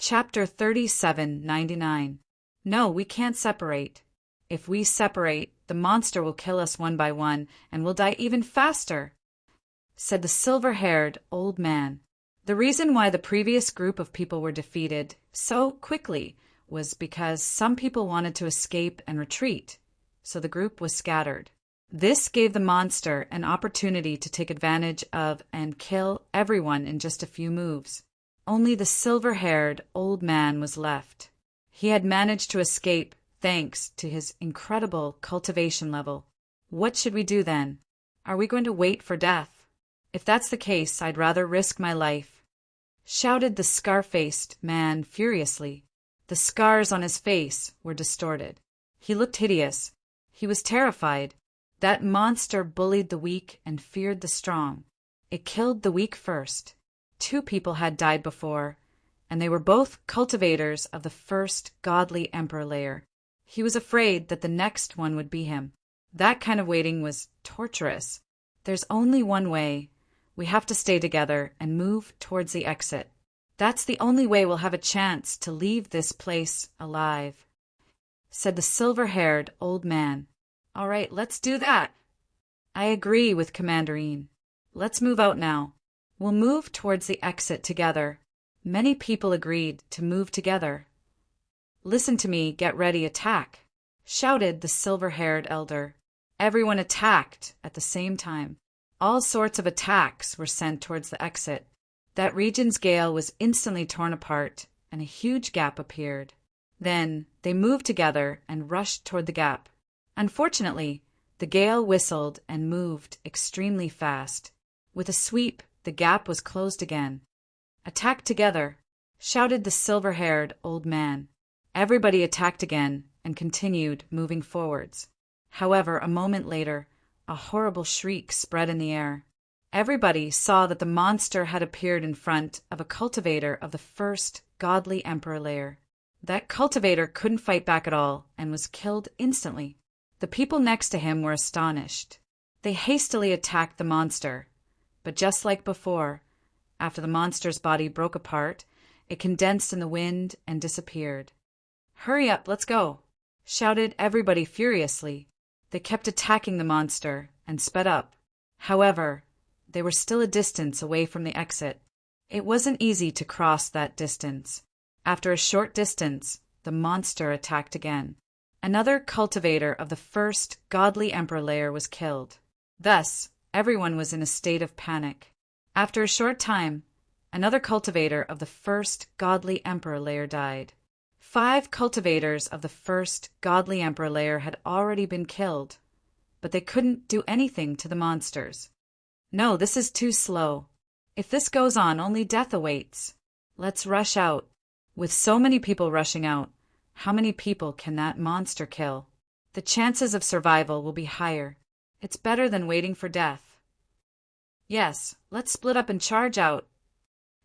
Chapter 3799. No, we can't separate. If we separate, the monster will kill us one by one, and we'll die even faster, said the silver-haired old man. The reason why the previous group of people were defeated so quickly was because some people wanted to escape and retreat, so the group was scattered. This gave the monster an opportunity to take advantage of and kill everyone in just a few moves. Only the silver-haired old man was left. He had managed to escape thanks to his incredible cultivation level. What should we do then? Are we going to wait for death? If that's the case, I'd rather risk my life, shouted the scar-faced man furiously. The scars on his face were distorted. He looked hideous. He was terrified. That monster bullied the weak and feared the strong. It killed the weak first. 2 people had died before, and they were both cultivators of the first godly emperor layer. He was afraid that the next one would be him. That kind of waiting was torturous. There's only one way. We have to stay together and move towards the exit. That's the only way we'll have a chance to leave this place alive, said the silver-haired old man. All right, let's do that. I agree with Commanderine. Let's move out now. We'll move towards the exit together. Many people agreed to move together. Listen to me, get ready, attack, shouted the silver-haired elder. Everyone attacked at the same time. All sorts of attacks were sent towards the exit. That region's gale was instantly torn apart, and a huge gap appeared. Then they moved together and rushed toward the gap. Unfortunately, the gale whistled and moved extremely fast. With a sweep, the gap was closed again. Attack together, shouted the silver-haired old man. Everybody attacked again and continued moving forwards. However, a moment later, a horrible shriek spread in the air. Everybody saw that the monster had appeared in front of a cultivator of the first godly emperor layer. That cultivator couldn't fight back at all and was killed instantly. The people next to him were astonished. They hastily attacked the monster, but just like before, after the monster's body broke apart, it condensed in the wind and disappeared. Hurry up, let's go, shouted everybody furiously. They kept attacking the monster and sped up. However, they were still a distance away from the exit. It wasn't easy to cross that distance. After a short distance, the monster attacked again. Another cultivator of the first godly emperor layer was killed. Thus, everyone was in a state of panic. After a short time, another cultivator of the first godly emperor layer died. 5 cultivators of the first godly emperor layer had already been killed, but they couldn't do anything to the monsters. No, this is too slow. If this goes on, only death awaits. Let's rush out. With so many people rushing out, how many people can that monster kill? The chances of survival will be higher. It's better than waiting for death. Yes, let's split up and charge out,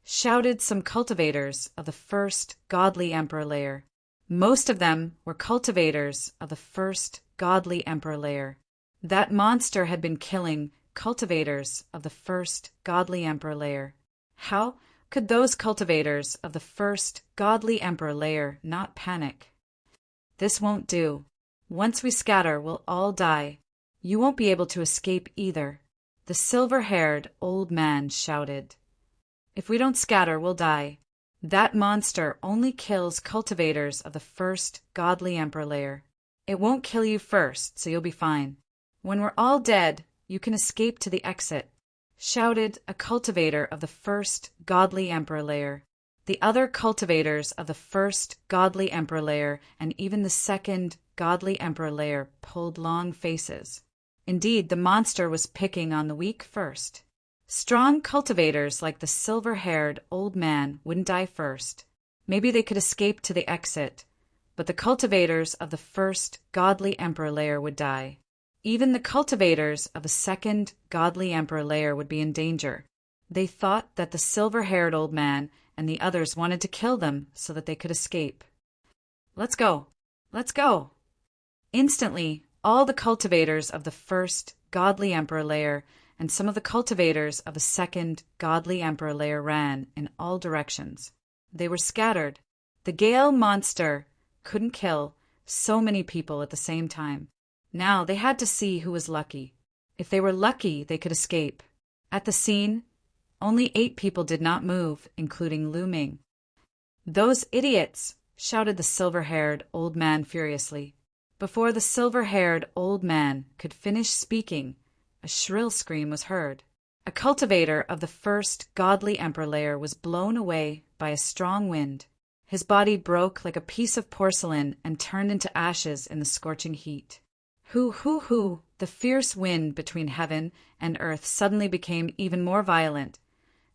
shouted some cultivators of the first godly emperor layer. Most of them were cultivators of the first godly emperor layer. That monster had been killing cultivators of the first godly emperor layer. How could those cultivators of the first godly emperor layer not panic? This won't do. Once we scatter, we'll all die. You won't be able to escape either, the silver-haired old man shouted. If we don't scatter, we'll die. That monster only kills cultivators of the first godly emperor layer. It won't kill you first, so you'll be fine. When we're all dead, you can escape to the exit, shouted a cultivator of the first godly emperor layer. The other cultivators of the first godly emperor layer and even the second godly emperor layer pulled long faces. Indeed, the monster was picking on the weak first. Strong cultivators like the silver-haired old man wouldn't die first. Maybe they could escape to the exit, but the cultivators of the first godly emperor layer would die. Even the cultivators of the second godly emperor layer would be in danger. They thought that the silver-haired old man and the others wanted to kill them so that they could escape. Let's go! Let's go! Instantly, all the cultivators of the first godly emperor layer and some of the cultivators of the second godly emperor layer ran in all directions. They were scattered. The Gale monster couldn't kill so many people at the same time. Now they had to see who was lucky. If they were lucky, they could escape. At the scene, only 8 people did not move, including Lu Ming. "Those idiots!" shouted the silver-haired old man furiously. Before the silver-haired old man could finish speaking, a shrill scream was heard. A cultivator of the first godly emperor layer was blown away by a strong wind. His body broke like a piece of porcelain and turned into ashes in the scorching heat. Hoo, hoo, hoo! The fierce wind between heaven and earth suddenly became even more violent,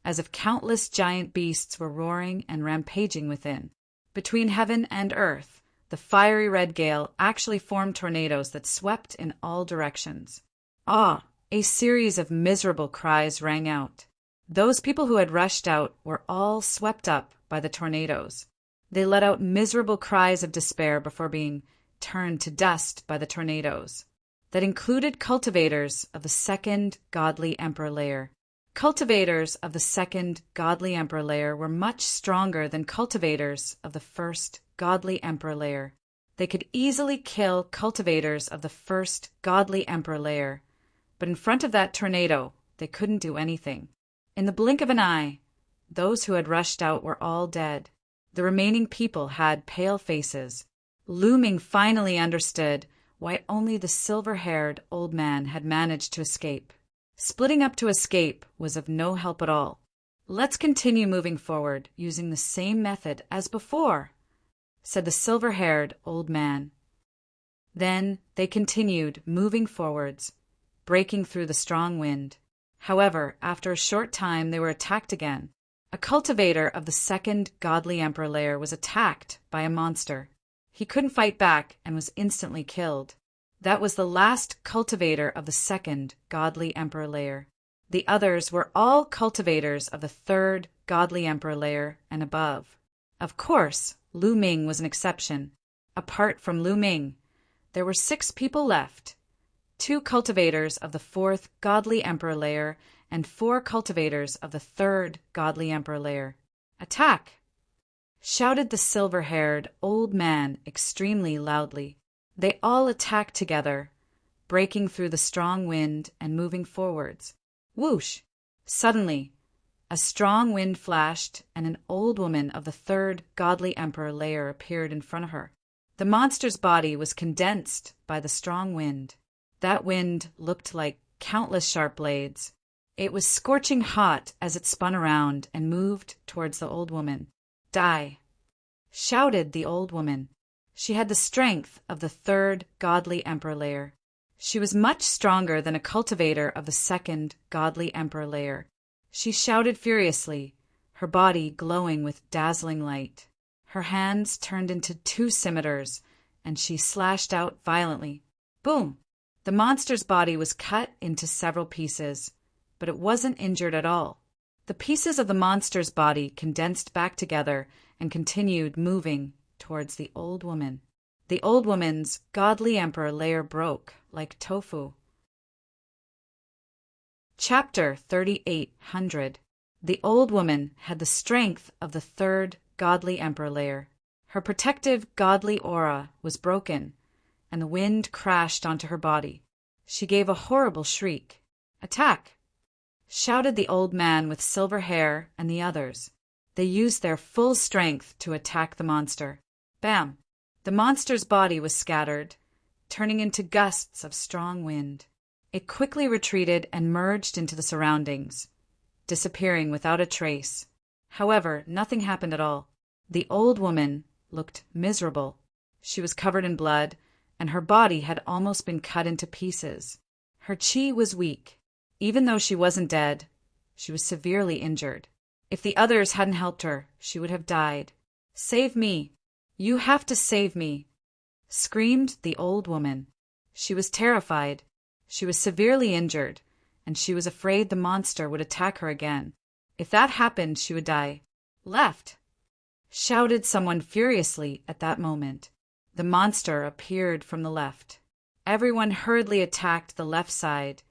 as if countless giant beasts were roaring and rampaging within. Between heaven and earth, the fiery red gale actually formed tornadoes that swept in all directions. Ah! A series of miserable cries rang out. Those people who had rushed out were all swept up by the tornadoes. They let out miserable cries of despair before being turned to dust by the tornadoes. That included cultivators of the second godly emperor layer. Cultivators of the second godly emperor layer were much stronger than cultivators of the first godly emperor layer. They could easily kill cultivators of the first godly emperor layer, but in front of that tornado, they couldn't do anything. In the blink of an eye, those who had rushed out were all dead. The remaining people had pale faces. Lu Ming finally understood why only the silver-haired old man had managed to escape. Splitting up to escape was of no help at all. "Let's continue moving forward, using the same method as before," said the silver-haired old man. Then they continued moving forwards, breaking through the strong wind. However, after a short time they were attacked again. A cultivator of the second godly emperor layer was attacked by a monster. He couldn't fight back and was instantly killed. That was the last cultivator of the second godly emperor layer. The others were all cultivators of the third godly emperor layer and above. Of course, Lu Ming was an exception. Apart from Lu Ming, there were 6 people left. 2 cultivators of the fourth godly emperor layer and 4 cultivators of the third godly emperor layer. "Attack!" shouted the silver-haired old man extremely loudly. They all attacked together, breaking through the strong wind and moving forwards. Whoosh! Suddenly, a strong wind flashed, and an old woman of the third godly emperor layer appeared in front of her. The monster's body was condensed by the strong wind. That wind looked like countless sharp blades. It was scorching hot as it spun around and moved towards the old woman. "Die!" shouted the old woman. She had the strength of the third godly emperor layer. She was much stronger than a cultivator of the second godly emperor layer. She shouted furiously, her body glowing with dazzling light. Her hands turned into 2 scimitars, and she slashed out violently. Boom! The monster's body was cut into several pieces, but it wasn't injured at all. The pieces of the monster's body condensed back together and continued moving towards the old woman. The old woman's godly emperor layer broke like tofu. Chapter 3800. The old woman had the strength of the third godly emperor layer. Her protective godly aura was broken, and the wind crashed onto her body. She gave a horrible shriek. "Attack!" shouted the old man with silver hair and the others. They used their full strength to attack the monster. Bam! The monster's body was scattered, turning into gusts of strong wind. It quickly retreated and merged into the surroundings, disappearing without a trace. However, nothing happened at all. The old woman looked miserable. She was covered in blood, and her body had almost been cut into pieces. Her chi was weak. Even though she wasn't dead, she was severely injured. If the others hadn't helped her, she would have died. "Save me! You have to save me!" screamed the old woman. She was terrified. She was severely injured, and she was afraid the monster would attack her again. If that happened, she would die. "Left!" shouted someone furiously at that moment. The monster appeared from the left. Everyone hurriedly attacked the left side,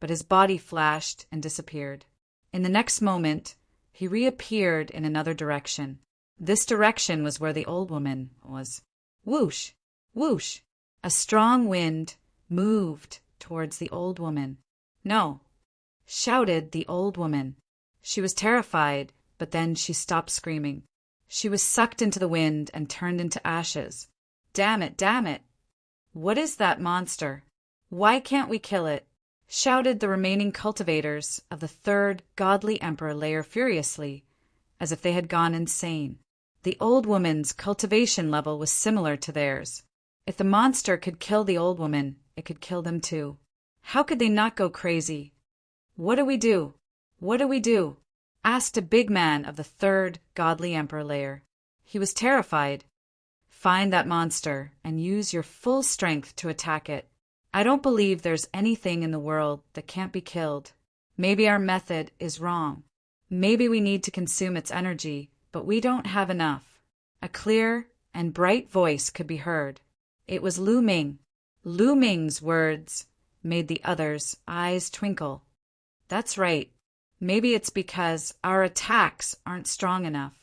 but his body flashed and disappeared. In the next moment, he reappeared in another direction. This direction was where the old woman was. Whoosh! Whoosh! A strong wind moved towards the old woman. "No!" shouted the old woman. She was terrified, but then she stopped screaming. She was sucked into the wind and turned into ashes. "Damn it! Damn it! What is that monster? Why can't we kill it?" shouted the remaining cultivators of the third godly emperor layer furiously, as if they had gone insane. The old woman's cultivation level was similar to theirs. If the monster could kill the old woman, it could kill them too. How could they not go crazy? "What do we do? What do we do?" asked a big man of the third godly emperor layer. He was terrified. "Find that monster and use your full strength to attack it. I don't believe there's anything in the world that can't be killed. Maybe our method is wrong. Maybe we need to consume its energy, but we don't have enough." A clear and bright voice could be heard. It was Lu Ming. Lu Ming's words made the others' eyes twinkle. "That's right. Maybe it's because our attacks aren't strong enough.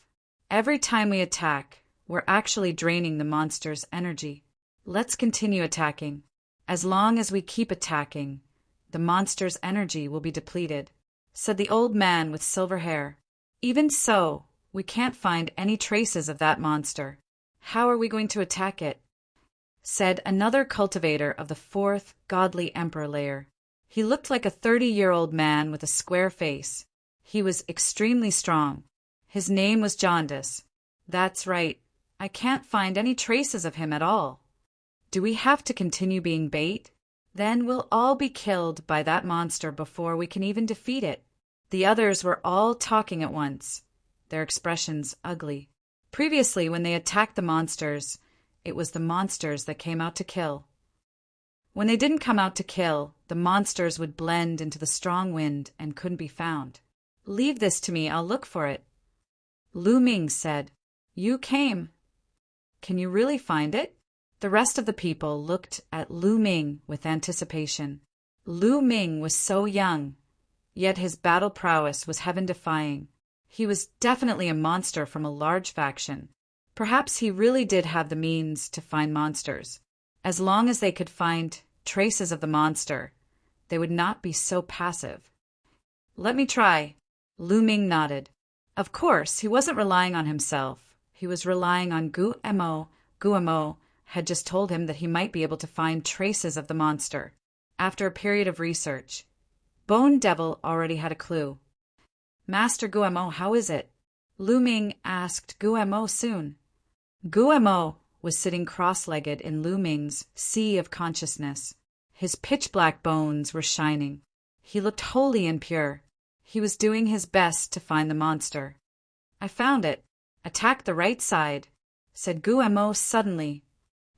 Every time we attack, we're actually draining the monster's energy. Let's continue attacking. As long as we keep attacking, the monster's energy will be depleted," said the old man with silver hair. "Even so, we can't find any traces of that monster. How are we going to attack it?" said another cultivator of the fourth godly emperor layer. He looked like a 30-year-old man with a square face. He was extremely strong. His name was Jaundice. "That's right. I can't find any traces of him at all. Do we have to continue being bait? Then we'll all be killed by that monster before we can even defeat it." The others were all talking at once, their expressions ugly. Previously, when they attacked the monsters, it was the monsters that came out to kill. When they didn't come out to kill, the monsters would blend into the strong wind and couldn't be found. "Leave this to me, I'll look for it." Lu Ming said, "You came. Can you really find it?" The rest of the people looked at Lu Ming with anticipation. Lu Ming was so young, yet his battle prowess was heaven-defying. He was definitely a monster from a large faction. Perhaps he really did have the means to find monsters. As long as they could find traces of the monster, they would not be so passive. "Let me try." Lu Ming nodded. Of course, he wasn't relying on himself. He was relying on Guemo. Guemo had just told him that he might be able to find traces of the monster. After a period of research, Bone Devil already had a clue. "Master Guemo, how is it?" Lu Ming asked Guemo soon. Guemo was sitting cross-legged in Lu Ming's sea of consciousness. His pitch-black bones were shining. He looked holy and pure. He was doing his best to find the monster. "I found it. Attack the right side," said Guemo suddenly.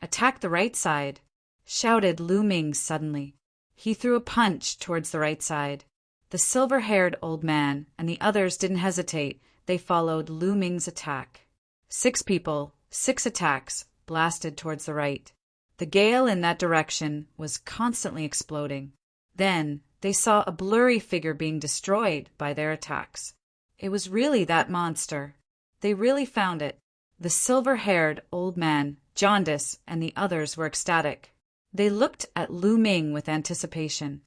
"Attack the right side," shouted Lu Ming suddenly. He threw a punch towards the right side. The silver-haired old man and the others didn't hesitate. They followed Lu Ming's attack. 6 people, 6 attacks, blasted towards the right. The gale in that direction was constantly exploding. Then they saw a blurry figure being destroyed by their attacks. It was really that monster. They really found it. The silver-haired old man, Jaundice, and the others were ecstatic. They looked at Lu Ming with anticipation.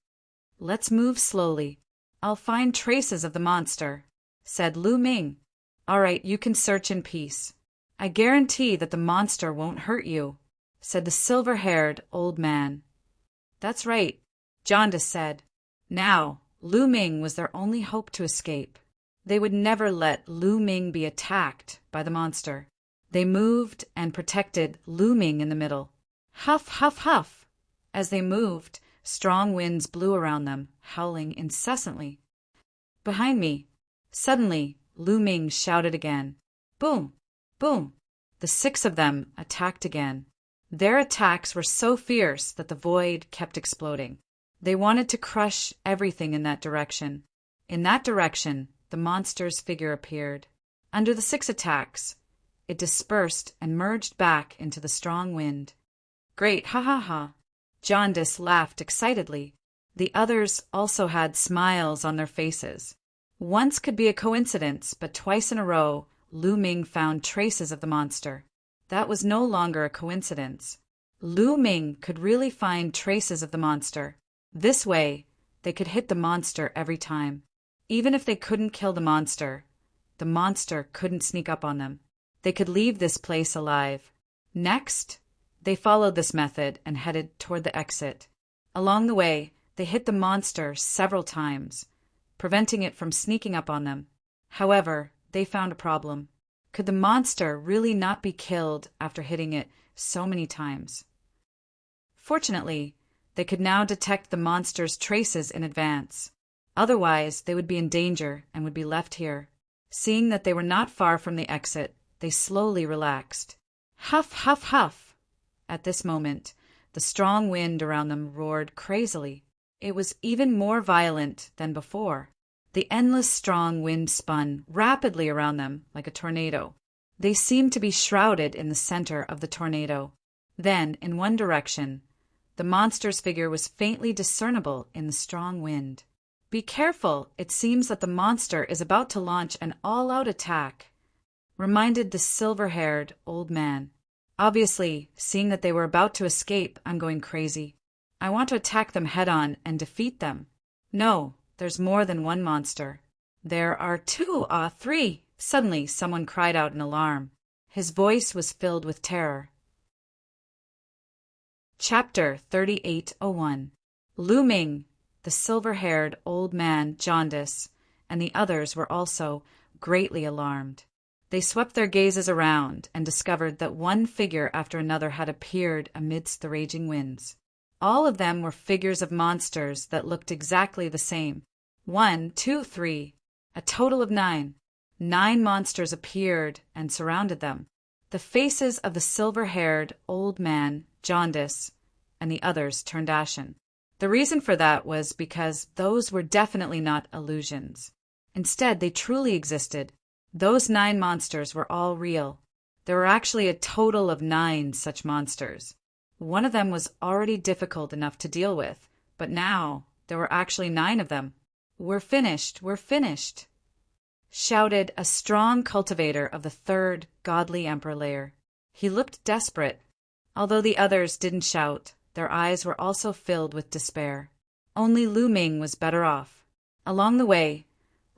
"Let's move slowly. I'll find traces of the monster," said Lu Ming. "All right, you can search in peace. I guarantee that the monster won't hurt you," said the silver-haired old man. "That's right," Jaundice said. Now, Lu Ming was their only hope to escape. They would never let Lu Ming be attacked by the monster. They moved and protected Lu Ming in the middle. Huff, huff, huff. As they moved, strong winds blew around them, howling incessantly. "Behind me!" Suddenly, Lu Ming shouted again. Boom! Boom! The 6 of them attacked again. Their attacks were so fierce that the void kept exploding. They wanted to crush everything in that direction. In that direction, the monster's figure appeared. Under the 6 attacks, it dispersed and merged back into the strong wind. "Great, ha ha ha!" Jaundice laughed excitedly. The others also had smiles on their faces. Once could be a coincidence, but twice in a row, Lu Ming found traces of the monster. That was no longer a coincidence. Lu Ming could really find traces of the monster. This way, they could hit the monster every time. Even if they couldn't kill the monster couldn't sneak up on them. They could leave this place alive. Next, they followed this method and headed toward the exit. Along the way, they hit the monster several times, preventing it from sneaking up on them. However, they found a problem. Could the monster really not be killed after hitting it so many times? Fortunately, they could now detect the monster's traces in advance. Otherwise, they would be in danger and would be left here. Seeing that they were not far from the exit, they slowly relaxed. Huff, huff, huff! At this moment, the strong wind around them roared crazily. It was even more violent than before. The endless strong wind spun rapidly around them like a tornado. They seemed to be shrouded in the center of the tornado. Then, in one direction, the monster's figure was faintly discernible in the strong wind. Be careful, it seems that the monster is about to launch an all-out attack, reminded the silver-haired old man. Obviously, seeing that they were about to escape, I'm going crazy. I want to attack them head-on and defeat them. No, there's more than one monster. There are two, three. Suddenly, someone cried out in alarm. His voice was filled with terror. Chapter 3801. Lu Ming, the silver-haired old man, Jaundice, and the others were also greatly alarmed. They swept their gazes around and discovered that one figure after another had appeared amidst the raging winds. All of them were figures of monsters that looked exactly the same. 1, 2, 3. A total of 9. 9 monsters appeared and surrounded them. The faces of the silver-haired old man, Jaundice, and the others turned ashen. The reason for that was because those were definitely not illusions. Instead, they truly existed. Those 9 monsters were all real. There were actually a total of 9 such monsters. One of them was already difficult enough to deal with, but now there were actually 9 of them. We're finished, we're finished, shouted a strong cultivator of the 3rd godly emperor layer. He looked desperate. Although the others didn't shout, their eyes were also filled with despair. Only Lu Ming was better off. Along the way,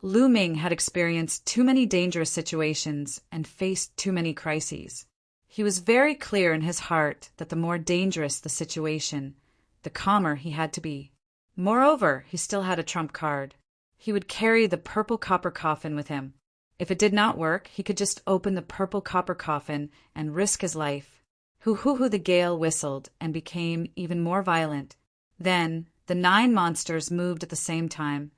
Lu Ming had experienced too many dangerous situations and faced too many crises. He was very clear in his heart that the more dangerous the situation, the calmer he had to be. Moreover, he still had a trump card. He would carry the purple copper coffin with him. If it did not work, he could just open the purple copper coffin and risk his life. Hoo-hoo-hoo, the gale whistled and became even more violent. Then the 9 monsters moved at the same time,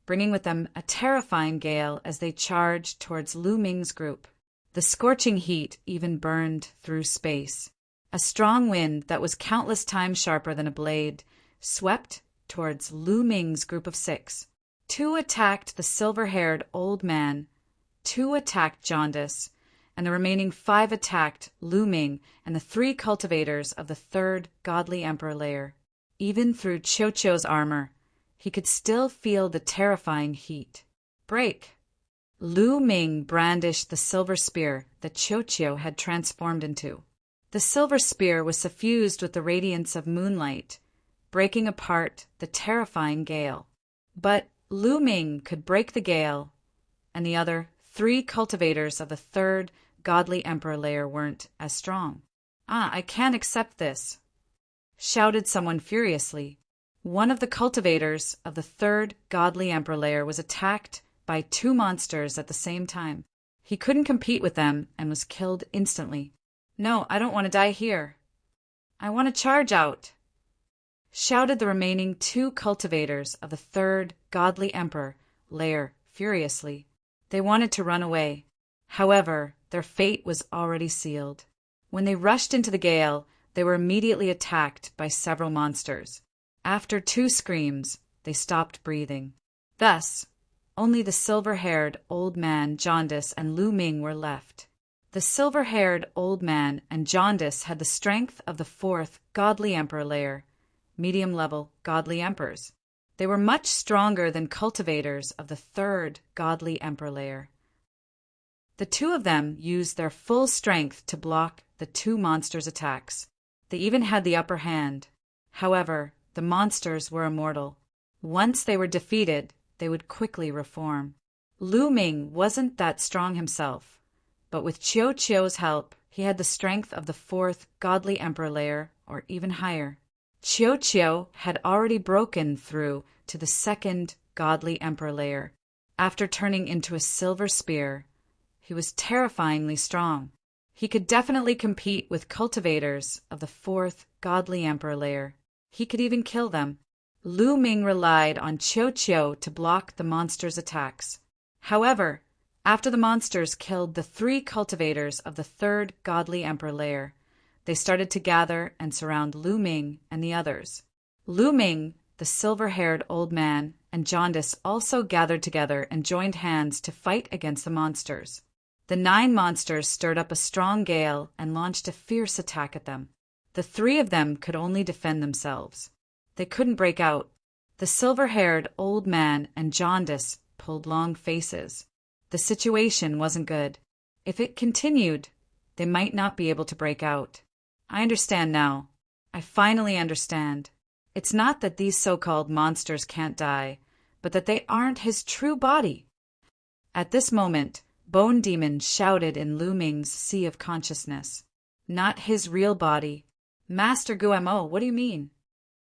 bringing with them a terrifying gale as they charged towards Lu Ming's group. The scorching heat even burned through space. A strong wind that was countless times sharper than a blade swept towards Lu Ming's group of 6. 2 attacked the silver-haired old man, 2 attacked Jaundice, and the remaining 5 attacked Lu Ming and the 3 cultivators of the 3rd godly emperor layer. Even through Qiuqiu's armor, he could still feel the terrifying heat. Break! Lu Ming brandished the silver spear that Qiuqiu had transformed into. The silver spear was suffused with the radiance of moonlight, breaking apart the terrifying gale. But Lu Ming could break the gale, and the other 3 cultivators of the 3rd godly emperor layer weren't as strong. I can't accept this, shouted someone furiously. One of the cultivators of the 3rd godly emperor layer was attacked by 2 monsters at the same time. He couldn't compete with them and was killed instantly. No, I don't want to die here. I want to charge out, shouted the remaining 2 cultivators of the 3rd godly emperor layer furiously. They wanted to run away. However, their fate was already sealed. When they rushed into the gale, they were immediately attacked by several monsters. After 2 screams, they stopped breathing. Thus, only the silver-haired old man, Jaundice, and Lu Ming were left. The silver-haired old man and Jaundice had the strength of the 4th godly emperor layer, medium-level godly emperors. They were much stronger than cultivators of the 3rd godly emperor layer. The two of them used their full strength to block the two monsters' attacks. They even had the upper hand. However, the monsters were immortal. Once they were defeated, they would quickly reform. Lu Ming wasn't that strong himself, but with Qiu Qiu's help, he had the strength of the fourth godly emperor layer, or even higher. Qiu Qiu had already broken through to the second godly emperor layer. After turning into a silver spear, he was terrifyingly strong. He could definitely compete with cultivators of the fourth godly emperor layer. He could even kill them. Lu Ming relied on Qiu Qiu to block the monsters' attacks. However, after the monsters killed the 3 cultivators of the third godly emperor layer, they started to gather and surround Lu Ming and the others. Lu Ming, the silver-haired old man, and Jaundice also gathered together and joined hands to fight against the monsters. The 9 monsters stirred up a strong gale and launched a fierce attack at them. The 3 of them could only defend themselves. They couldn't break out. The silver-haired old man and Jaundice pulled long faces. The situation wasn't good. If it continued, they might not be able to break out. I understand now. I finally understand. It's not that these so-called monsters can't die, but that they aren't his true body. At this moment, Bone Demon shouted in Lu Ming's sea of consciousness. Not his real body. Master Guemo, what do you mean?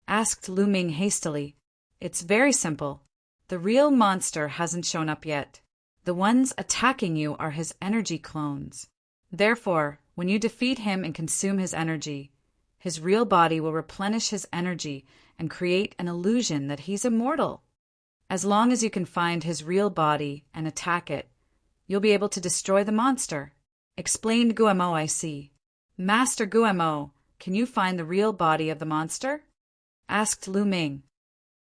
Asked Lu Ming hastily. It's very simple. The real monster hasn't shown up yet. The ones attacking you are his energy clones. Therefore, when you defeat him and consume his energy, his real body will replenish his energy and create an illusion that he's immortal. As long as you can find his real body and attack it, you'll be able to destroy the monster. Explained Guemo, I see. Master Guemo, can you find the real body of the monster? Asked Lu Ming.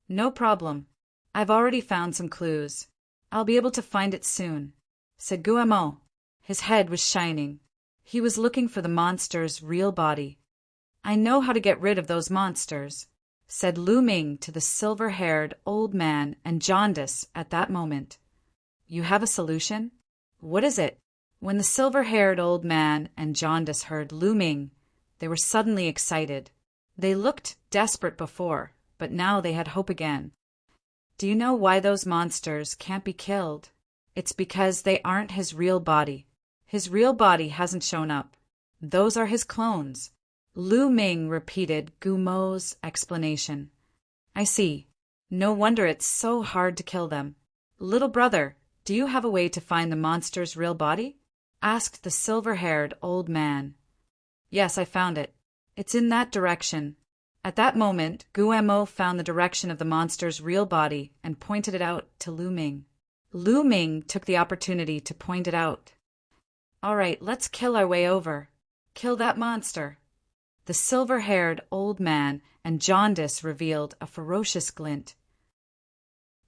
No problem. I've already found some clues. I'll be able to find it soon, said Guemo. His head was shining. He was looking for the monster's real body. I know how to get rid of those monsters, said Lu Ming to the silver-haired old man and Jaundice at that moment. You have a solution? What is it? When the silver-haired old man and Jaundice heard Lu Ming, they were suddenly excited. They looked desperate before, but now they had hope again. Do you know why those monsters can't be killed? It's because they aren't his real body. His real body hasn't shown up. Those are his clones. Lu Ming repeated Gumo's explanation. I see. No wonder it's so hard to kill them. Little brother, do you have a way to find the monster's real body? Asked the silver-haired old man. Yes, I found it. It's in that direction. At that moment, Guemo found the direction of the monster's real body and pointed it out to Lu Ming. Lu Ming took the opportunity to point it out. All right, let's kill our way over. Kill that monster. The silver-haired old man and Jaundice revealed a ferocious glint.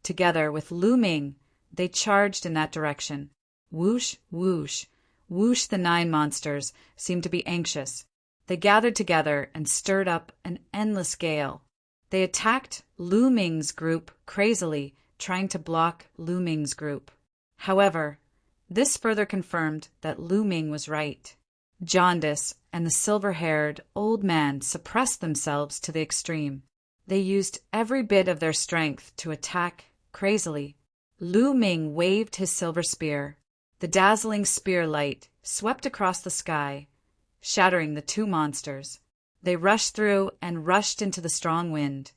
Together with Lu Ming, they charged in that direction. Whoosh, whoosh, whoosh. The 9 monsters seemed to be anxious. They gathered together and stirred up an endless gale. They attacked Lu Ming's group crazily, trying to block Lu Ming's group. However, this further confirmed that Lu Ming was right. Jaundice and the silver-haired old man suppressed themselves to the extreme. They used every bit of their strength to attack crazily. Lu Ming waved his silver spear. The dazzling spear light swept across the sky, shattering the 2 monsters. They rushed through and rushed into the strong wind,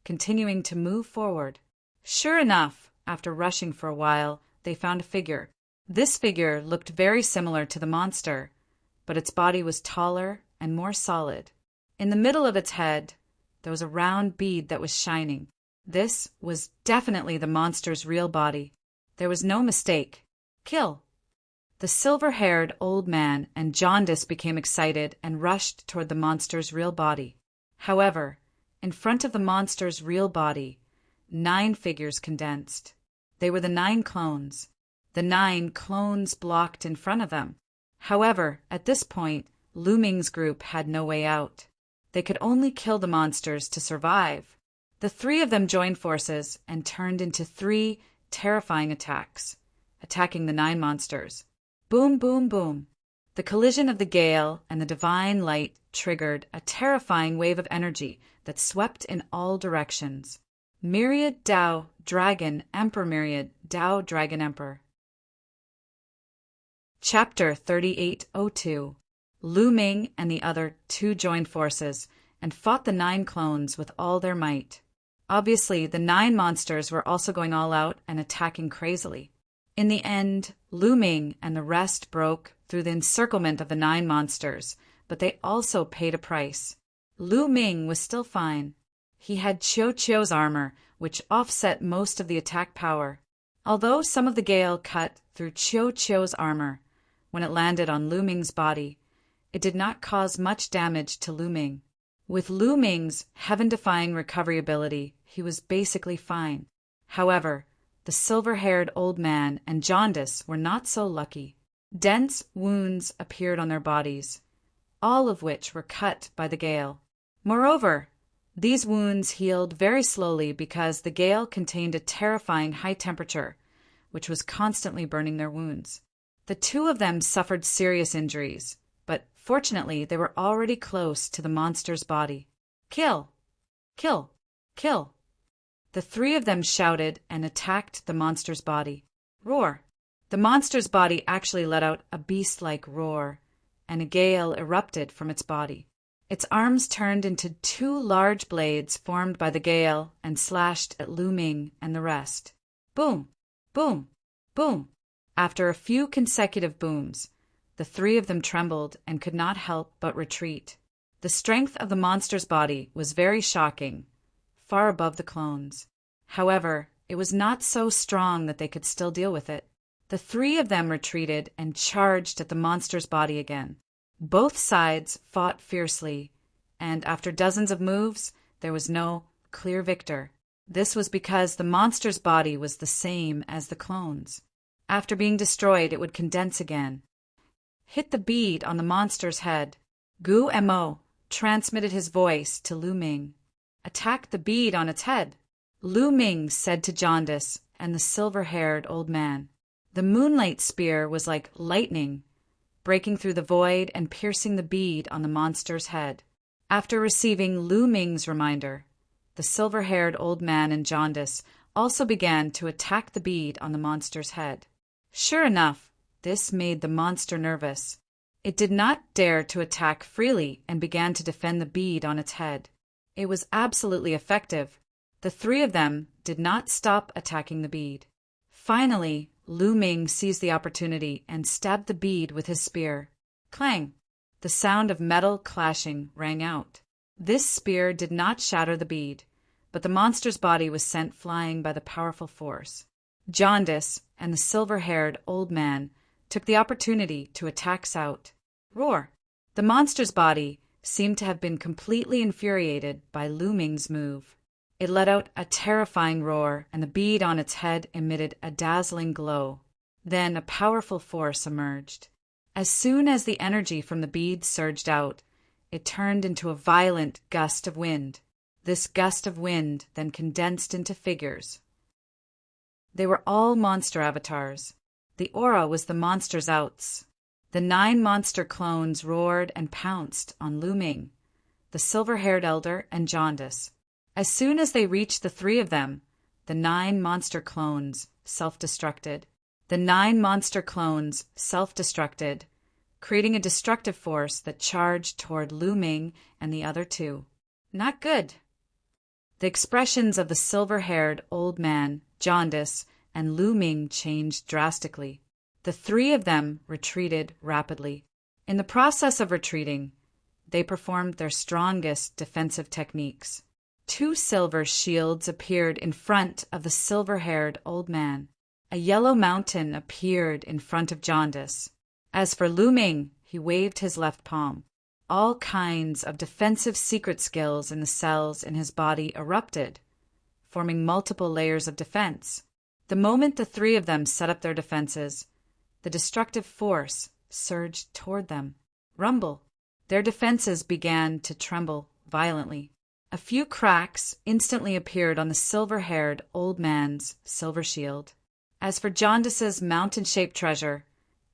continuing to move forward. Sure enough, after rushing for a while, they found a figure. This figure looked very similar to the monster, but its body was taller and more solid. In the middle of its head, there was a round bead that was shining. This was definitely the monster's real body. There was no mistake. Kill! The silver-haired old man and Jaundice became excited and rushed toward the monster's real body. However, in front of the monster's real body, 9 figures condensed. They were the 9 clones. The 9 clones blocked in front of them. However, at this point, Lu Ming's group had no way out. They could only kill the monsters to survive. The 3 of them joined forces and turned into 3 terrifying attacks, attacking the 9 monsters. Boom, boom, boom. The collision of the gale and the divine light triggered a terrifying wave of energy that swept in all directions. Myriad Tao Dragon Emperor Myriad Tao Dragon Emperor. Chapter 3802. Lu Ming and the other two joined forces and fought the 9 clones with all their might. Obviously, the 9 monsters were also going all out and attacking crazily. In the end, Lu Ming and the rest broke through the encirclement of the 9 monsters, but they also paid a price. Lu Ming was still fine. He had Qiu Qiu's armor, which offset most of the attack power. Although some of the gale cut through Qiu Qiu's armor, when it landed on Lu Ming's body, it did not cause much damage to Lu Ming. With Lu Ming's heaven-defying recovery ability, he was basically fine. However, the silver-haired old man and Jaundice were not so lucky. Dense wounds appeared on their bodies, all of which were cut by the gale. Moreover, these wounds healed very slowly because the gale contained a terrifying high temperature, which was constantly burning their wounds. The 2 of them suffered serious injuries, but fortunately they were already close to the monster's body. Kill! Kill! Kill! The 3 of them shouted and attacked the monster's body. Roar! The monster's body actually let out a beast-like roar, and a gale erupted from its body. Its arms turned into 2 large blades formed by the gale and slashed at Lu Ming and the rest. Boom! Boom! Boom! After a few consecutive booms, the 3 of them trembled and could not help but retreat. The strength of the monster's body was very shocking, far above the clones. However, it was not so strong that they could still deal with it. The 3 of them retreated and charged at the monster's body again. Both sides fought fiercely, and after dozens of moves, there was no clear victor. This was because the monster's body was the same as the clones. After being destroyed, it would condense again. Hit the bead on the monster's head. Gu Mo transmitted his voice to Lu Ming. Attack the bead on its head. Lu Ming said to Jaundice and the silver-haired old man. The moonlight spear was like lightning, breaking through the void and piercing the bead on the monster's head. After receiving Lu Ming's reminder, the silver-haired old man and Jaundice also began to attack the bead on the monster's head. Sure enough, this made the monster nervous. It did not dare to attack freely and began to defend the bead on its head. It was absolutely effective. The 3 of them did not stop attacking the bead. Finally, Lu Ming seized the opportunity and stabbed the bead with his spear. Clang! The sound of metal clashing rang out. This spear did not shatter the bead, but the monster's body was sent flying by the powerful force. Jaundice and the silver-haired old man took the opportunity to attack Sout. Roar! The monster's body seemed to have been completely infuriated by Lu Ming's move. It let out a terrifying roar, and the bead on its head emitted a dazzling glow. Then a powerful force emerged. As soon as the energy from the bead surged out, it turned into a violent gust of wind. This gust of wind then condensed into figures. They were all monster avatars. The aura was the monster's outs. The 9 monster clones roared and pounced on Lu Ming, the silver-haired elder, and Jaundice. As soon as they reached the 3 of them, the 9 monster clones self-destructed. The 9 monster clones self-destructed, creating a destructive force that charged toward Lu Ming and the other 2. Not good. The expressions of the silver-haired old man, Jaundice, and Lu Ming changed drastically. The 3 of them retreated rapidly. In the process of retreating, they performed their strongest defensive techniques. 2 silver shields appeared in front of the silver-haired old man. A yellow mountain appeared in front of Jaundice. As for Lu Ming, he waved his left palm. All kinds of defensive secret skills in the cells in his body erupted, forming multiple layers of defense. The moment the 3 of them set up their defenses, the destructive force surged toward them. Rumble! Their defenses began to tremble violently. A few cracks instantly appeared on the silver-haired old man's silver shield. As for Jaundice's mountain-shaped treasure,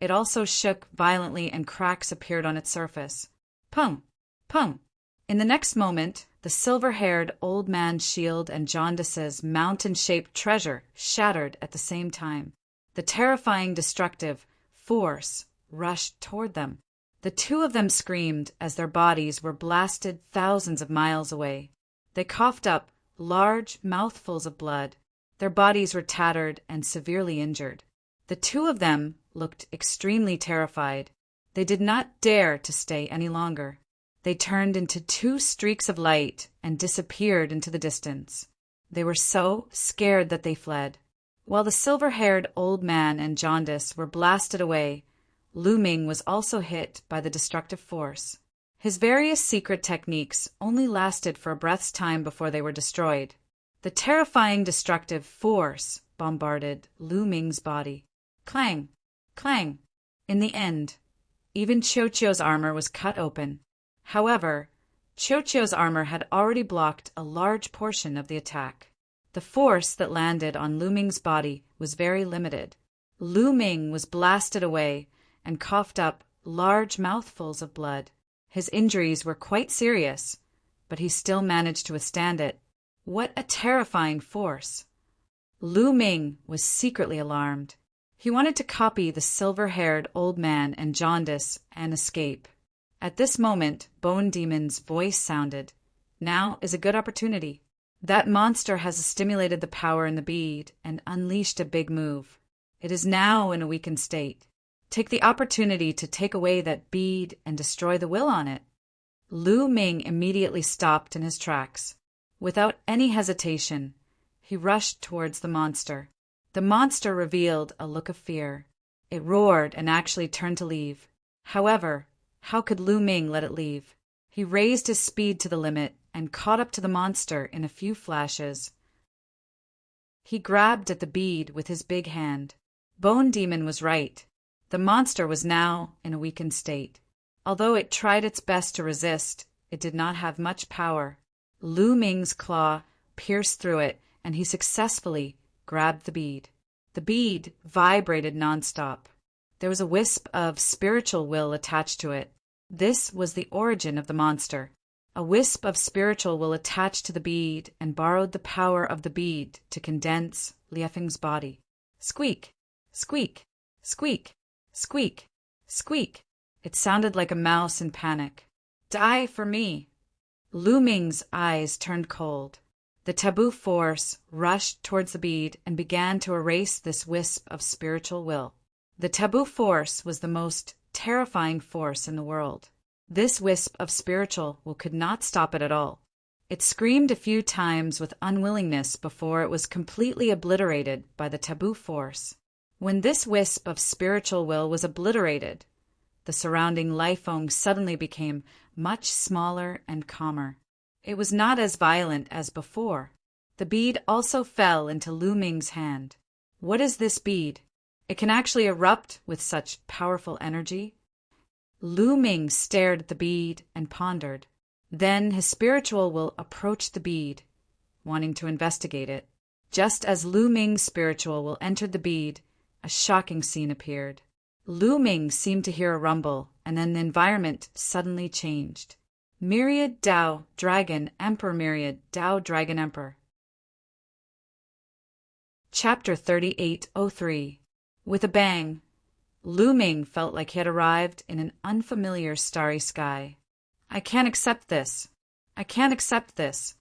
It also shook violently and cracks appeared on its surface. Pung! Pung! In the next moment, the silver-haired old man's shield and Jaundice's mountain-shaped treasure shattered at the same time. The terrifying destructive force rushed toward them. The two of them screamed as their bodies were blasted thousands of miles away. They coughed up large mouthfuls of blood. Their bodies were tattered and severely injured. The two of them looked extremely terrified. They did not dare to stay any longer. They turned into two streaks of light and disappeared into the distance. They were so scared that they fled. While the silver-haired old man and Jaundice were blasted away, Lu Ming was also hit by the destructive force. His various secret techniques only lasted for a breath's time before they were destroyed. The terrifying destructive force bombarded Lu Ming's body. Clang! Clang! In the end, even Qiuqiu's armor was cut open. However, Qiuqiu's armor had already blocked a large portion of the attack. The force that landed on Lu Ming's body was very limited. Lu Ming was blasted away and coughed up large mouthfuls of blood. His injuries were quite serious, but he still managed to withstand it. What a terrifying force! Lu Ming was secretly alarmed. He wanted to copy the silver-haired old man and Jaundice and escape. At this moment, Bone Demon's voice sounded. Now is a good opportunity. That monster has stimulated the power in the bead and unleashed a big move. It is now in a weakened state. Take the opportunity to take away that bead and destroy the will on it. Lu Ming immediately stopped in his tracks. Without any hesitation, he rushed towards the monster. The monster revealed a look of fear. It roared and actually turned to leave. However, how could Lu Ming let it leave? He raised his speed to the limit and caught up to the monster in a few flashes. He grabbed at the bead with his big hand. Bone Demon was right. The monster was now in a weakened state. Although it tried its best to resist, it did not have much power. Lu Ming's claw pierced through it, and he successfully grabbed the bead. The bead vibrated nonstop. There was a wisp of spiritual will attached to it. This was the origin of the monster. A wisp of spiritual will attached to the bead and borrowed the power of the bead to condense Liefeng's body. Squeak! Squeak! Squeak! Squeak! Squeak! It sounded like a mouse in panic. Die for me! Lu Ming's eyes turned cold. The taboo force rushed towards the bead and began to erase this wisp of spiritual will. The taboo force was the most terrifying force in the world. This wisp of spiritual will could not stop it at all. It screamed a few times with unwillingness before it was completely obliterated by the taboo force. When this wisp of spiritual will was obliterated, the surrounding Liefeng suddenly became much smaller and calmer. It was not as violent as before. The bead also fell into Lu Ming's hand. What is this bead? It can actually erupt with such powerful energy? Lu Ming stared at the bead and pondered. Then his spiritual will approached the bead, wanting to investigate it. Just as Lu Ming's spiritual will entered the bead, a shocking scene appeared. Lu Ming seemed to hear a rumble, and then the environment suddenly changed. Myriad Dao Dragon Emperor Myriad Dao Dragon Emperor. Chapter 3803. With a bang, Lu Ming felt like he had arrived in an unfamiliar starry sky. I can't accept this. I can't accept this.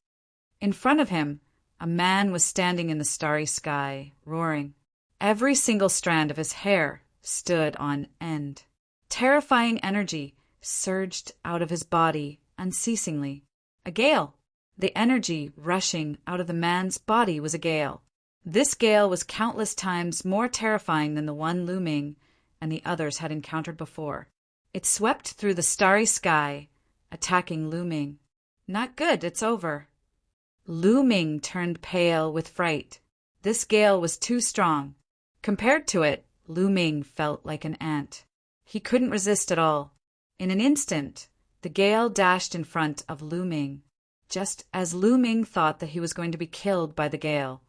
In front of him, a man was standing in the starry sky, roaring. Every single strand of his hair stood on end. Terrifying energy surged out of his body unceasingly. A gale! The energy rushing out of the man's body was a gale. This gale was countless times more terrifying than the one Lu Ming and the others had encountered before. It swept through the starry sky, attacking Lu Ming. Not good, it's over. Lu Ming turned pale with fright. This gale was too strong. Compared to it, Lu Ming felt like an ant. He couldn't resist at all. In an instant, the gale dashed in front of Lu Ming. Just as Lu Ming thought that he was going to be killed by the gale,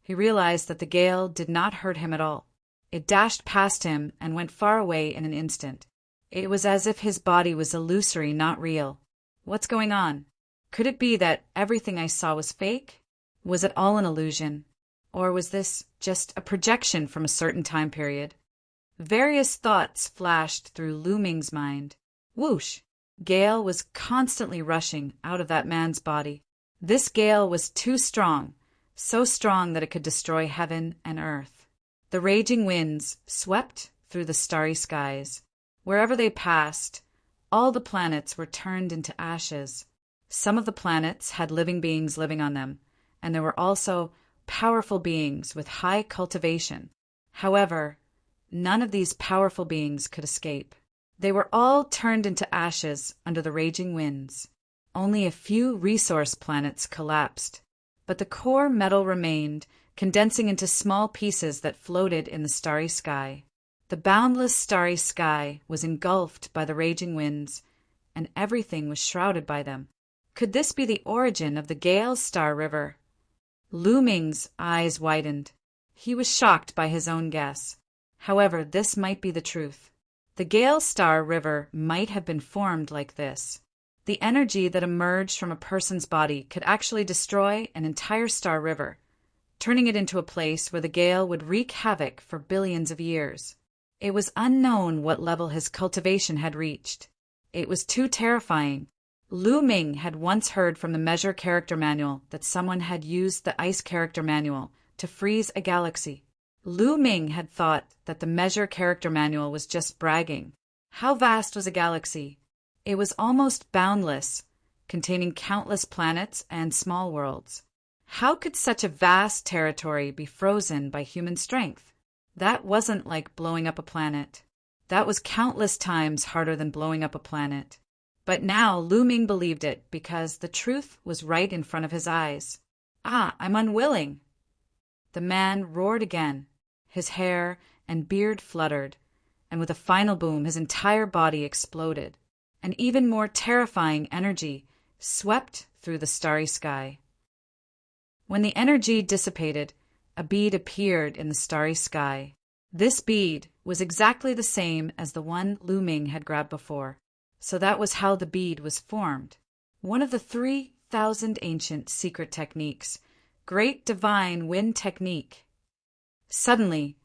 he realized that the gale did not hurt him at all. It dashed past him and went far away in an instant. It was as if his body was illusory, not real. What's going on? Could it be that everything I saw was fake? Was it all an illusion? Or was this just a projection from a certain time period? Various thoughts flashed through Lu Ming's mind. Whoosh! Gale was constantly rushing out of that man's body. This gale was too strong, so strong that it could destroy heaven and earth. The raging winds swept through the starry skies. Wherever they passed, all the planets were turned into ashes. Some of the planets had living beings living on them, and there were also powerful beings with high cultivation. However, none of these powerful beings could escape. They were all turned into ashes under the raging winds. Only a few resource planets collapsed, but the core metal remained, condensing into small pieces that floated in the starry sky. The boundless starry sky was engulfed by the raging winds, and everything was shrouded by them. Could this be the origin of the Gale Star River? Lu Ming's eyes widened. He was shocked by his own guess. However, this might be the truth. The Gale Star River might have been formed like this. The energy that emerged from a person's body could actually destroy an entire star river, turning it into a place where the gale would wreak havoc for billions of years. It was unknown what level his cultivation had reached. It was too terrifying. Lu Ming had once heard from the Measure Character Manual that someone had used the Ice Character Manual to freeze a galaxy. Lu Ming had thought that the Measure Character Manual was just bragging. How vast was a galaxy? It was almost boundless, containing countless planets and small worlds. How could such a vast territory be frozen by human strength? That wasn't like blowing up a planet. That was countless times harder than blowing up a planet. But now Lu Ming believed it because the truth was right in front of his eyes. I'm unwilling. The man roared again. His hair and beard fluttered, and with a final boom his entire body exploded. An even more terrifying energy swept through the starry sky. When the energy dissipated, a bead appeared in the starry sky. This bead was exactly the same as the one Lu Ming had grabbed before. So that was how the bead was formed. One of the 3,000 ancient secret techniques, Great Divine Wind Technique. Suddenly,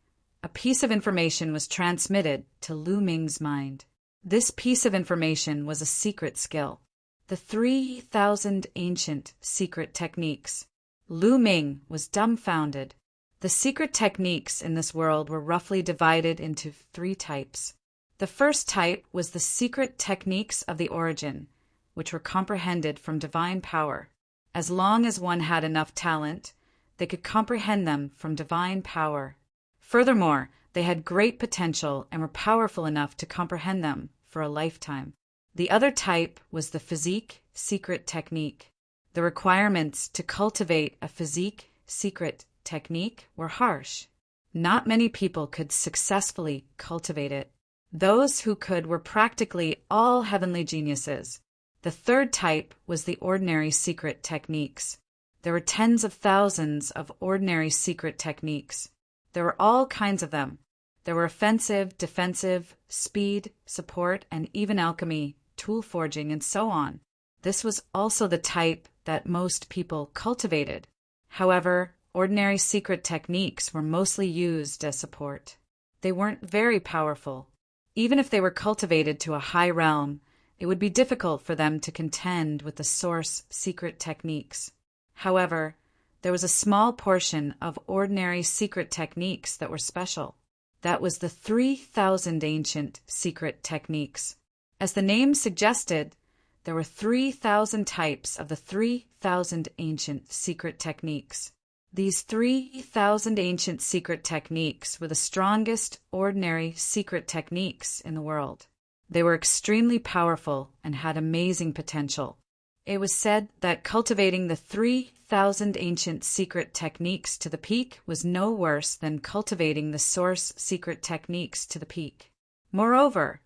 a piece of information was transmitted to Lu Ming's mind. This piece of information was a secret skill. The 3,000 ancient secret techniques. Lu Ming was dumbfounded. The secret techniques in this world were roughly divided into 3 types. The first type was the secret techniques of the origin, which were comprehended from divine power. As long as one had enough talent, they could comprehend them from divine power. Furthermore, they had great potential and were powerful enough to comprehend them for a lifetime. The other type was the physique secret technique. The requirements to cultivate a physique secret technique were harsh. Not many people could successfully cultivate it. Those who could were practically all heavenly geniuses. The third type was the ordinary secret techniques. There were tens of thousands of ordinary secret techniques. There were all kinds of them. There were offensive, defensive, speed, support, and even alchemy, tool forging, and so on. This was also the type that most people cultivated. However, ordinary secret techniques were mostly used as support. They weren't very powerful. Even if they were cultivated to a high realm, it would be difficult for them to contend with the source secret techniques. However, there was a small portion of ordinary secret techniques that were special. That was the 3,000 ancient secret techniques. As the name suggested, there were 3,000 types of the 3,000 ancient secret techniques. These 3,000 ancient secret techniques were the strongest ordinary secret techniques in the world. They were extremely powerful and had amazing potential. It was said that cultivating the 3,000 ancient secret techniques to the peak was no worse than cultivating the source secret techniques to the peak. Moreover,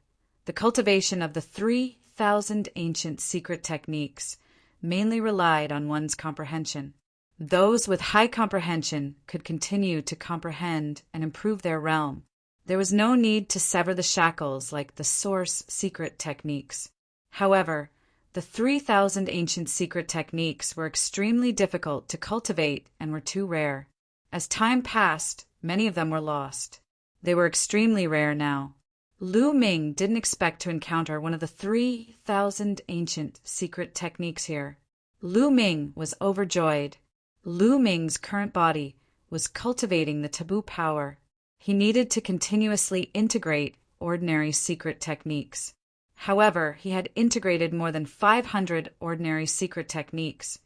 the cultivation of the 3,000 ancient secret techniques mainly relied on one's comprehension. Those with high comprehension could continue to comprehend and improve their realm. There was no need to sever the shackles like the source secret techniques. However, the 3,000 ancient secret techniques were extremely difficult to cultivate and were too rare. As time passed, many of them were lost. They were extremely rare now. Lu Ming didn't expect to encounter one of the 3,000 ancient secret techniques here. Lu Ming was overjoyed. Lu Ming's current body was cultivating the taboo power. He needed to continuously integrate ordinary secret techniques. However, he had integrated more than 500 ordinary secret techniques,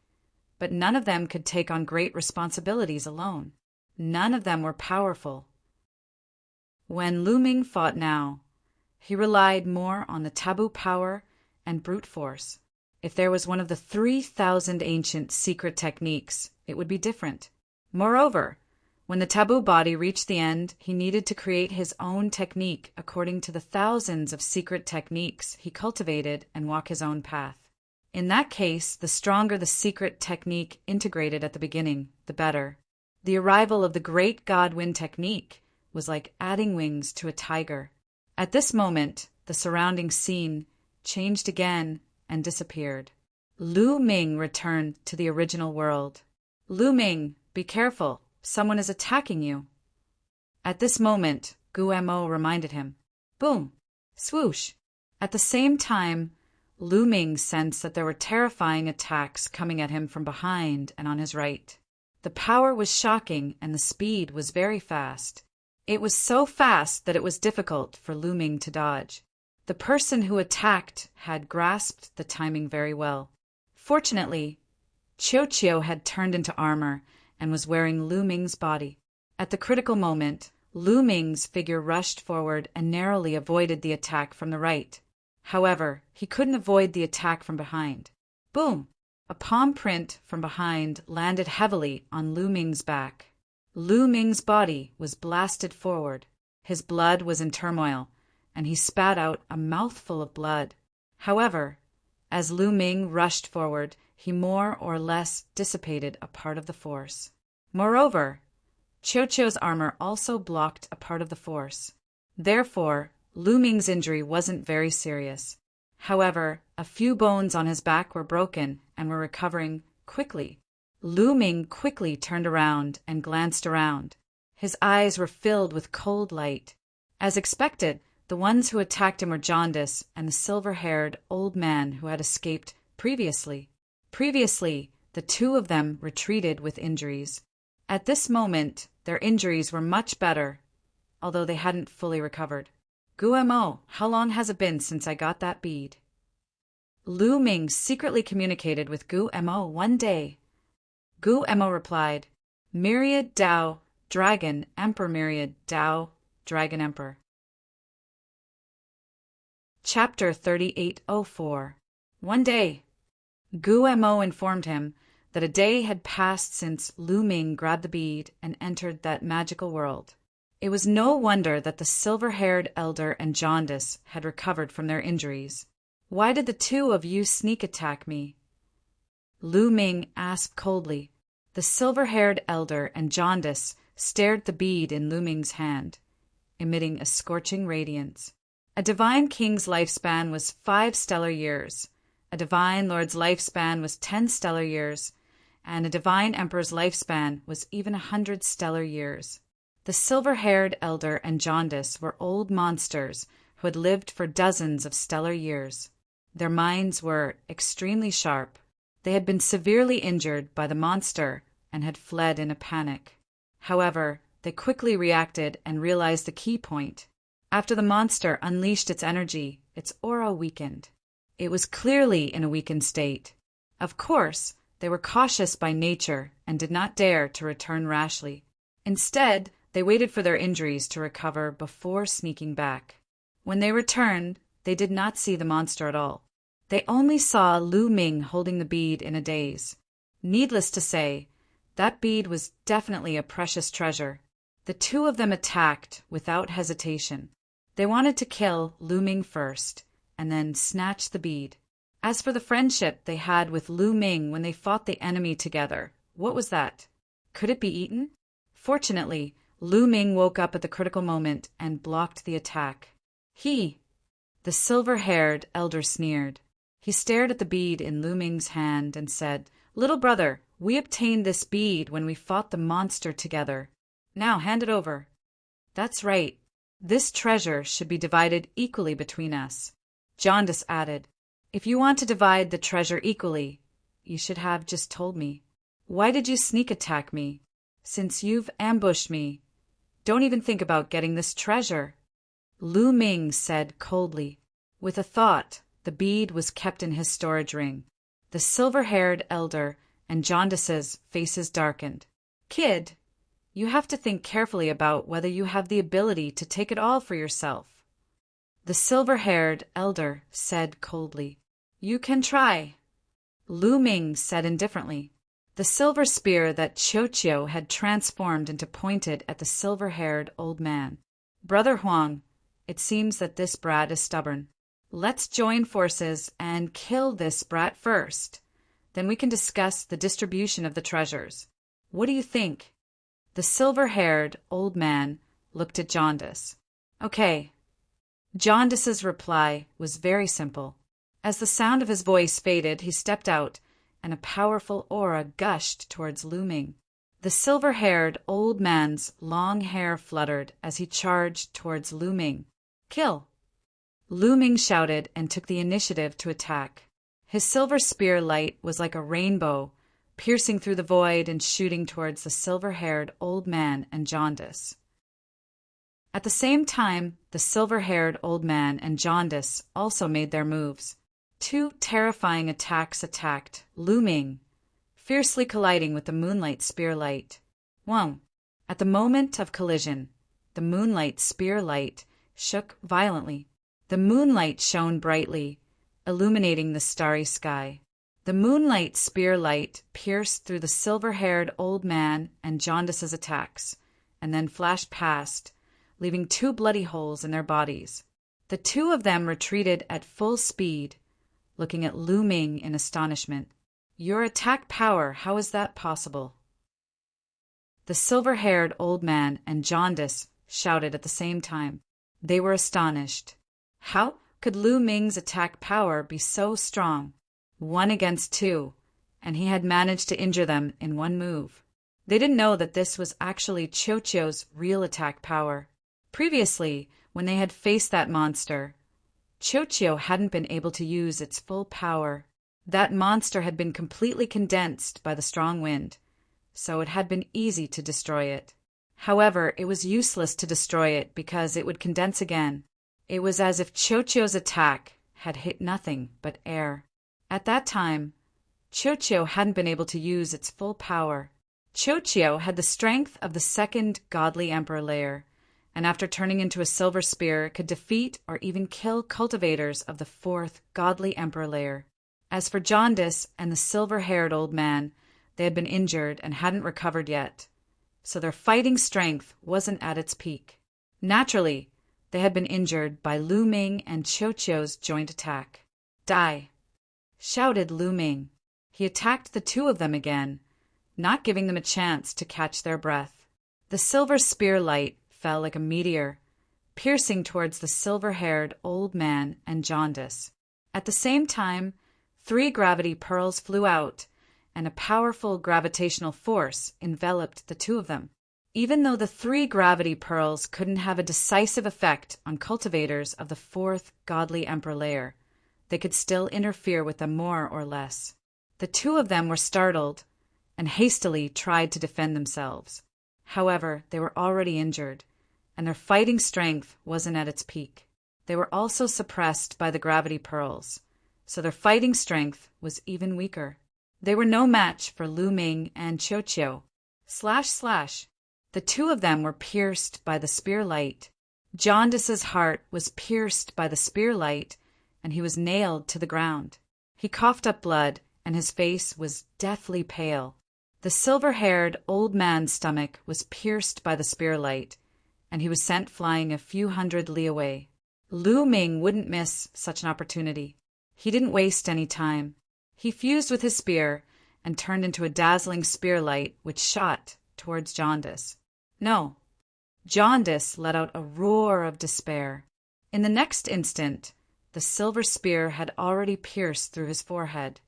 but none of them could take on great responsibilities alone. None of them were powerful. When Lu Ming fought now, he relied more on the taboo power and brute force. If there was one of the 3,000 ancient secret techniques, it would be different. Moreover, when the taboo body reached the end, he needed to create his own technique according to the thousands of secret techniques he cultivated and walk his own path. In that case, the stronger the secret technique integrated at the beginning, the better. The arrival of the great God Wind technique was like adding wings to a tiger. At this moment, the surrounding scene changed again and disappeared. Lu Ming returned to the original world. Lu Ming, be careful. Someone is attacking you. At this moment, Gu Mo reminded him. Boom! Swoosh! At the same time, Lu Ming sensed that there were terrifying attacks coming at him from behind and on his right. The power was shocking and the speed was very fast. It was so fast that it was difficult for Lu Ming to dodge. The person who attacked had grasped the timing very well. Fortunately, Chiu had turned into armor and was wearing Lu Ming's body. At the critical moment, Lu Ming's figure rushed forward and narrowly avoided the attack from the right. However, he couldn't avoid the attack from behind. Boom! A palm print from behind landed heavily on Lu Ming's back. Lu Ming's body was blasted forward. His blood was in turmoil, and he spat out a mouthful of blood. However, as Lu Ming rushed forward, he more or less dissipated a part of the force. Moreover, Chiu's armor also blocked a part of the force. Therefore, Lu Ming's injury wasn't very serious. However, a few bones on his back were broken and were recovering quickly. Lu Ming quickly turned around and glanced around. His eyes were filled with cold light. As expected, the ones who attacked him were Jaundice and the silver-haired old man who had escaped previously. Previously, the two of them retreated with injuries. At this moment, their injuries were much better, although they hadn't fully recovered. Gu Mo, how long has it been since I got that bead? Lu Ming secretly communicated with Gu Mo one day. Gu Mo replied, Myriad Dao, Dragon Emperor Myriad Dao, Dragon Emperor. Chapter 3804. One day. Gu Mo informed him that a day had passed since Lu Ming grabbed the bead and entered that magical world. It was no wonder that the silver-haired elder and Jaundice had recovered from their injuries. Why did the two of you sneak attack me? Lu Ming asked coldly. The silver-haired elder and Jaundice stared at the bead in Lu Ming's hand, emitting a scorching radiance. A divine king's lifespan was 5 stellar years. A divine lord's lifespan was 10 stellar years, and a divine emperor's lifespan was even 100 stellar years. The silver-haired elder and Jaundice were old monsters who had lived for dozens of stellar years. Their minds were extremely sharp. They had been severely injured by the monster and had fled in a panic. However, they quickly reacted and realized the key point. After the monster unleashed its energy, its aura weakened. It was clearly in a weakened state. Of course, they were cautious by nature and did not dare to return rashly. Instead, they waited for their injuries to recover before sneaking back. When they returned, they did not see the monster at all. They only saw Lu Ming holding the bead in a daze. Needless to say, that bead was definitely a precious treasure. The two of them attacked without hesitation. They wanted to kill Lu Ming first, and then snatch the bead. As for the friendship they had with Lu Ming when they fought the enemy together, What was that? Could it be eaten? Fortunately, Lu Ming woke up at the critical moment and blocked the attack. The silver-haired elder sneered. He stared at the bead in Lu Ming's hand and said, "Little brother, we obtained this bead when we fought the monster together. Now hand it over." "That's right. This treasure should be divided equally between us." Jaundice added, "If you want to divide the treasure equally, you should have just told me. Why did you sneak attack me? Since you've ambushed me, don't even think about getting this treasure." Lu Ming said coldly. With a thought, the bead was kept in his storage ring. The silver-haired elder and Jaundice's faces darkened. "Kid, you have to think carefully about whether you have the ability to take it all for yourself." The silver-haired elder said coldly, "You can try." Lu Ming said indifferently. The silver spear that Qiu had transformed into pointed at the silver-haired old man. "Brother Huang, it seems that this brat is stubborn. Let's join forces and kill this brat first. Then we can discuss the distribution of the treasures. What do you think?" The silver-haired old man looked at Jaundice. "Okay." Jaundice's reply was very simple. As the sound of his voice faded, he stepped out, and a powerful aura gushed towards Lu Ming. The silver-haired old man's long hair fluttered as he charged towards Lu Ming. "Kill!" Lu Ming shouted and took the initiative to attack. His silver spear light was like a rainbow, piercing through the void and shooting towards the silver-haired old man and Jaundice. At the same time, the silver-haired old man and Jaundice also made their moves. Two terrifying attacks attacked Lu Ming, fiercely colliding with the moonlight spear light. Whoa! At the moment of collision, the moonlight spear light shook violently. The moonlight shone brightly, illuminating the starry sky. The moonlight spear light pierced through the silver-haired old man and Jaundice's attacks, and then flashed past, leaving two bloody holes in their bodies. The two of them retreated at full speed, looking at Lu Ming in astonishment. "Your attack power, how is that possible?" The silver-haired old man and Jaundice shouted at the same time. They were astonished. How could Lu Ming's attack power be so strong? 1 against 2, and he had managed to injure them in one move. They didn't know that this was actually Qiu's real attack power. Previously, when they had faced that monster, Qiu hadn't been able to use its full power. That monster had been completely condensed by the strong wind, so it had been easy to destroy it. However, it was useless to destroy it because it would condense again. It was as if Qiu's attack had hit nothing but air. At that time, Qiu hadn't been able to use its full power. Qiu had the strength of the second godly emperor layer, and after turning into a silver spear, could defeat or even kill cultivators of the fourth godly emperor layer. As for Jaundice and the silver-haired old man, they had been injured and hadn't recovered yet, so their fighting strength wasn't at its peak. Naturally, they had been injured by Lu Ming and Qiu's joint attack. "Die!" shouted Lu Ming. He attacked the two of them again, not giving them a chance to catch their breath. The silver spear light fell like a meteor, piercing towards the silver-haired old man and Jaundice. At the same time, 3 gravity pearls flew out, and a powerful gravitational force enveloped the two of them. Even though the 3 gravity pearls couldn't have a decisive effect on cultivators of the fourth godly emperor layer, they could still interfere with them more or less. The two of them were startled and hastily tried to defend themselves. However, they were already injured, and their fighting strength wasn't at its peak. They were also suppressed by the gravity pearls, so their fighting strength was even weaker. They were no match for Lu Ming and Qiu. // The two of them were pierced by the spear light. Jaundice's heart was pierced by the spear light, and he was nailed to the ground. He coughed up blood, and his face was deathly pale. The silver-haired old man's stomach was pierced by the spear light, and he was sent flying a few hundred li away. Lu Ming wouldn't miss such an opportunity. He didn't waste any time. He fused with his spear and turned into a dazzling spear light which shot towards Jaundice. No, Jaundice let out a roar of despair. In the next instant, the silver spear had already pierced through his forehead.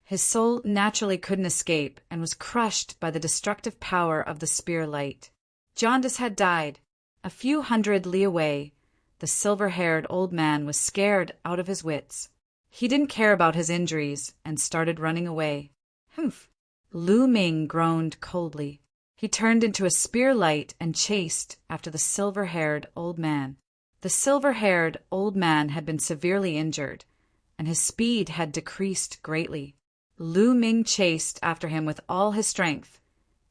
His soul naturally couldn't escape and was crushed by the destructive power of the spear light. Jaundice had died. A few hundred li away, the silver-haired old man was scared out of his wits. He didn't care about his injuries and started running away. Humph! Lu Ming groaned coldly. He turned into a spear light and chased after the silver-haired old man. The silver-haired old man had been severely injured, and his speed had decreased greatly. Lu Ming chased after him with all his strength,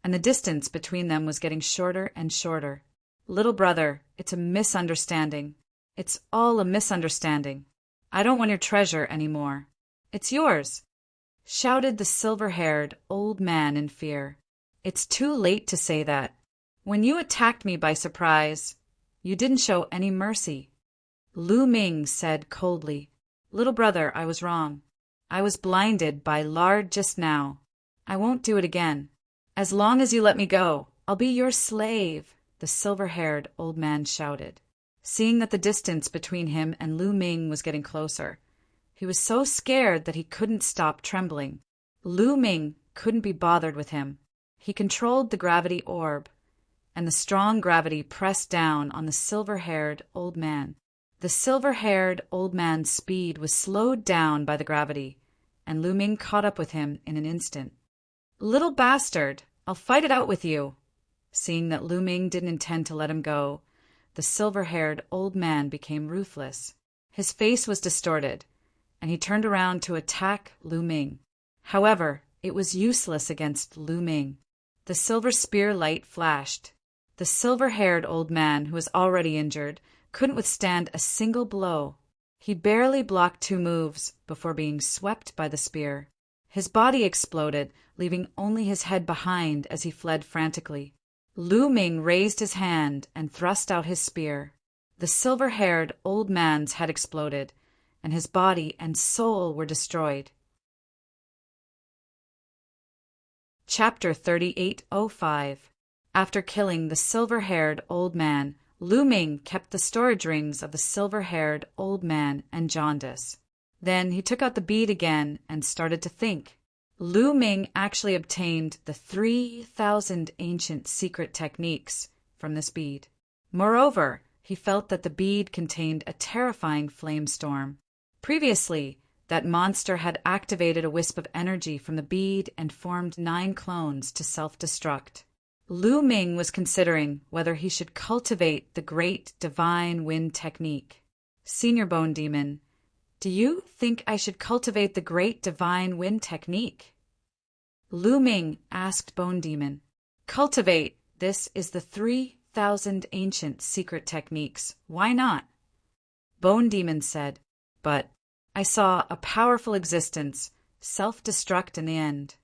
and the distance between them was getting shorter and shorter. Little brother, it's a misunderstanding. It's all a misunderstanding. I don't want your treasure any more. It's yours, shouted the silver-haired old man in fear. It's too late to say that. When you attacked me by surprise, you didn't show any mercy. Lu Ming said coldly, Little brother, I was wrong. I was blinded by lard just now. I won't do it again. As long as you let me go, I'll be your slave, the silver-haired old man shouted. Seeing that the distance between him and Lu Ming was getting closer, he was so scared that he couldn't stop trembling. Lu Ming couldn't be bothered with him. He controlled the gravity orb, and the strong gravity pressed down on the silver-haired old man. The silver-haired old man's speed was slowed down by the gravity, and Lu Ming caught up with him in an instant. Little bastard, I'll fight it out with you. Seeing that Lu Ming didn't intend to let him go, the silver-haired old man became ruthless. His face was distorted, and he turned around to attack Lu Ming. However, it was useless against Lu Ming. The silver spear light flashed. The silver-haired old man, who was already injured, couldn't withstand a single blow. He barely blocked 2 moves before being swept by the spear. His body exploded, leaving only his head behind as he fled frantically. Lu Ming raised his hand and thrust out his spear. The silver-haired old man's head exploded, and his body and soul were destroyed. Chapter 3805. After killing the silver-haired old man, Lu Ming kept the storage rings of the silver-haired old man and Jaundice. Then he took out the bead again and started to think. Lu Ming actually obtained the 3,000 ancient secret techniques from this bead. Moreover, he felt that the bead contained a terrifying flame storm. Previously, that monster had activated a wisp of energy from the bead and formed 9 clones to self-destruct. Lu Ming was considering whether he should cultivate the Great Divine Wind Technique. Senior Bone Demon, do you think I should cultivate the Great Divine Wind Technique? Lu Ming asked Bone Demon. Cultivate. This is the 3,000 ancient secret techniques. Why not? Bone Demon said, but I saw a powerful existence self-destruct in the end.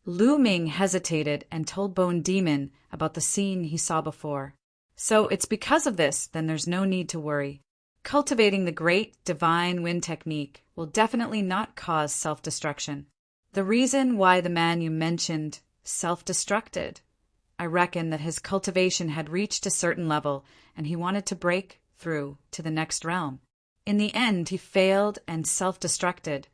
Lu Ming hesitated and told Bone Demon about the scene he saw before. So it's because of this, then there's no need to worry. Cultivating the Great Divine Wind Technique will definitely not cause self-destruction. The reason why the man you mentioned self-destructed, I reckon that his cultivation had reached a certain level and he wanted to break through to the next realm. In the end, he failed and self-destructed.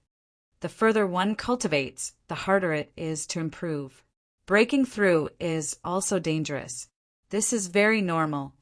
The further one cultivates, the harder it is to improve. Breaking through is also dangerous. This is very normal.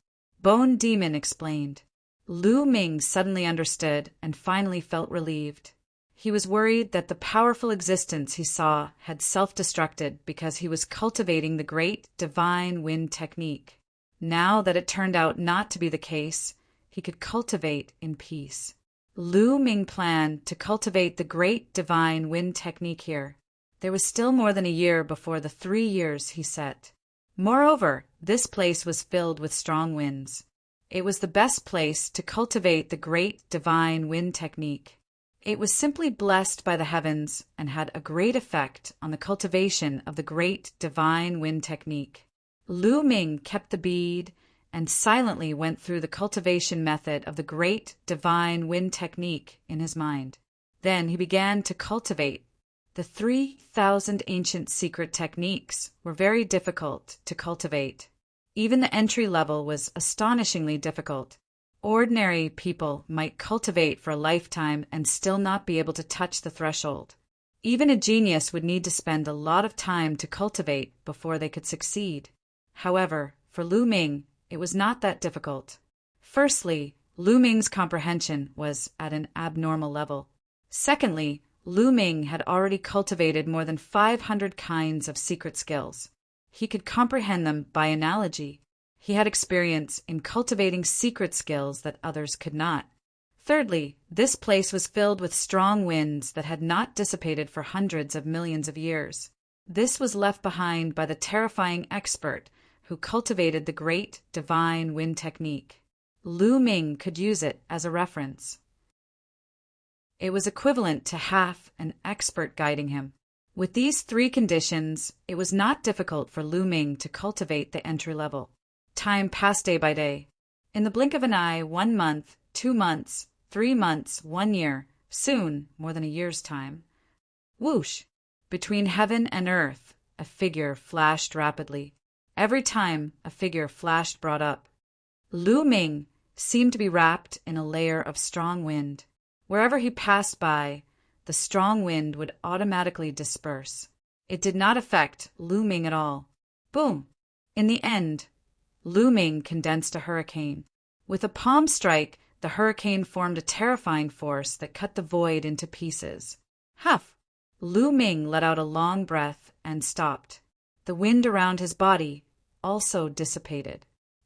Bone Demon explained. Lu Ming suddenly understood and finally felt relieved. He was worried that the powerful existence he saw had self-destructed because he was cultivating the Great Divine Wind Technique. Now that it turned out not to be the case, he could cultivate in peace. Lu Ming planned to cultivate the Great Divine Wind Technique here. There was still more than a year before the 3 years he set. Moreover, this place was filled with strong winds. It was the best place to cultivate the Great Divine Wind Technique. It was simply blessed by the heavens and had a great effect on the cultivation of the Great Divine Wind Technique. Lu Ming kept the bead and silently went through the cultivation method of the Great Divine Wind Technique in his mind. Then he began to cultivate The 3,000 ancient secret techniques were very difficult to cultivate. Even the entry level was astonishingly difficult. Ordinary people might cultivate for a lifetime and still not be able to touch the threshold. Even a genius would need to spend a lot of time to cultivate before they could succeed. However, for Lu Ming, it was not that difficult. Firstly, Lu Ming's comprehension was at an abnormal level. Secondly, Lu Ming had already cultivated more than 500 kinds of secret skills. He could comprehend them by analogy. He had experience in cultivating secret skills that others could not. Thirdly, this place was filled with strong winds that had not dissipated for hundreds of millions of years. This was left behind by the terrifying expert who cultivated the great divine wind technique. Lu Ming could use it as a reference. It was equivalent to half an expert guiding him. With these three conditions, it was not difficult for Lu Ming to cultivate the entry level. Time passed day by day. In the blink of an eye, 1 month, 2 months, 3 months, 1 year, soon more than a year's time. Whoosh! Between heaven and earth, a figure flashed rapidly. Every time a figure flashed brought up. Lu Ming seemed to be wrapped in a layer of strong wind. Wherever he passed by, the strong wind would automatically disperse. It did not affect Lu Ming at all. Boom! In the end, Lu Ming condensed a hurricane. With a palm strike, the hurricane formed a terrifying force that cut the void into pieces. Huff! Lu Ming let out a long breath and stopped. The wind around his body also dissipated.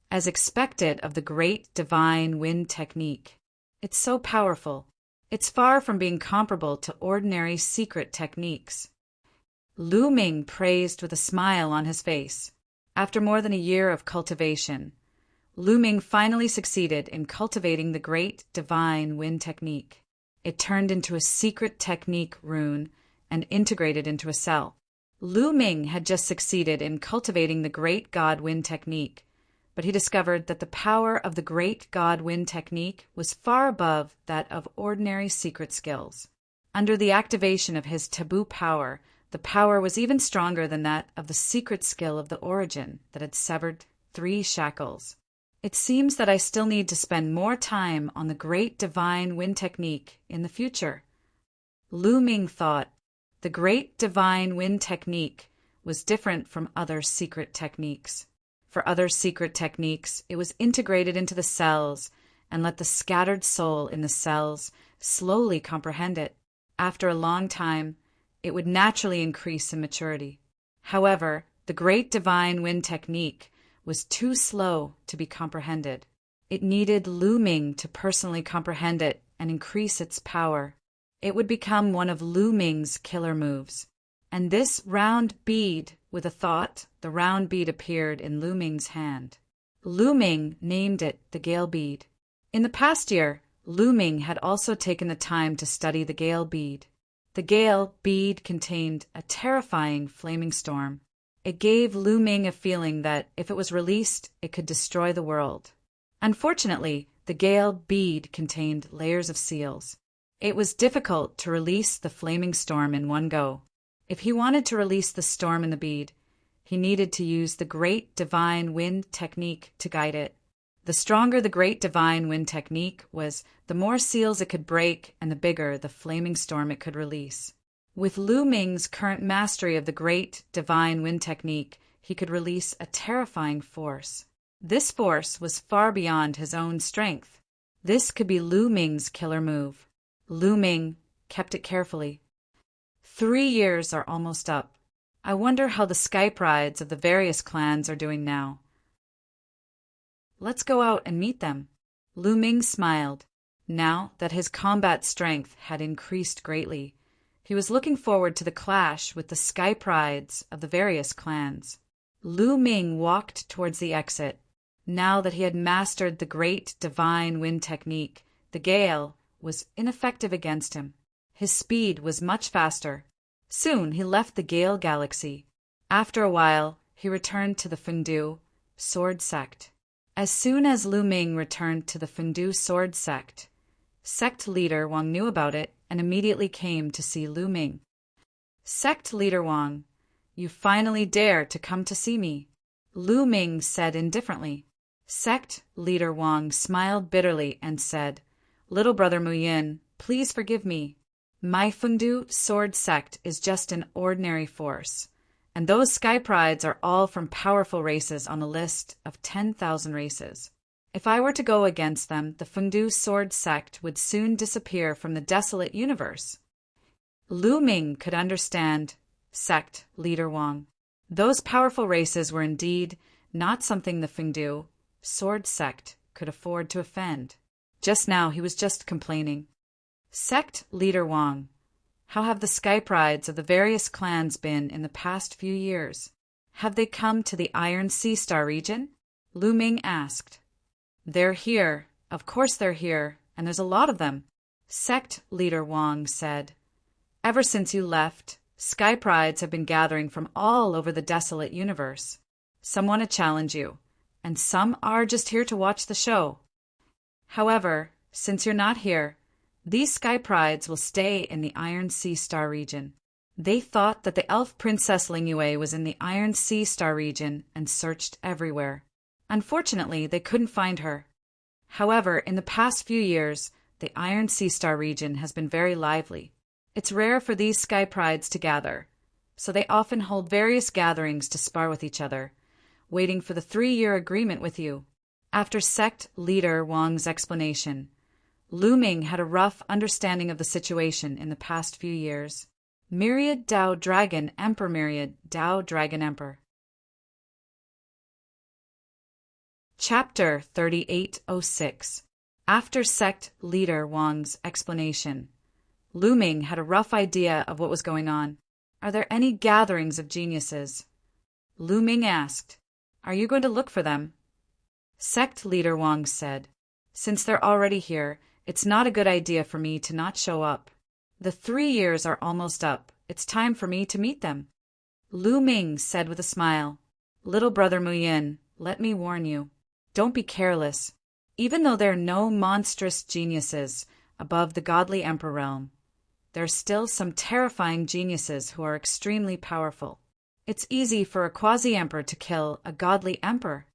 As expected of the great divine wind technique. It's so powerful. It's far from being comparable to ordinary secret techniques. Lu Ming praised with a smile on his face. After more than a year of cultivation, Lu Ming finally succeeded in cultivating the great divine wind technique. It turned into a secret technique rune and integrated into a cell. Lu Ming had just succeeded in cultivating the great god wind technique, but he discovered that the power of the great god wind technique was far above that of ordinary secret skills. Under the activation of his taboo power, the power was even stronger than that of the secret skill of the origin that had severed 3 shackles. It seems that I still need to spend more time on the great divine wind technique in the future. Lu Ming thought. The great divine wind technique was different from other secret techniques. For other secret techniques, it was integrated into the cells and let the scattered soul in the cells slowly comprehend it. After a long time, it would naturally increase in maturity. However, the great divine wind technique was too slow to be comprehended. It needed Lu Ming to personally comprehend it and increase its power. It would become one of Lu Ming's killer moves. And this round bead, with a thought, the round bead appeared in Lu Ming's hand. Lu Ming named it the Gale Bead. In the past year, Lu Ming had also taken the time to study the Gale Bead. The Gale Bead contained a terrifying flaming storm. It gave Lu Ming a feeling that, if it was released, it could destroy the world. Unfortunately, the Gale Bead contained layers of seals. It was difficult to release the flaming storm in one go. If he wanted to release the storm in the bead, he needed to use the great divine wind technique to guide it. The stronger the great divine wind technique was, the more seals it could break and the bigger the flaming storm it could release. With Lu Ming's current mastery of the great divine wind technique, he could release a terrifying force. This force was far beyond his own strength. This could be Lu Ming's killer move. Lu Ming kept it carefully. 3 years are almost up. I wonder how the Skype rides of the various clans are doing now. Let's go out and meet them. Lu Ming smiled. Now that his combat strength had increased greatly, he was looking forward to the clash with the Skype rides of the various clans. Lu Ming walked towards the exit. Now that he had mastered the great divine wind technique, the gale was ineffective against him. His speed was much faster. Soon he left the Gale Galaxy. After a while, he returned to the Fengdu Sword Sect. As soon as Lu Ming returned to the Fengdu Sword Sect leader Wang knew about it and immediately came to see Lu Ming. Sect leader Wang, you finally dare to come to see me, Lu Ming said indifferently. Sect leader Wang smiled bitterly and said, Little brother Mu Yin, please forgive me. My Fengdu sword sect is just an ordinary force, and those sky prides are all from powerful races on a list of 10,000 races. If I were to go against them, the Fengdu sword sect would soon disappear from the desolate universe. Lu Ming could understand sect leader Wang. Those powerful races were indeed not something the Fengdu sword sect could afford to offend. Just now he was just complaining. Sect leader Wang, how have the sky prides of the various clans been in the past few years? Have they come to the Iron Sea Star region? Lu Ming asked. They're here. Of course they're here, and there's a lot of them. Sect leader Wang said. Ever since you left, sky prides have been gathering from all over the desolate universe. Some want to challenge you, and some are just here to watch the show. However, since you're not here, these sky prides will stay in the Iron Sea Star region. They thought that the elf princess Lingyue was in the Iron Sea Star region and searched everywhere. Unfortunately, they couldn't find her. However, in the past few years, the Iron Sea Star region has been very lively. It's rare for these sky prides to gather, so they often hold various gatherings to spar with each other, waiting for the 3-year agreement with you. After sect leader Wang's explanation, Lu Ming had a rough understanding of the situation in the past few years. Myriad Dao Dragon Emperor. Myriad Dao Dragon Emperor. Chapter 3806. After sect leader Wang's explanation, Lu Ming had a rough idea of what was going on. Are there any gatherings of geniuses? Lu Ming asked. Are you going to look for them? Sect leader Wang said. Since they're already here, it's not a good idea for me to not show up. The 3 years are almost up. It's time for me to meet them. Lu Ming said with a smile. Little brother Mu Yin, let me warn you. Don't be careless. Even though there are no monstrous geniuses above the godly emperor realm, there are still some terrifying geniuses who are extremely powerful. It's easy for a quasi-emperor to kill a godly emperor.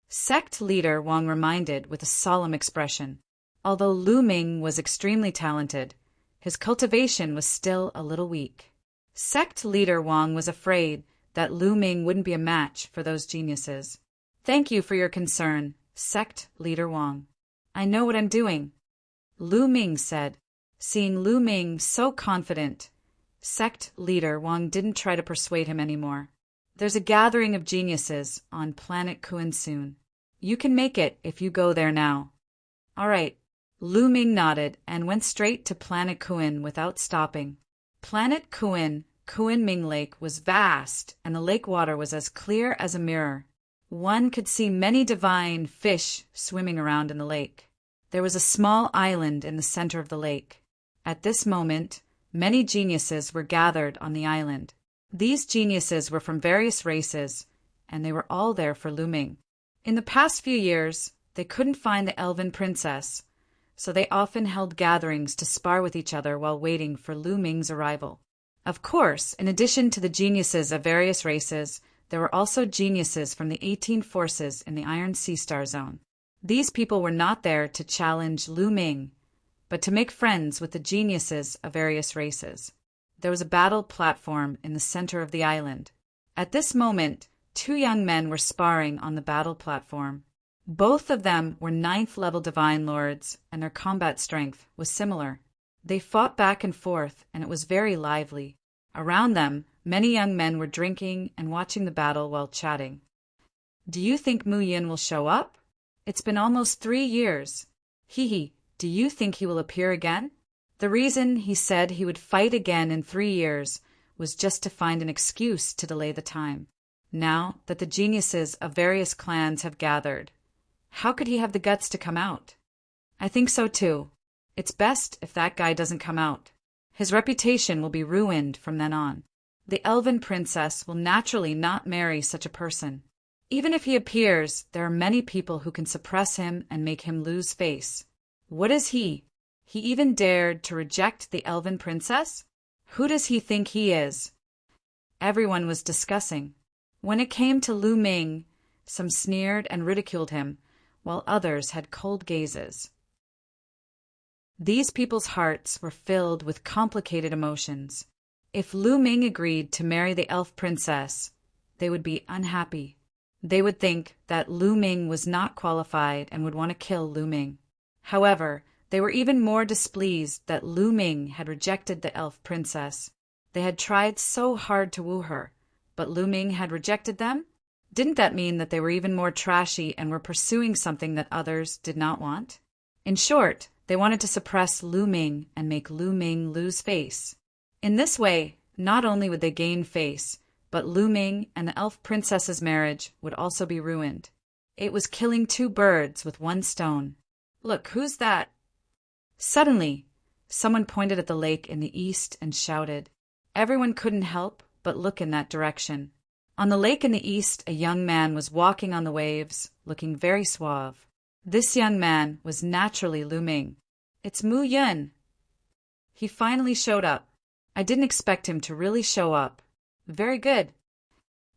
Sect leader Wang reminded with a solemn expression. Although Lu Ming was extremely talented, his cultivation was still a little weak. Sect leader Wang was afraid that Lu Ming wouldn't be a match for those geniuses. Thank you for your concern, sect leader Wang. I know what I'm doing, Lu Ming said. Seeing Lu Ming so confident, sect leader Wang didn't try to persuade him anymore. There's a gathering of geniuses on planet Kuan soon. You can make it if you go there now. All right. Lu Ming nodded and went straight to planet Kuan without stopping. Planet Kuan, Kuan Ming Lake, was vast, and the lake water was as clear as a mirror. One could see many divine fish swimming around in the lake. There was a small island in the center of the lake. At this moment, many geniuses were gathered on the island. These geniuses were from various races, and they were all there for Lu Ming. In the past few years, they couldn't find the elven princess, so they often held gatherings to spar with each other while waiting for Lu Ming's arrival. Of course, in addition to the geniuses of various races, there were also geniuses from the 18 forces in the Iron Sea Star Zone. These people were not there to challenge Lu Ming, but to make friends with the geniuses of various races. There was a battle platform in the center of the island. At this moment, 2 young men were sparring on the battle platform. Both of them were 9th-level Divine Lords, and their combat strength was similar. They fought back and forth, and it was very lively. Around them, many young men were drinking and watching the battle while chatting. Do you think Mu Yin will show up? It's been almost 3 years. Hee, do you think he will appear again? The reason he said he would fight again in 3 years was just to find an excuse to delay the time. Now that the geniuses of various clans have gathered, how could he have the guts to come out? I think so too. It's best if that guy doesn't come out. His reputation will be ruined from then on. The elven princess will naturally not marry such a person. Even if he appears, there are many people who can suppress him and make him lose face. What is he? He even dared to reject the elven princess? Who does he think he is? Everyone was discussing. When it came to Lu Ming, some sneered and ridiculed him, while others had cold gazes. These people's hearts were filled with complicated emotions. If Lu Ming agreed to marry the elf princess, they would be unhappy. They would think that Lu Ming was not qualified and would want to kill Lu Ming. However, they were even more displeased that Lu Ming had rejected the elf princess. They had tried so hard to woo her, but Lu Ming had rejected them? Didn't that mean that they were even more trashy and were pursuing something that others did not want? In short, they wanted to suppress Lu Ming and make Lu Ming lose face. In this way, not only would they gain face, but Lu Ming and the elf princess's marriage would also be ruined. It was killing two birds with one stone. Look, who's that? Suddenly, someone pointed at the lake in the east and shouted. Everyone couldn't help but look in that direction. On the lake in the east, a young man was walking on the waves, looking very suave. This young man was naturally Lu Ming. It's Mu Yun. He finally showed up. I didn't expect him to really show up. Very good.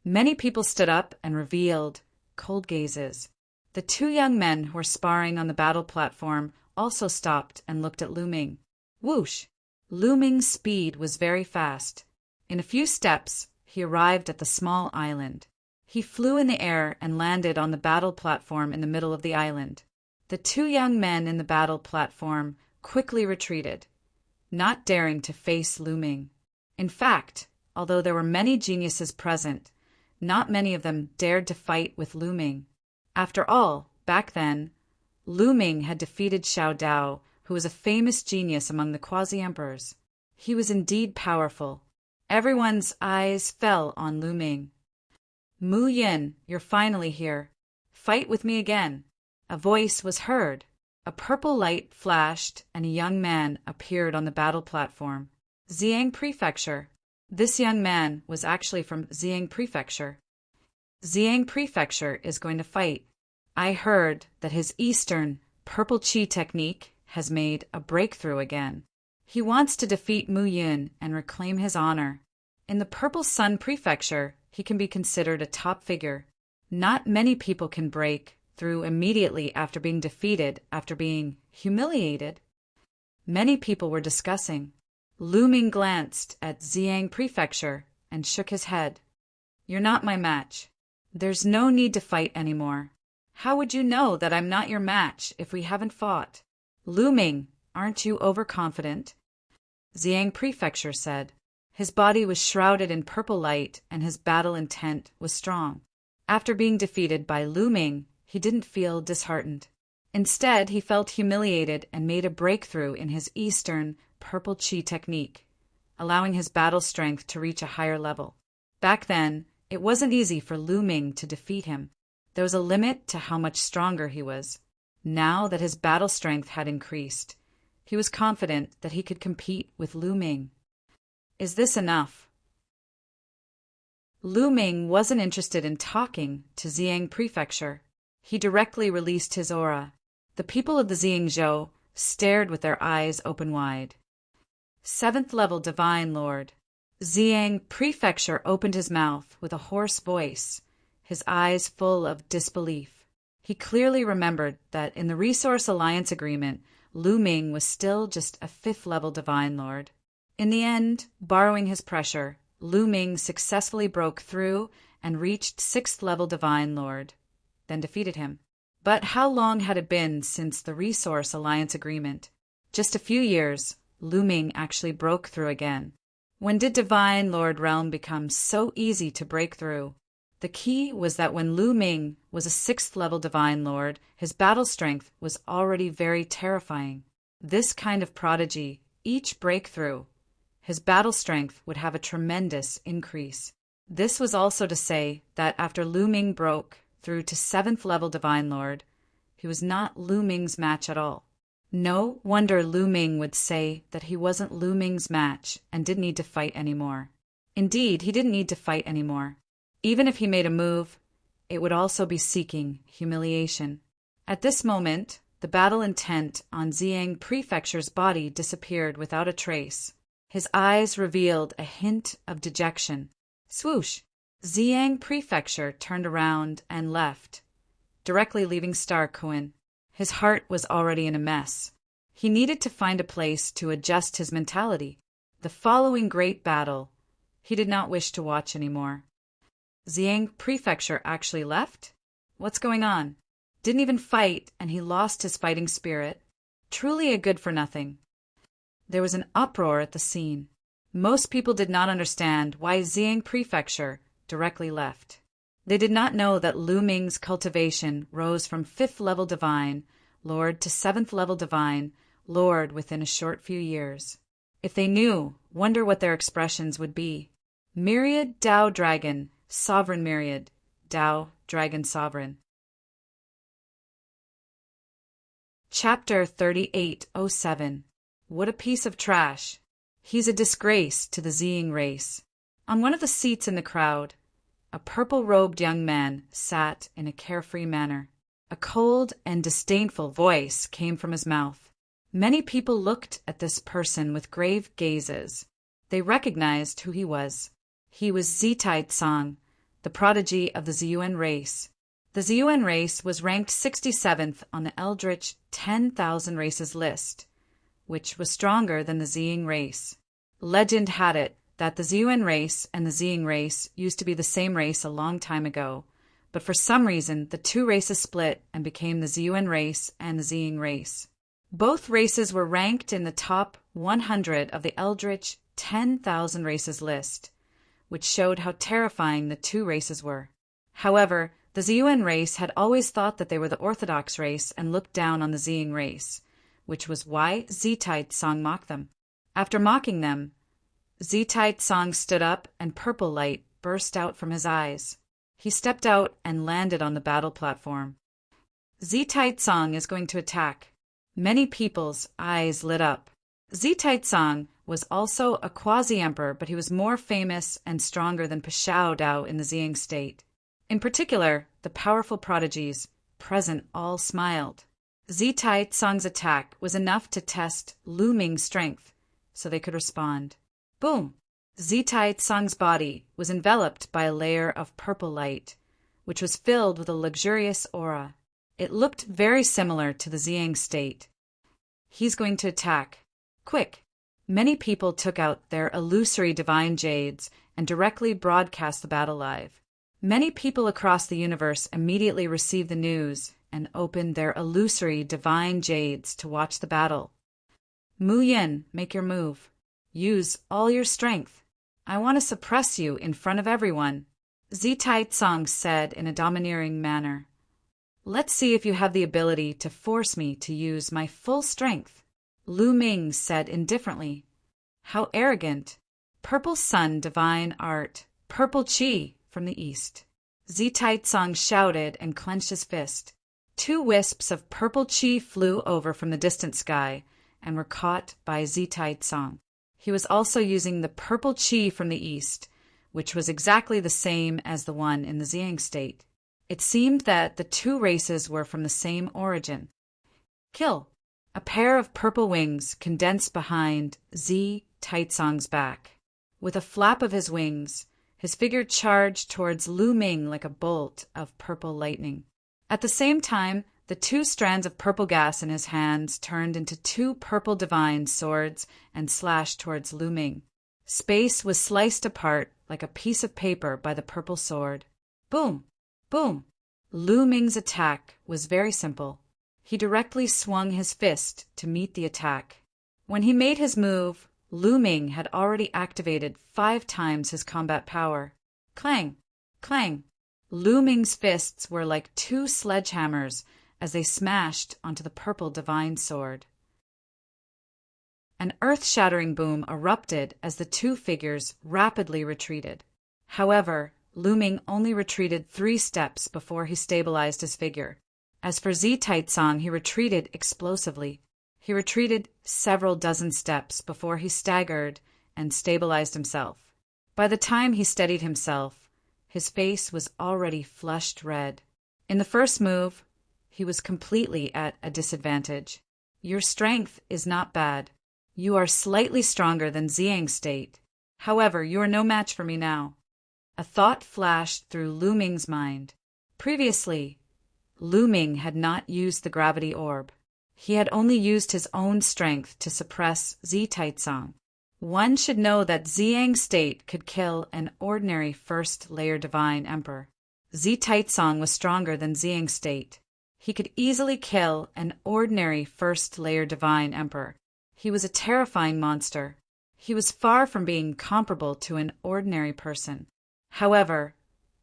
Many people stood up and revealed cold gazes. The two young men who were sparring on the battle platform also stopped and looked at Lu Ming. Whoosh! Lu Ming's speed was very fast. In a few steps, he arrived at the small island. He flew in the air and landed on the battle platform in the middle of the island. The two young men in the battle platform quickly retreated, not daring to face Lu Ming. In fact, although there were many geniuses present, not many of them dared to fight with Lu Ming. After all, back then, Lu Ming had defeated Xiao Dao, who was a famous genius among the quasi-emperors. He was indeed powerful. Everyone's eyes fell on Lu Ming. Mu Yin, you're finally here. Fight with me again. A voice was heard. A purple light flashed, and a young man appeared on the battle platform. Xiang Prefecture. This young man was actually from Xiang Prefecture. Xiang Prefecture is going to fight. I heard that his Eastern purple chi technique has made a breakthrough again. He wants to defeat Mu Yun and reclaim his honor. In the Purple Sun Prefecture, he can be considered a top figure. Not many people can break through immediately after being defeated, after being humiliated. Many people were discussing. Lu Ming glanced at Xiang Prefecture and shook his head. You're not my match. There's no need to fight anymore. How would you know that I'm not your match if we haven't fought? Lu Ming, aren't you overconfident? Xiang Prefecture said. His body was shrouded in purple light and his battle intent was strong. After being defeated by Lu Ming, he didn't feel disheartened. Instead, he felt humiliated and made a breakthrough in his Eastern purple chi technique, allowing his battle strength to reach a higher level. Back then, it wasn't easy for Lu Ming to defeat him. There was a limit to how much stronger he was. Now that his battle strength had increased, he was confident that he could compete with Lu Ming. Is this enough? Lu Ming wasn't interested in talking to Xiang Prefecture. He directly released his aura. The people of the Xiangzhou stared with their eyes open wide. 7th level Divine Lord. Xiang Prefecture opened his mouth with a hoarse voice, his eyes full of disbelief. He clearly remembered that in the Resource Alliance Agreement, Lu Ming was still just a 5th level Divine Lord. In the end, borrowing his pressure, Lu Ming successfully broke through and reached 6th level Divine Lord, then defeated him. But how long had it been since the Resource Alliance Agreement? Just a few years, Lu Ming actually broke through again. When did Divine Lord Realm become so easy to break through? The key was that when Lu Ming was a 6th level Divine Lord, his battle strength was already very terrifying. This kind of prodigy, each breakthrough, his battle strength would have a tremendous increase. This was also to say that after Lu Ming broke through to 7th level Divine Lord, he was not Lu Ming's match at all. No wonder Lu Ming would say that he wasn't Lu Ming's match and didn't need to fight anymore. Indeed, he didn't need to fight anymore. Even if he made a move, it would also be seeking humiliation. At this moment, the battle intent on Xiang Prefecture's body disappeared without a trace. His eyes revealed a hint of dejection. Swoosh! Ziyang Prefecture turned around and left, directly leaving Star Coin. His heart was already in a mess. He needed to find a place to adjust his mentality. The following great battle he did not wish to watch anymore. Ziyang Prefecture actually left? What's going on? Didn't even fight, and he lost his fighting spirit. Truly a good-for-nothing. There was an uproar at the scene. Most people did not understand why Ziyang Prefecture directly left. They did not know that Lu Ming's cultivation rose from 5th level divine lord to 7th level divine lord within a short few years. If they knew, wonder what their expressions would be. Myriad Tao Dragon, Sovereign Myriad, Tao Dragon Sovereign. Chapter 3807. What a piece of trash. He's a disgrace to the Ziyang race. On one of the seats in the crowd, a purple-robed young man sat in a carefree manner. A cold and disdainful voice came from his mouth. Many people looked at this person with grave gazes. They recognized who he was. He was Zitai Tsang, the prodigy of the Ziyuan race. The Ziyuan race was ranked 67th on the Eldritch 10,000 races list, which was stronger than the Ziyang race. Legend had it that the Ziyuan race and the Ziyang race used to be the same race a long time ago, but for some reason the two races split and became the Ziyuan race and the Ziyang race. Both races were ranked in the top 100 of the Eldritch 10,000 races list, which showed how terrifying the two races were. However, the Ziyuan race had always thought that they were the orthodox race and looked down on the Ziyang race, which was why Zitai Tsang mocked them. After mocking them, Zitai Tsang stood up and purple light burst out from his eyes. He stepped out and landed on the battle platform. Zitai Tsang is going to attack. Many people's eyes lit up. Zitai Tsang was also a quasi-emperor, but he was more famous and stronger than Pashao Dao in the Ziyang state. In particular, the powerful prodigies present all smiled. Zitai Tsang's attack was enough to test Lu Ming's strength, so they could respond. Boom! Zitai Tsang's body was enveloped by a layer of purple light, which was filled with a luxurious aura. It looked very similar to the Ziyang state. He's going to attack. Quick! Many people took out their illusory divine jades and directly broadcast the battle live. Many people across the universe immediately received the news and opened their illusory divine jades to watch the battle. Mu Yin, make your move. Use all your strength. I want to suppress you in front of everyone, Zitai Tsang said in a domineering manner. Let's see if you have the ability to force me to use my full strength, Lu Ming said indifferently. How arrogant. Purple Sun Divine Art, Purple Qi from the east. Zitai Tsang shouted and clenched his fist. 2 wisps of purple qi flew over from the distant sky and were caught by Zitai Tsang. He was also using the purple qi from the east, which was exactly the same as the one in the Ziyang state. It seemed that the two races were from the same origin. Kill! A pair of purple wings condensed behind Zitai Tsang's back. With a flap of his wings, his figure charged towards Lu Ming like a bolt of purple lightning. At the same time, the 2 strands of purple gas in his hands turned into 2 purple divine swords and slashed towards Lu Ming. Space was sliced apart like a piece of paper by the purple sword. Boom! Boom! Lu Ming's attack was very simple. He directly swung his fist to meet the attack. When he made his move, Lu Ming had already activated 5 times his combat power. Clang! Clang! Lu Ming's fists were like 2 sledgehammers as they smashed onto the purple divine sword. An earth-shattering boom erupted as the 2 figures rapidly retreated. However, Lu Ming only retreated 3 steps before he stabilized his figure. As for Zitai Tsang, he retreated explosively. He retreated several dozen steps before he staggered and stabilized himself. By the time he steadied himself, his face was already flushed red. In the first move, he was completely at a disadvantage. Your strength is not bad. You are slightly stronger than Xiang's state. However, you are no match for me now. A thought flashed through Lu Ming's mind. Previously, Lu Ming had not used the gravity orb. He had only used his own strength to suppress Zi Taitsong. One should know that Xiang's state could kill an ordinary first-layer divine emperor. Zi Taitsong was stronger than Xiang's state. He could easily kill an ordinary first-layer divine emperor. He was a terrifying monster. He was far from being comparable to an ordinary person. However,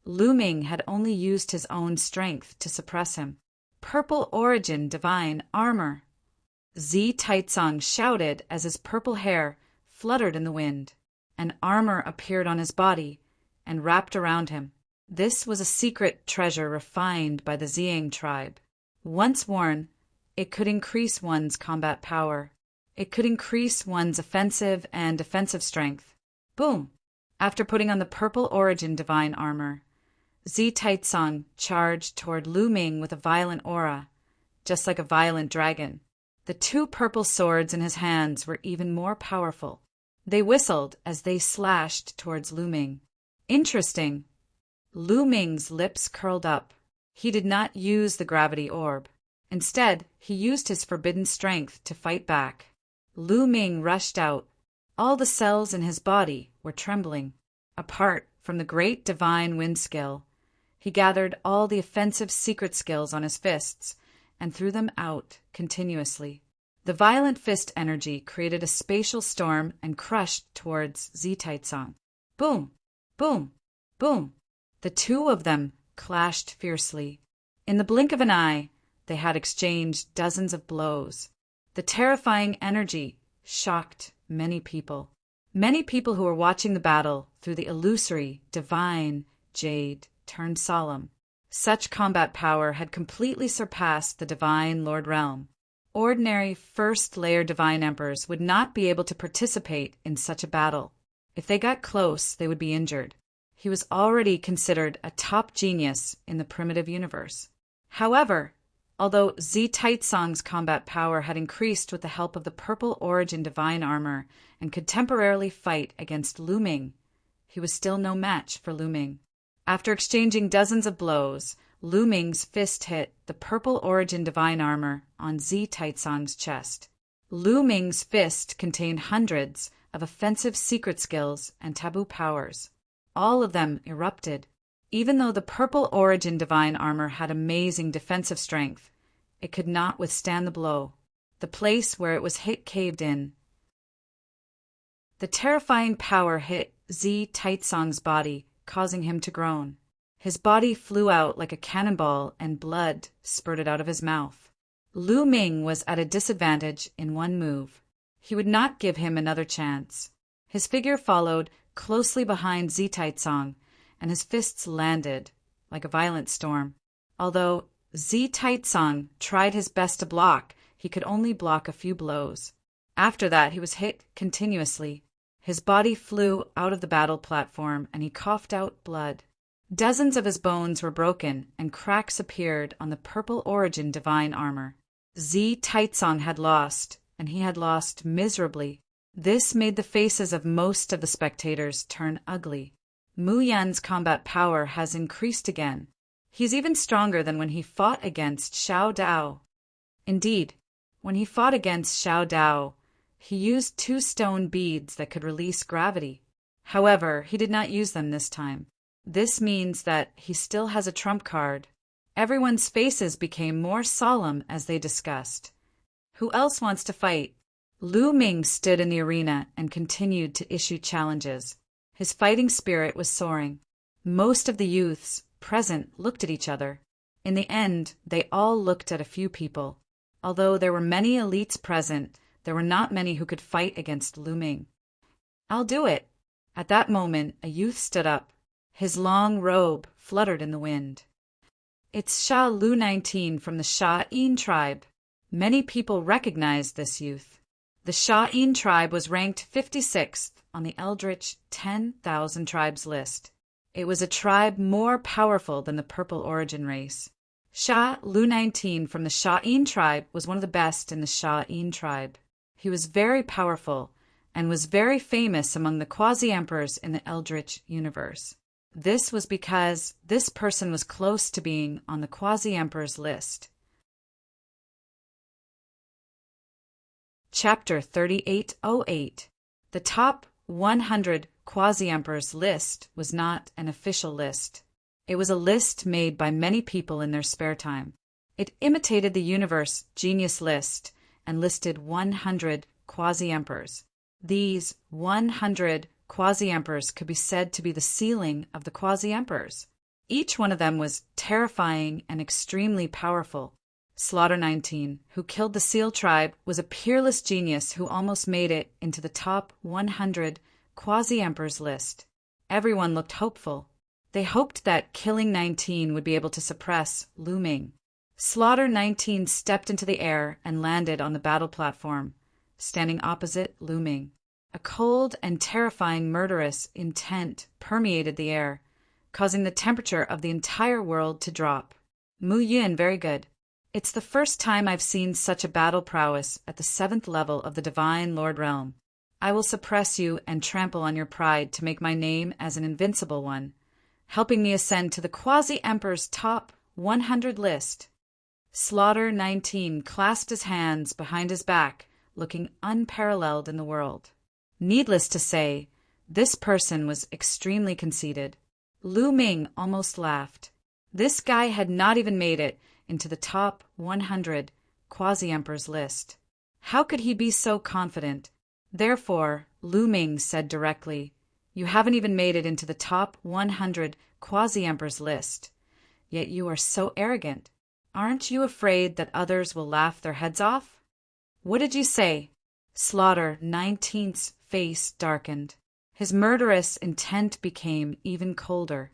Lu Ming had only used his own strength to suppress him. Purple origin divine armor! Zi Taitsong shouted as his purple hair fluttered in the wind. An armor appeared on his body and wrapped around him. This was a secret treasure refined by the Xiang tribe. Once worn, it could increase one's combat power. It could increase one's offensive and defensive strength. Boom! After putting on the purple origin divine armor, Zi Taitsong charged toward Lu Ming with a violent aura, just like a violent dragon. The two purple swords in his hands were even more powerful. They whistled as they slashed towards Lu Ming. Interesting. Lu Ming's lips curled up. He did not use the gravity orb. Instead, he used his forbidden strength to fight back. Lu Ming rushed out. All the cells in his body were trembling. Apart from the great divine wind skill, he gathered all the offensive secret skills on his fists and threw them out continuously. The violent fist energy created a spatial storm and crushed towards Zi Taitsong. Boom! Boom! Boom! The two of them clashed fiercely. In the blink of an eye, they had exchanged dozens of blows. The terrifying energy shocked many people. Many people who were watching the battle through the illusory, divine jade turned solemn. Such combat power had completely surpassed the divine Lord Realm. Ordinary first-layer divine emperors would not be able to participate in such a battle. If they got close, they would be injured. He was already considered a top genius in the primitive universe. However, although Zi Taitsong's combat power had increased with the help of the purple origin divine armor and could temporarily fight against Lu Ming, he was still no match for Lu Ming. After exchanging dozens of blows, Lu Ming's fist hit the purple origin divine armor on Zi Taitsong's chest. Lu Ming's fist contained hundreds of offensive secret skills and taboo powers. All of them erupted. Even though the purple origin divine armor had amazing defensive strength, it could not withstand the blow. The place where it was hit caved in. The terrifying power hit Zi Taitsong's body, causing him to groan. His body flew out like a cannonball and blood spurted out of his mouth. Lu Ming was at a disadvantage in one move. He would not give him another chance. His figure followed closely behind Zi Taitsong, and his fists landed like a violent storm. Although Zi Taitsong tried his best to block, he could only block a few blows. After that, he was hit continuously. His body flew out of the battle platform, and he coughed out blood. Dozens of his bones were broken, and cracks appeared on the purple origin divine armor. Zi Taitsong had lost, and he had lost miserably. This made the faces of most of the spectators turn ugly. Mu Yan's combat power has increased again. He's even stronger than when he fought against Xiao Dao. Indeed, when he fought against Xiao Dao, he used 2 stone beads that could release gravity. However, he did not use them this time. This means that he still has a trump card. Everyone's faces became more solemn as they discussed. Who else wants to fight? Lu Ming stood in the arena and continued to issue challenges. His fighting spirit was soaring. Most of the youths present looked at each other. In the end, they all looked at a few people. Although there were many elites present, there were not many who could fight against Lu Ming. "I'll do it." At that moment, a youth stood up. His long robe fluttered in the wind. "It's Sha Lu 19 from the Sha'in tribe." Many people recognized this youth. The Sha'in tribe was ranked 56th on the Eldritch 10,000 tribes list. It was a tribe more powerful than the Purple Origin race. Sha Lu 19 from the Sha'in tribe was one of the best in the Sha'in tribe. He was very powerful and was very famous among the quasi-emperors in the Eldritch universe. This was because this person was close to being on the quasi-emperor's list. Chapter 3808. The top 100 quasi-emperors list was not an official list. It was a list made by many people in their spare time. It imitated the universe genius list and listed 100 quasi-emperors. These 100 quasi-emperors could be said to be the ceiling of the quasi-emperors. Each one of them was terrifying and extremely powerful. Slaughter 19, who killed the Seal tribe, was a peerless genius who almost made it into the top 100 quasi-emperors list. Everyone looked hopeful. They hoped that killing 19 would be able to suppress Lu Ming. Slaughter 19 stepped into the air and landed on the battle platform, standing opposite Lu Ming. A cold and terrifying murderous intent permeated the air, causing the temperature of the entire world to drop. Mu Yun, very good. It's the first time I've seen such a battle prowess at the 7th level of the Divine Lord Realm. I will suppress you and trample on your pride to make my name as an invincible one, helping me ascend to the quasi-emperor's top 100 list. Slaughter 19 clasped his hands behind his back, looking unparalleled in the world. Needless to say, this person was extremely conceited. Lu Ming almost laughed. This guy had not even made it into the top 100 quasi-emperors list. How could he be so confident? Therefore, Lu Ming said directly, "You haven't even made it into the top 100 quasi-emperors list. Yet you are so arrogant. Aren't you afraid that others will laugh their heads off?" "What did you say?" Slaughter 19's face darkened. His murderous intent became even colder.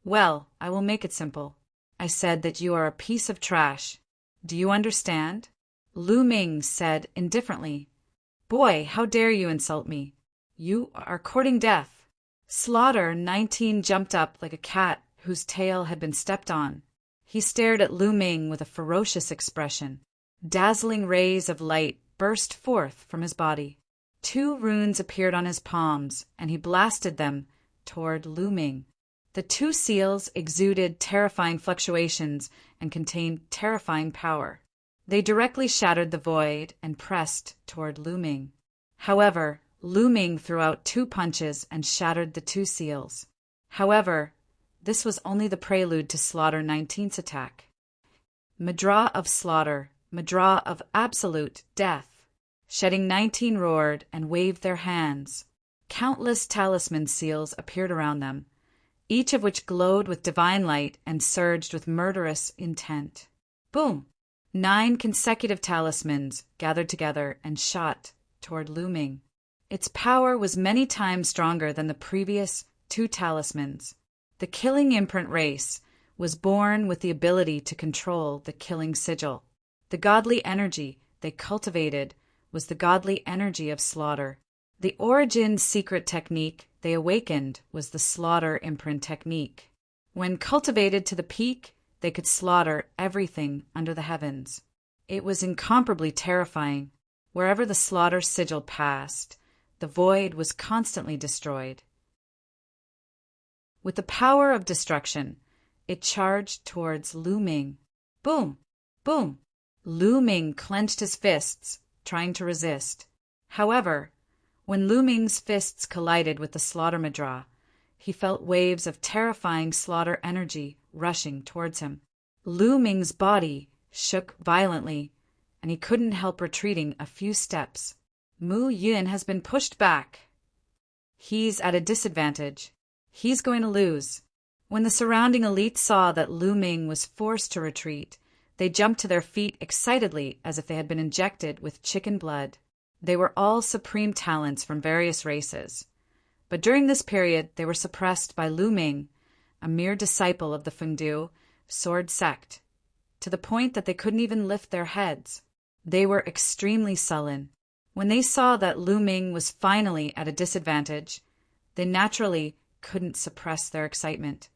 "Well, I will make it simple. I said that you are a piece of trash. Do you understand?" Lu Ming said indifferently, "Boy, how dare you insult me? You are courting death." Slaughter 19 jumped up like a cat whose tail had been stepped on. He stared at Lu Ming with a ferocious expression. Dazzling rays of light burst forth from his body. 2 runes appeared on his palms, and he blasted them toward Lu Ming. The 2 seals exuded terrifying fluctuations and contained terrifying power. They directly shattered the void and pressed toward Lu Ming. However, Lu Ming threw out 2 punches and shattered the 2 seals. However, this was only the prelude to Slaughter 19's attack. Madrah of Slaughter, Madrah of absolute death. Shedding 19 roared and waved their hands. Countless talisman seals appeared around them, each of which glowed with divine light and surged with murderous intent. Boom! 9 consecutive talismans gathered together and shot toward Lu Ming. Its power was many times stronger than the previous 2 talismans. The killing imprint race was born with the ability to control the killing sigil. The godly energy they cultivated was the godly energy of Slaughter. The origin secret technique they awakened was the Slaughter imprint technique. When cultivated to the peak, they could slaughter everything under the heavens. It was incomparably terrifying. Wherever the Slaughter sigil passed, the void was constantly destroyed. With the power of destruction, it charged towards Lu Ming. Boom! Boom! Lu Ming clenched his fists, trying to resist. However, when Lu Ming's fists collided with the Slaughter Madrah, he felt waves of terrifying Slaughter energy rushing towards him. Lu Ming's body shook violently, and he couldn't help retreating a few steps. Mu Yun has been pushed back. He's at a disadvantage. He's going to lose. When the surrounding elite saw that Lu Ming was forced to retreat, they jumped to their feet excitedly as if they had been injected with chicken blood. They were all supreme talents from various races. But during this period, they were suppressed by Lu Ming, a mere disciple of the Fengdu sword sect, to the point that they couldn't even lift their heads. They were extremely sullen. When they saw that Lu Ming was finally at a disadvantage, they naturally couldn't suppress their excitement.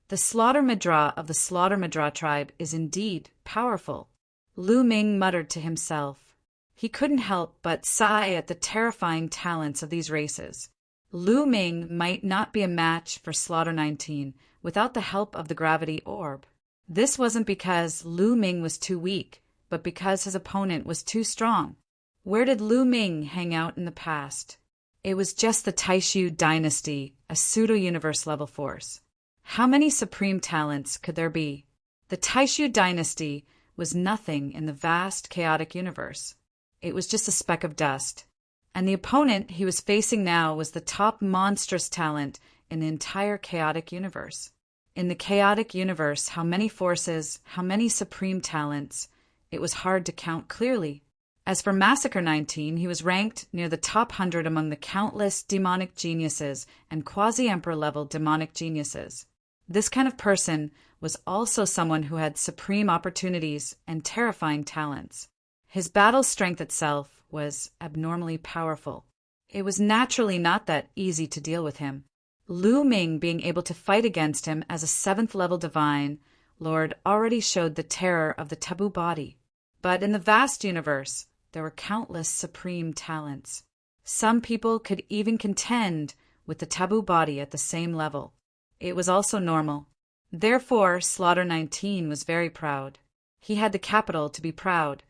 The Slaughter Madrah of the Slaughter Madrah tribe is indeed powerful. Lu Ming muttered to himself. He couldn't help but sigh at the terrifying talents of these races. Lu Ming might not be a match for Slaughter 19 without the help of the gravity orb. This wasn't because Lu Ming was too weak, but because his opponent was too strong. Where did Lu Ming hang out in the past? It was just the Taishu dynasty, a pseudo-universe level force. How many supreme talents could there be? The Taishu dynasty was nothing in the vast chaotic universe. It was just a speck of dust. And the opponent he was facing now was the top monstrous talent in the entire chaotic universe. In the chaotic universe, how many forces, how many supreme talents, it was hard to count clearly. As for Massacre 19, he was ranked near the top 100 among the countless demonic geniuses and quasi-emperor level demonic geniuses. This kind of person was also someone who had supreme opportunities and terrifying talents. His battle strength itself was abnormally powerful. It was naturally not that easy to deal with him. Lu Ming being able to fight against him as a 7th level divine lord already showed the terror of the taboo body. But in the vast universe, there were countless supreme talents. Some people could even contend with the taboo body at the same level. It was also normal. Therefore, Slaughter 19 was very proud. He had the capital to be proud.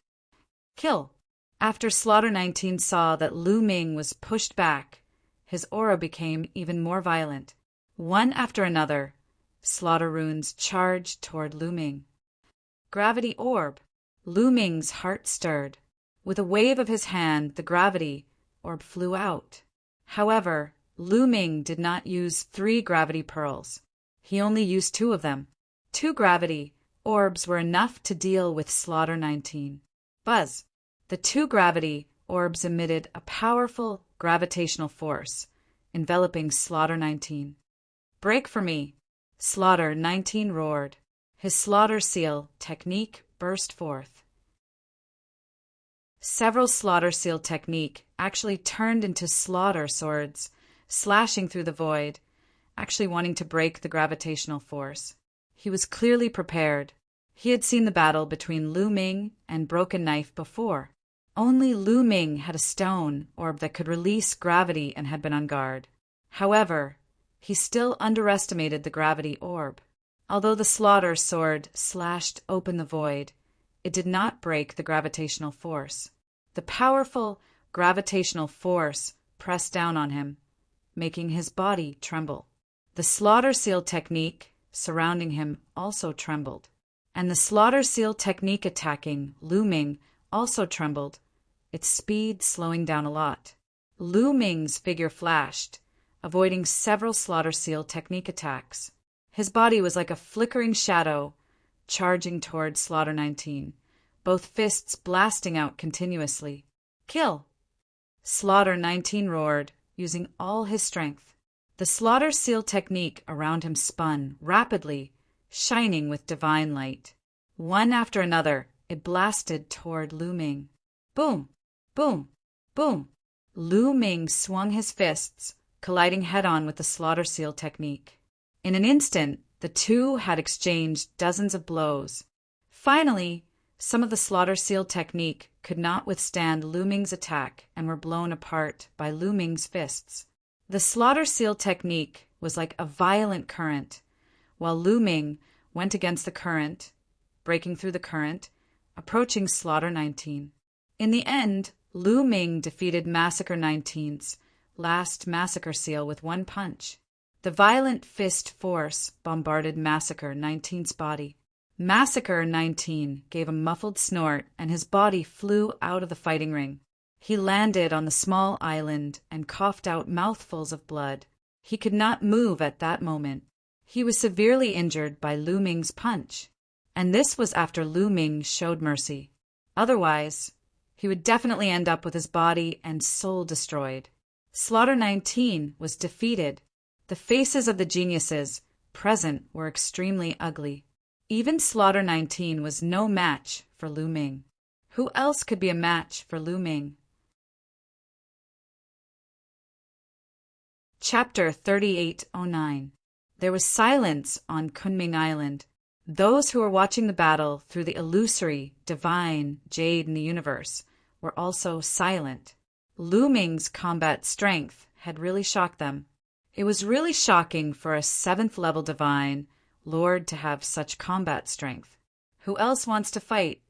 Kill. After Slaughter 19 saw that Lu Ming was pushed back, his aura became even more violent. One after another, Slaughter runes charged toward Lu Ming. Gravity orb. Lu Ming's heart stirred. With a wave of his hand, the gravity orb flew out. However, Lu Ming did not use 3 gravity pearls. He only used 2 of them. 2 gravity orbs were enough to deal with Slaughter 19. Buzz. The 2 gravity orbs emitted a powerful gravitational force, enveloping Slaughter 19. Break for me! Slaughter 19 roared. His slaughter seal technique burst forth. Several slaughter seal technique actually turned into slaughter swords, slashing through the void, actually wanting to break the gravitational force. He was clearly prepared. He had seen the battle between Lu Ming and Broken Knife before. Only Lu Ming had a stone orb that could release gravity and had been on guard. However, he still underestimated the gravity orb. Although the slaughter sword slashed open the void, it did not break the gravitational force. The powerful gravitational force pressed down on him, making his body tremble. The slaughter seal technique surrounding him also trembled, and the slaughter seal technique attacking Lu Ming also trembled, its speed slowing down a lot. Lu Ming's figure flashed, avoiding several slaughter seal technique attacks. His body was like a flickering shadow, charging toward Slaughter 19, both fists blasting out continuously. Kill! Slaughter 19 roared, using all his strength. The slaughter seal technique around him spun rapidly, shining with divine light. One after another, it blasted toward Lu Ming. Boom! Boom! Boom! Lu Ming swung his fists, colliding head-on with the slaughter seal technique. In an instant, the two had exchanged dozens of blows. Finally, some of the slaughter seal technique could not withstand Lu Ming's attack and were blown apart by Lu Ming's fists. The slaughter seal technique was like a violent current, while Lu Ming went against the current, breaking through the current, approaching Slaughter 19. In the end, Lu Ming defeated Massacre 19's last Massacre seal with one punch. The violent fist force bombarded Massacre 19's body. Massacre 19 gave a muffled snort and his body flew out of the fighting ring. He landed on the small island and coughed out mouthfuls of blood. He could not move at that moment. He was severely injured by Lu Ming's punch, and this was after Lu Ming showed mercy. Otherwise, he would definitely end up with his body and soul destroyed. Slaughter 19 was defeated. The faces of the geniuses present were extremely ugly. Even Slaughter 19 was no match for Lu Ming. Who else could be a match for Lu Ming? Chapter 3809. There was silence on Kunming Island. Those who were watching the battle through the illusory, divine jade in the universe were also silent. Lu Ming's combat strength had really shocked them. It was really shocking for a 7th-level divine lord to have such combat strength. Who else wants to fight?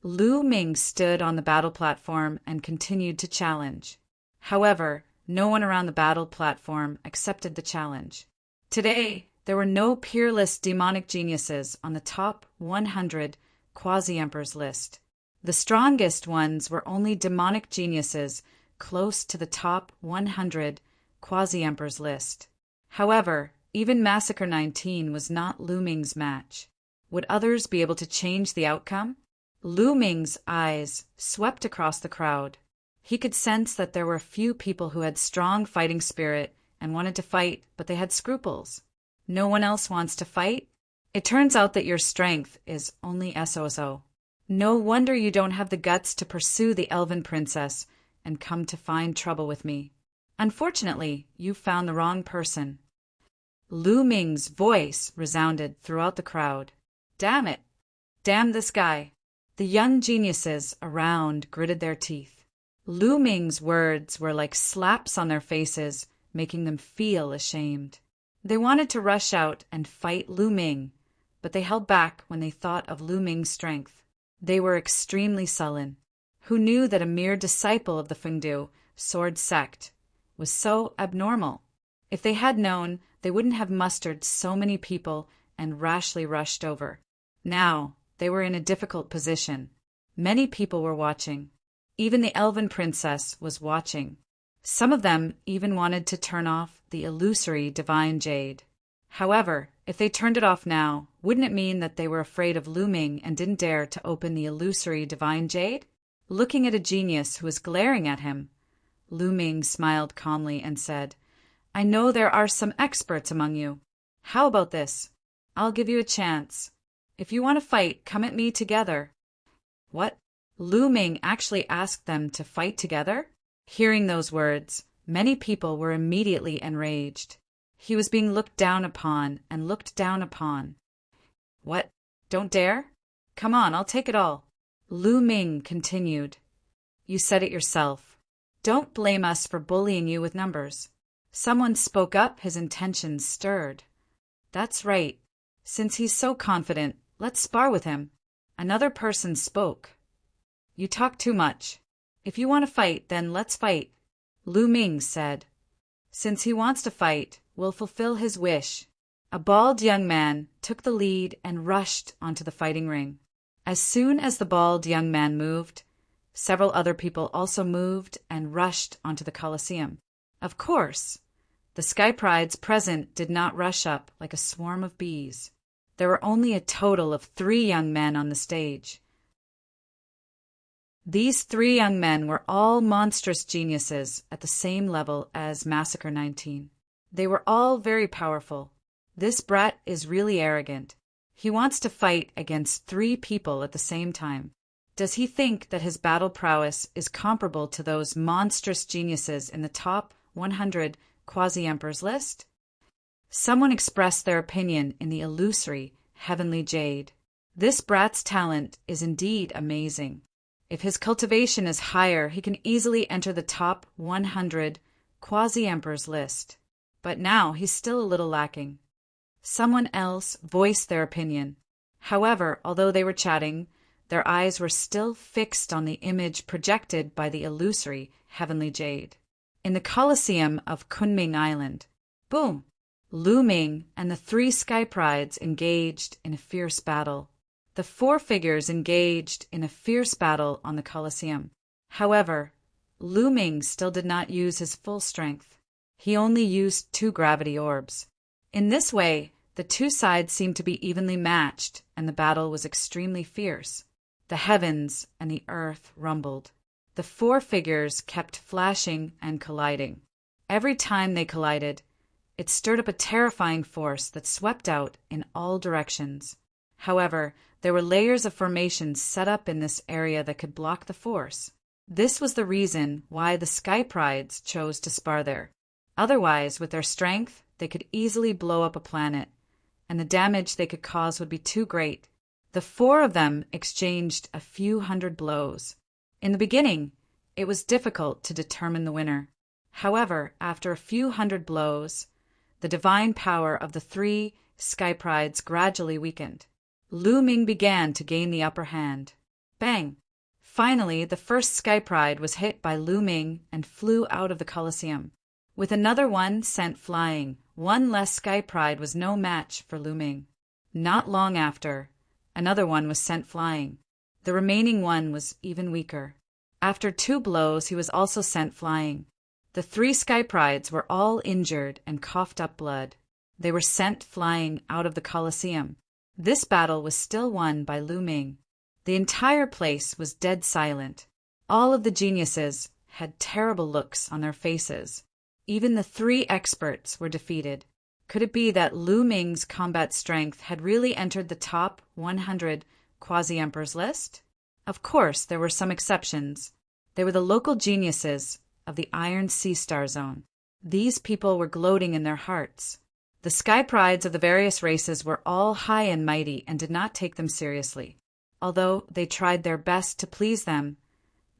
Lu Ming stood on the battle platform and continued to challenge. However, no one around the battle platform accepted the challenge. Today, there were no peerless demonic geniuses on the top 100 quasi-emperors list. The strongest ones were only demonic geniuses close to the top 100 quasi-emperors list. However, even Massacre 19 was not Lu Ming's match. Would others be able to change the outcome? Lu Ming's eyes swept across the crowd. He could sense that there were a few people who had strong fighting spirit and wanted to fight, but they had scruples. No one else wants to fight? It turns out that your strength is only so. No wonder you don't have the guts to pursue the elven princess and come to find trouble with me. Unfortunately, you found the wrong person. Lu Ming's voice resounded throughout the crowd. Damn it! Damn this guy! The young geniuses around gritted their teeth. Lu Ming's words were like slaps on their faces, making them feel ashamed. They wanted to rush out and fight Lu Ming, but they held back when they thought of Lu Ming's strength. They were extremely sullen. Who knew that a mere disciple of the Fengdu sword sect was so abnormal? If they had known, they wouldn't have mustered so many people and rashly rushed over. Now, they were in a difficult position. Many people were watching. Even the elven princess was watching. Some of them even wanted to turn off the illusory divine jade. However, if they turned it off now, wouldn't it mean that they were afraid of Lu Ming and didn't dare to open the illusory divine jade? Looking at a genius who was glaring at him, Lu Ming smiled calmly and said, I know there are some experts among you. How about this? I'll give you a chance. If you want to fight, come at me together. What? Lu Ming actually asked them to fight together? Hearing those words, many people were immediately enraged. He was being looked down upon and looked down upon. What? Don't dare? Come on, I'll take it all. Lu Ming continued. You said it yourself. Don't blame us for bullying you with numbers. Someone spoke up, his intentions stirred. That's right. Since he's so confident, let's spar with him. Another person spoke. You talk too much. If you want to fight, then let's fight. Lu Ming said. Since he wants to fight, we'll fulfill his wish. A bald young man took the lead and rushed onto the fighting ring. As soon as the bald young man moved, several other people also moved and rushed onto the Colosseum. Of course, the Sky Prides present did not rush up like a swarm of bees. There were only a total of 3 young men on the stage. These 3 young men were all monstrous geniuses at the same level as Massacre 19. They were all very powerful. This brat is really arrogant. He wants to fight against 3 people at the same time. Does he think that his battle prowess is comparable to those monstrous geniuses in the top 100 quasi-emperors list? Someone expressed their opinion in the illusory heavenly jade. This brat's talent is indeed amazing. If his cultivation is higher, he can easily enter the top 100 quasi-emperors list. But now he's still a little lacking. Someone else voiced their opinion. However, although they were chatting, their eyes were still fixed on the image projected by the illusory heavenly jade. In the Colosseum of Kunming Island, boom! Lu Ming and the 3 Sky Prides engaged in a fierce battle. The 4 figures engaged in a fierce battle on the Colosseum. However, Lu Ming still did not use his full strength. He only used 2 gravity orbs. In this way, the 2 sides seemed to be evenly matched, and the battle was extremely fierce. The heavens and the earth rumbled. The 4 figures kept flashing and colliding. Every time they collided, it stirred up a terrifying force that swept out in all directions. However, there were layers of formations set up in this area that could block the force. This was the reason why the Sky Prides chose to spar there. Otherwise, with their strength, they could easily blow up a planet, and the damage they could cause would be too great. The 4 of them exchanged a few hundred blows. In the beginning, it was difficult to determine the winner. However, after a few hundred blows, the divine power of the three sky prides gradually weakened. Lu Ming began to gain the upper hand. Bang! Finally, the first sky pride was hit by Lu Ming and flew out of the Colosseum. With another one sent flying, one less sky pride was no match for Lu Ming. Not long after, another one was sent flying. The remaining one was even weaker. After 2 blows, he was also sent flying. The 3 sky prides were all injured and coughed up blood. They were sent flying out of the Colosseum. This battle was still won by Lu Ming. The entire place was dead silent. All of the geniuses had terrible looks on their faces. Even the 3 experts were defeated. Could it be that Lu Ming's combat strength had really entered the top 100 quasi-emperors list? Of course, there were some exceptions. They were the local geniuses of the Iron Sea Star Zone. These people were gloating in their hearts. The sky prides of the various races were all high and mighty and did not take them seriously. Although they tried their best to please them,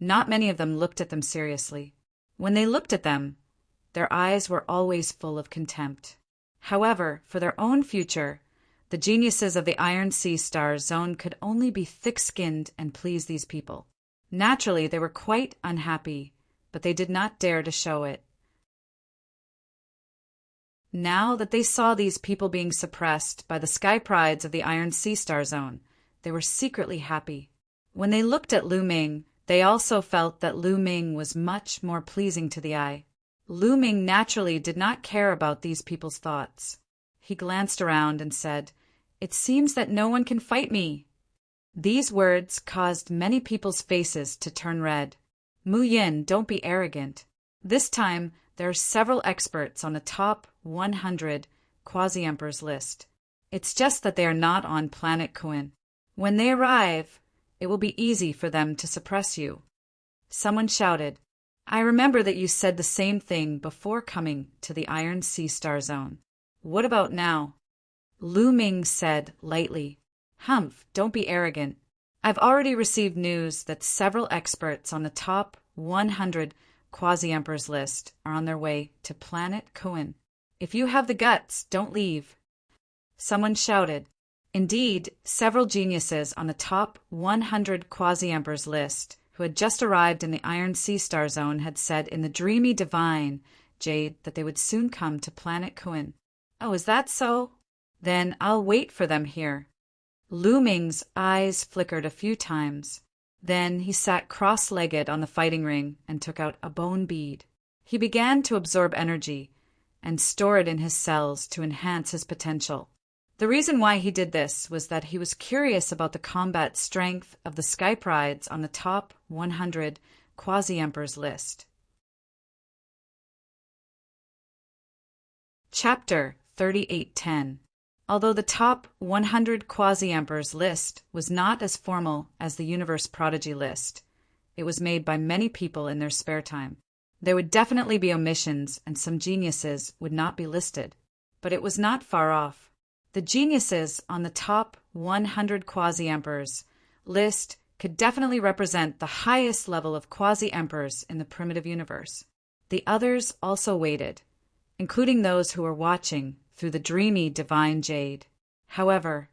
not many of them looked at them seriously. When they looked at them, their eyes were always full of contempt. However, for their own future, the geniuses of the Iron Sea Star Zone could only be thick-skinned and please these people. Naturally, they were quite unhappy, but they did not dare to show it. Now that they saw these people being suppressed by the sky prides of the Iron Sea Star Zone, they were secretly happy. When they looked at Lu Ming, they also felt that Lu Ming was much more pleasing to the eye. Lu Ming naturally did not care about these people's thoughts. He glanced around and said, "It seems that no one can fight me." These words caused many people's faces to turn red. Mu Yin, don't be arrogant. This time, there are several experts on the top 100 quasi-emperors list. It's just that they are not on planet Kuin. When they arrive, it will be easy for them to suppress you. Someone shouted, "I remember that you said the same thing before coming to the Iron Sea Star Zone. What about now?" Lu Ming said lightly, "Humph, don't be arrogant. I've already received news that several experts on the top 100 quasi-emperors list are on their way to planet Kuin. If you have the guts, don't leave." Someone shouted. Indeed, several geniuses on the top 100 quasi-emperors list who had just arrived in the Iron Sea Star Zone had said in the dreamy divine jade that they would soon come to planet Kuin. "Oh, is that so? Then I'll wait for them here." Lu Ming's eyes flickered a few times. Then he sat cross-legged on the fighting ring and took out a bone bead. He began to absorb energy and store it in his cells to enhance his potential. The reason why he did this was that he was curious about the combat strength of the sky prides on the top 100 quasi-emperors list. Chapter 3810. Although the top 100 quasi-emperors list was not as formal as the Universe Prodigy list, it was made by many people in their spare time. There would definitely be omissions and some geniuses would not be listed, but it was not far off. The geniuses on the top 100 quasi-emperors list could definitely represent the highest level of quasi-emperors in the primitive universe. The others also waited, including those who were watching through the dreamy divine jade. However,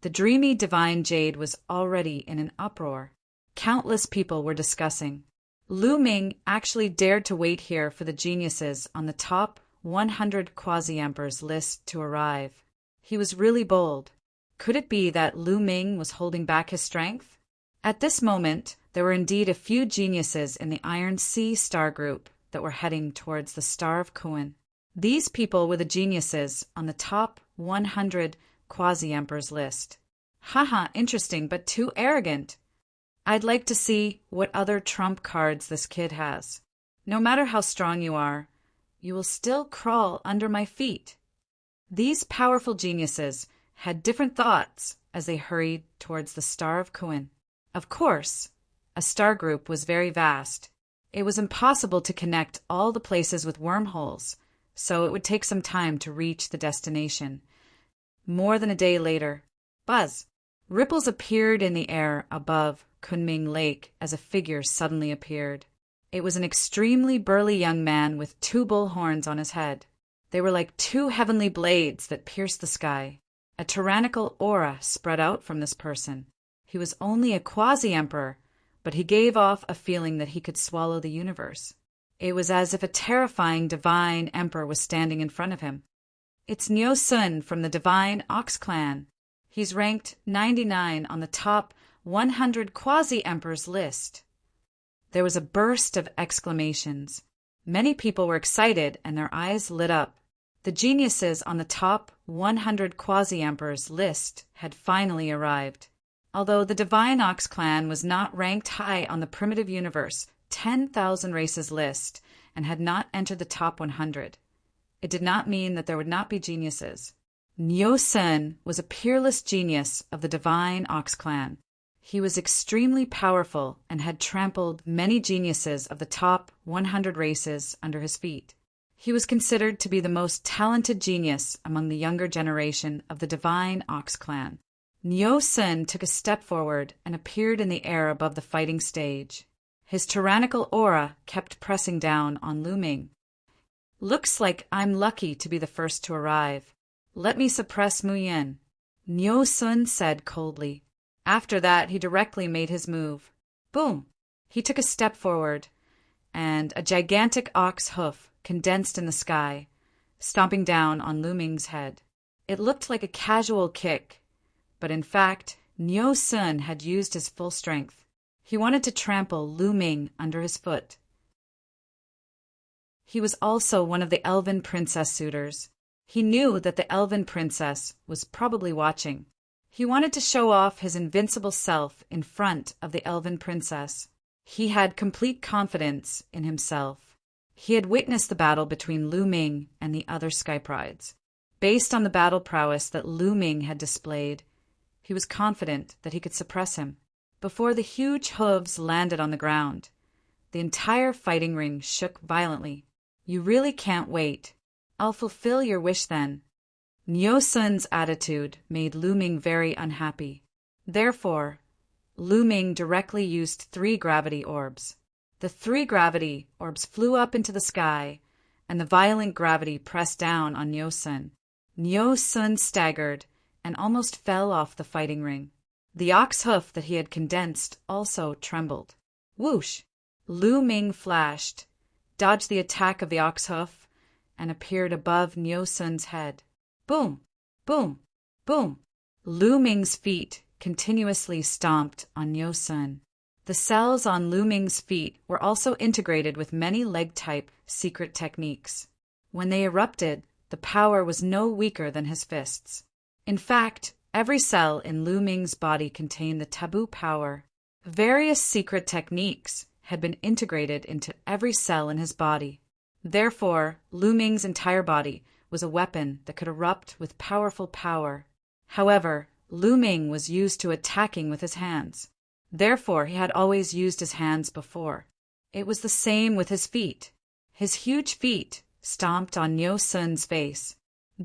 the dreamy divine jade was already in an uproar. Countless people were discussing. Lu Ming actually dared to wait here for the geniuses on the top 100 quasi-emperors list to arrive. He was really bold. Could it be that Lu Ming was holding back his strength? At this moment, there were indeed a few geniuses in the Iron Sea Star group that were heading towards the Star of Kuin. These people were the geniuses on the top 100 quasi-emperors list. Haha, interesting, but too arrogant. I'd like to see what other trump cards this kid has. No matter how strong you are, you will still crawl under my feet. These powerful geniuses had different thoughts as they hurried towards the Star of Kuin. Of course, a star group was very vast. It was impossible to connect all the places with wormholes, so it would take some time to reach the destination. More than a day later, buzz! Ripples appeared in the air above Kunming Lake as a figure suddenly appeared. It was an extremely burly young man with 2 bull horns on his head. They were like 2 heavenly blades that pierced the sky. A tyrannical aura spread out from this person. He was only a quasi-emperor, but he gave off a feeling that he could swallow the universe. It was as if a terrifying divine emperor was standing in front of him. It's Nyo Sun from the Divine Ox Clan. He's ranked 99 on the top 100 quasi-emperors list. There was a burst of exclamations. Many people were excited and their eyes lit up. The geniuses on the top 100 quasi-emperors list had finally arrived. Although the Divine Ox Clan was not ranked high on the primitive universe 10,000 races list and had not entered the top 100, it did not mean that there would not be geniuses. Nyo Sun was a peerless genius of the Divine Ox Clan. He was extremely powerful and had trampled many geniuses of the top 100 races under his feet. He was considered to be the most talented genius among the younger generation of the Divine Ox Clan. Nyo Sun took a step forward and appeared in the air above the fighting stage. His tyrannical aura kept pressing down on Lu Ming. "Looks like I'm lucky to be the first to arrive. Let me suppress Mu Yin," Nyo Sun said coldly. After that, he directly made his move. Boom! He took a step forward, and a gigantic ox hoof condensed in the sky, stomping down on Lu Ming's head. It looked like a casual kick, but in fact, Nyo Sun had used his full strength. He wanted to trample Lu Ming under his foot. He was also one of the Elven Princess suitors. He knew that the Elven Princess was probably watching. He wanted to show off his invincible self in front of the Elven Princess. He had complete confidence in himself. He had witnessed the battle between Lu Ming and the other Sky Prides. Based on the battle prowess that Lu Ming had displayed, he was confident that he could suppress him. Before the huge hooves landed on the ground, the entire fighting ring shook violently. "You really can't wait. I'll fulfill your wish then." Nyo Sun's attitude made Lu Ming very unhappy. Therefore, Lu Ming directly used 3 gravity orbs. The 3 gravity orbs flew up into the sky, and the violent gravity pressed down on Nyo Sun. Nyo Sun staggered and almost fell off the fighting ring. The ox hoof that he had condensed also trembled. Whoosh! Lu Ming flashed, dodged the attack of the ox hoof, and appeared above Nyo Sun's head. Boom! Boom! Boom! Lu Ming's feet continuously stomped on Nyo Sun. The cells on Lu Ming's feet were also integrated with many leg-type secret techniques. When they erupted, the power was no weaker than his fists. In fact, every cell in Lu Ming's body contained the taboo power. Various secret techniques had been integrated into every cell in his body. Therefore, Lu Ming's entire body was a weapon that could erupt with powerful power. However, Lu Ming was used to attacking with his hands. Therefore, he had always used his hands before. It was the same with his feet. His huge feet stomped on Nyo Sun's face.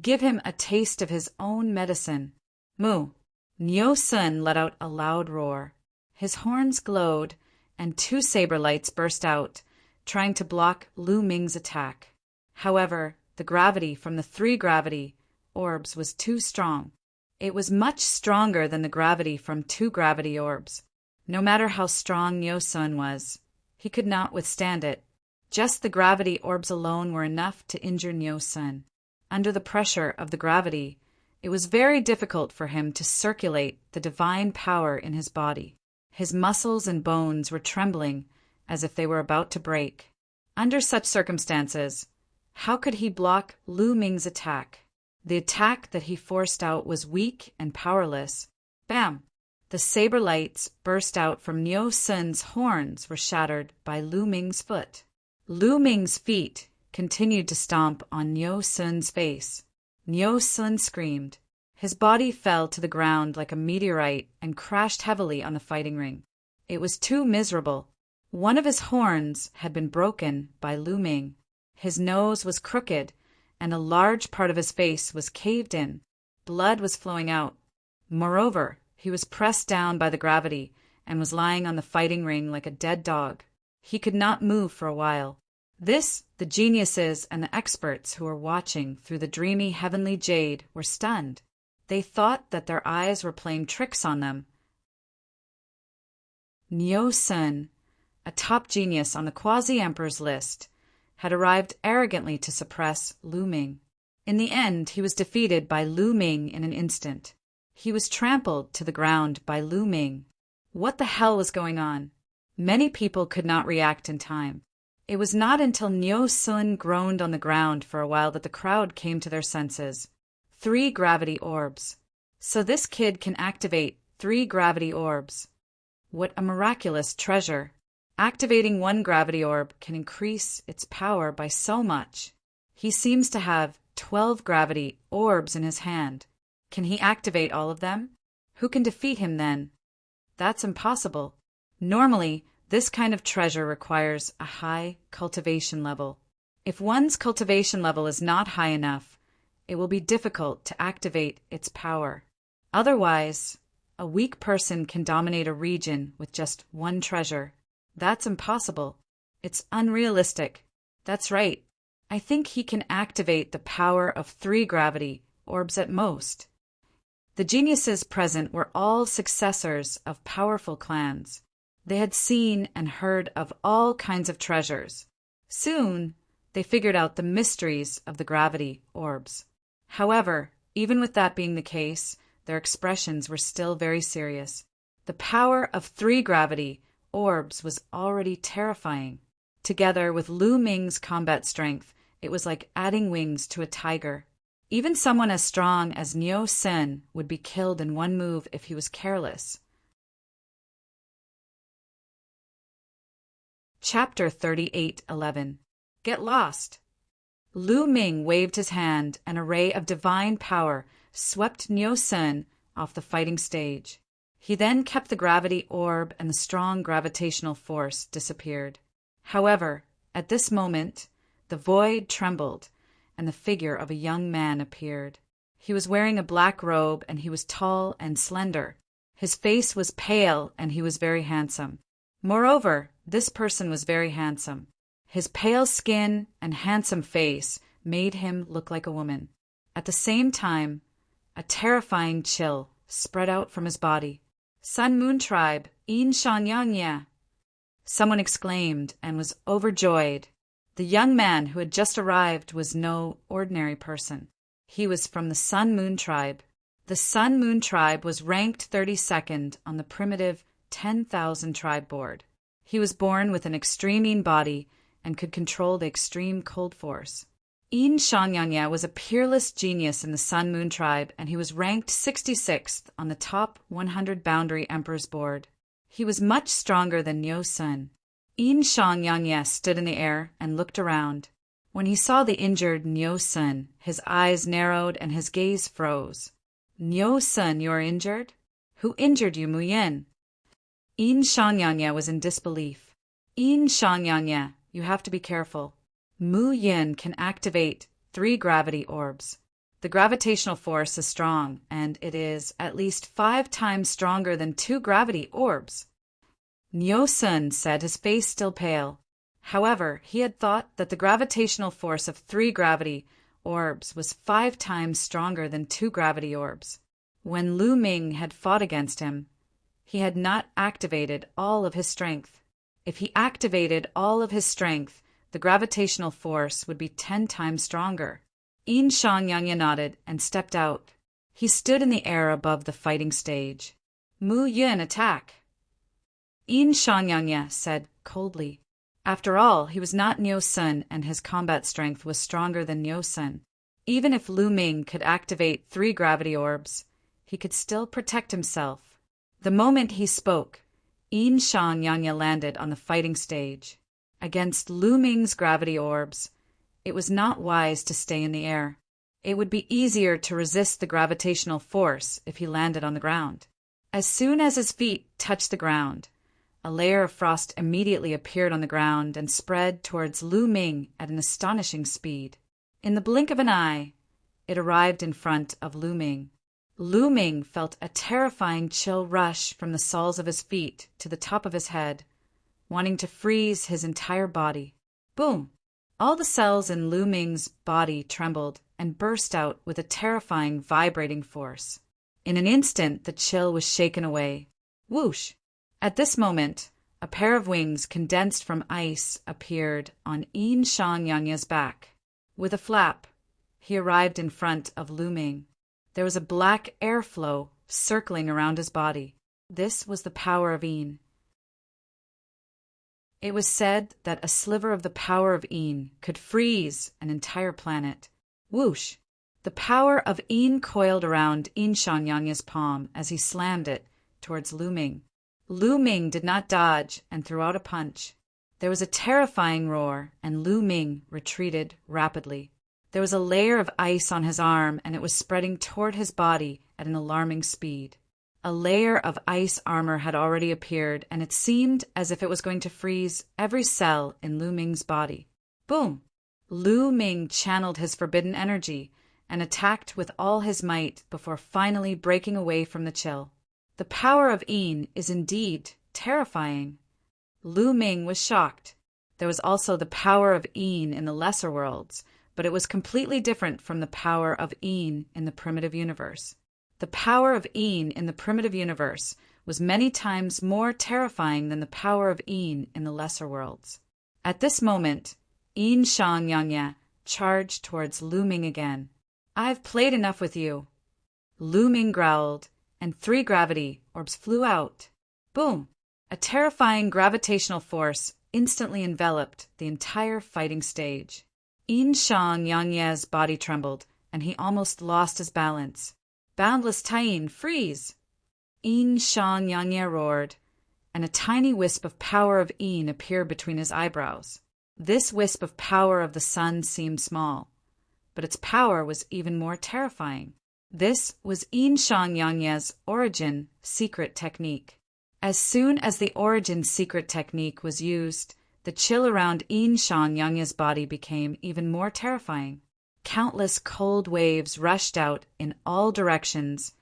Give him a taste of his own medicine. Moo! Nyo Sun let out a loud roar. His horns glowed, and 2 saber lights burst out, trying to block Lu Ming's attack. However, the gravity from the 3 gravity orbs was too strong. It was much stronger than the gravity from 2 gravity orbs. No matter how strong Nyo Sun was, he could not withstand it. Just the gravity orbs alone were enough to injure Nyo Sun. Under the pressure of the gravity, it was very difficult for him to circulate the divine power in his body. His muscles and bones were trembling as if they were about to break. Under such circumstances, how could he block Lu Ming's attack? The attack that he forced out was weak and powerless. Bam! The saber lights burst out from Nyo Sun's horns were shattered by Lu Ming's foot. Lu Ming's feet continued to stomp on Nyo Sun's face. Nyo Sun screamed. His body fell to the ground like a meteorite and crashed heavily on the fighting ring. It was too miserable. One of his horns had been broken by Lu Ming. His nose was crooked, and a large part of his face was caved in. Blood was flowing out. Moreover, he was pressed down by the gravity and was lying on the fighting ring like a dead dog. He could not move for a while. This, the geniuses and the experts who were watching through the dreamy heavenly jade were stunned. They thought that their eyes were playing tricks on them. Niu Sun, a top genius on the quasi-emperor's list, had arrived arrogantly to suppress Lu Ming. In the end, he was defeated by Lu Ming in an instant. He was trampled to the ground by Lu Ming. What the hell was going on? Many people could not react in time. It was not until Niu Sun groaned on the ground for a while that the crowd came to their senses. 3 gravity orbs. So this kid can activate 3 gravity orbs. What a miraculous treasure. Activating 1 gravity orb can increase its power by so much. He seems to have 12 gravity orbs in his hand. Can he activate all of them? Who can defeat him then? That's impossible. Normally, this kind of treasure requires a high cultivation level. If one's cultivation level is not high enough, it will be difficult to activate its power. Otherwise, a weak person can dominate a region with just 1 treasure. That's impossible. It's unrealistic. That's right. I think he can activate the power of 3 gravity orbs at most. The geniuses present were all successors of powerful clans. They had seen and heard of all kinds of treasures. Soon, they figured out the mysteries of the gravity orbs. However, even with that being the case, their expressions were still very serious. The power of 3 gravity orbs was already terrifying. Together with Lu Ming's combat strength, it was like adding wings to a tiger. Even someone as strong as Niu Sun would be killed in 1 move if he was careless. Chapter 38:11. Get lost. Lu Ming waved his hand, and a ray of divine power swept Niu Sun off the fighting stage. He then kept the gravity orb, and the strong gravitational force disappeared. However, at this moment, the void trembled, and the figure of a young man appeared. He was wearing a black robe, and he was tall and slender. His face was pale, and he was very handsome. Moreover, this person was very handsome. His pale skin and handsome face made him look like a woman. At the same time, a terrifying chill spread out from his body. Sun Moon Tribe, Yin Shan Yang Ya! Someone exclaimed and was overjoyed. The young man who had just arrived was no ordinary person. He was from the Sun Moon Tribe. The Sun Moon Tribe was ranked 32nd on the primitive 10,000 tribe board. He was born with an extreme Yin body and could control the extreme cold force. Yin Shangyangya was a peerless genius in the Sun Moon Tribe, and he was ranked 66th on the top 100 boundary emperors board. He was much stronger than Niu Sun. Yin Shangyangya stood in the air and looked around. When he saw the injured Niu Sun, his eyes narrowed and his gaze froze. Niu Sun, you are injured? Who injured you, Mu Yin? Yin Shangyangya was in disbelief. Yin Shangyangya, you have to be careful. Mu Yin can activate 3 gravity orbs. The gravitational force is strong, and it is at least 5 times stronger than 2 gravity orbs. Niu Sun said, his face still pale. However, he had thought that the gravitational force of 3 gravity orbs was 5 times stronger than 2 gravity orbs. When Lu Ming had fought against him, he had not activated all of his strength. If he activated all of his strength, the gravitational force would be 10 times stronger. Yin Shangyangya nodded and stepped out. He stood in the air above the fighting stage. Mu Yin, attack! Yin Shangyangya said coldly. After all, he was not Niu Sun, and his combat strength was stronger than Niu Sun. Even if Lu Ming could activate 3 gravity orbs, he could still protect himself. The moment he spoke, Yin Shangyangya landed on the fighting stage. Against Lu Ming's gravity orbs, it was not wise to stay in the air. It would be easier to resist the gravitational force if he landed on the ground. As soon as his feet touched the ground, a layer of frost immediately appeared on the ground and spread towards Lu Ming at an astonishing speed. In the blink of an eye, it arrived in front of Lu Ming. Lu Ming felt a terrifying chill rush from the soles of his feet to the top of his head, wanting to freeze his entire body. Boom! All the cells in Lu Ming's body trembled and burst out with a terrifying vibrating force. In an instant, the chill was shaken away. Whoosh! At this moment, a pair of wings condensed from ice appeared on Yin Shangyanya's back. With a flap, he arrived in front of Lu Ming. There was a black airflow circling around his body. This was the power of Yin. It was said that a sliver of the power of Yin could freeze an entire planet. Whoosh! The power of Yin coiled around Yin Shangyanya's palm as he slammed it towards Lu Ming. Lu Ming did not dodge and threw out a punch. There was a terrifying roar, and Lu Ming retreated rapidly. There was a layer of ice on his arm, and it was spreading toward his body at an alarming speed. A layer of ice armor had already appeared, and it seemed as if it was going to freeze every cell in Lu Ming's body. Boom! Lu Ming channeled his forbidden energy and attacked with all his might before finally breaking away from the chill. The power of Yin is indeed terrifying. Lu Ming was shocked. There was also the power of Yin in the lesser worlds, but it was completely different from the power of Yin in the primitive universe. The power of Yin in the primitive universe was many times more terrifying than the power of Yin in the lesser worlds. At this moment, Yin Shangyanya charged towards Lu Ming again. "I've played enough with you." Lu Ming growled, and 3 gravity orbs flew out. Boom! A terrifying gravitational force instantly enveloped the entire fighting stage. Yin Shangyanya's body trembled, and he almost lost his balance. "Boundless Taiyin, freeze!" Yin Shangyanya roared, and a tiny wisp of power of Yin appeared between his eyebrows. This wisp of power of the sun seemed small, but its power was even more terrifying. This was Yin Shangyanya's origin secret technique. As soon as the origin secret technique was used, the chill around Yin Shangyanya's body became even more terrifying. Countless cold waves rushed out in all directions,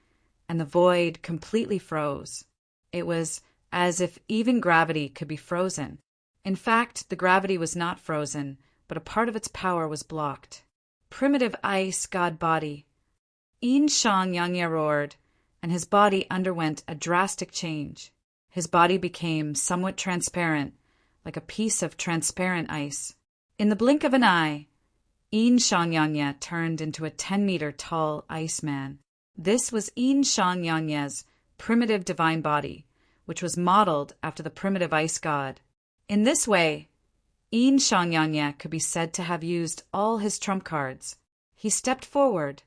and the void completely froze. It was as if even gravity could be frozen. In fact, the gravity was not frozen, but a part of its power was blocked. "Primitive ice god body." Yin Shangyanya roared, and his body underwent a drastic change. His body became somewhat transparent, like a piece of transparent ice. In the blink of an eye, Yin Shangyanya turned into a 10-meter tall Iceman. This was Yin Shangyanya's primitive divine body, which was modeled after the primitive ice god. In this way, Yin Shangyanya could be said to have used all his trump cards. He stepped forward,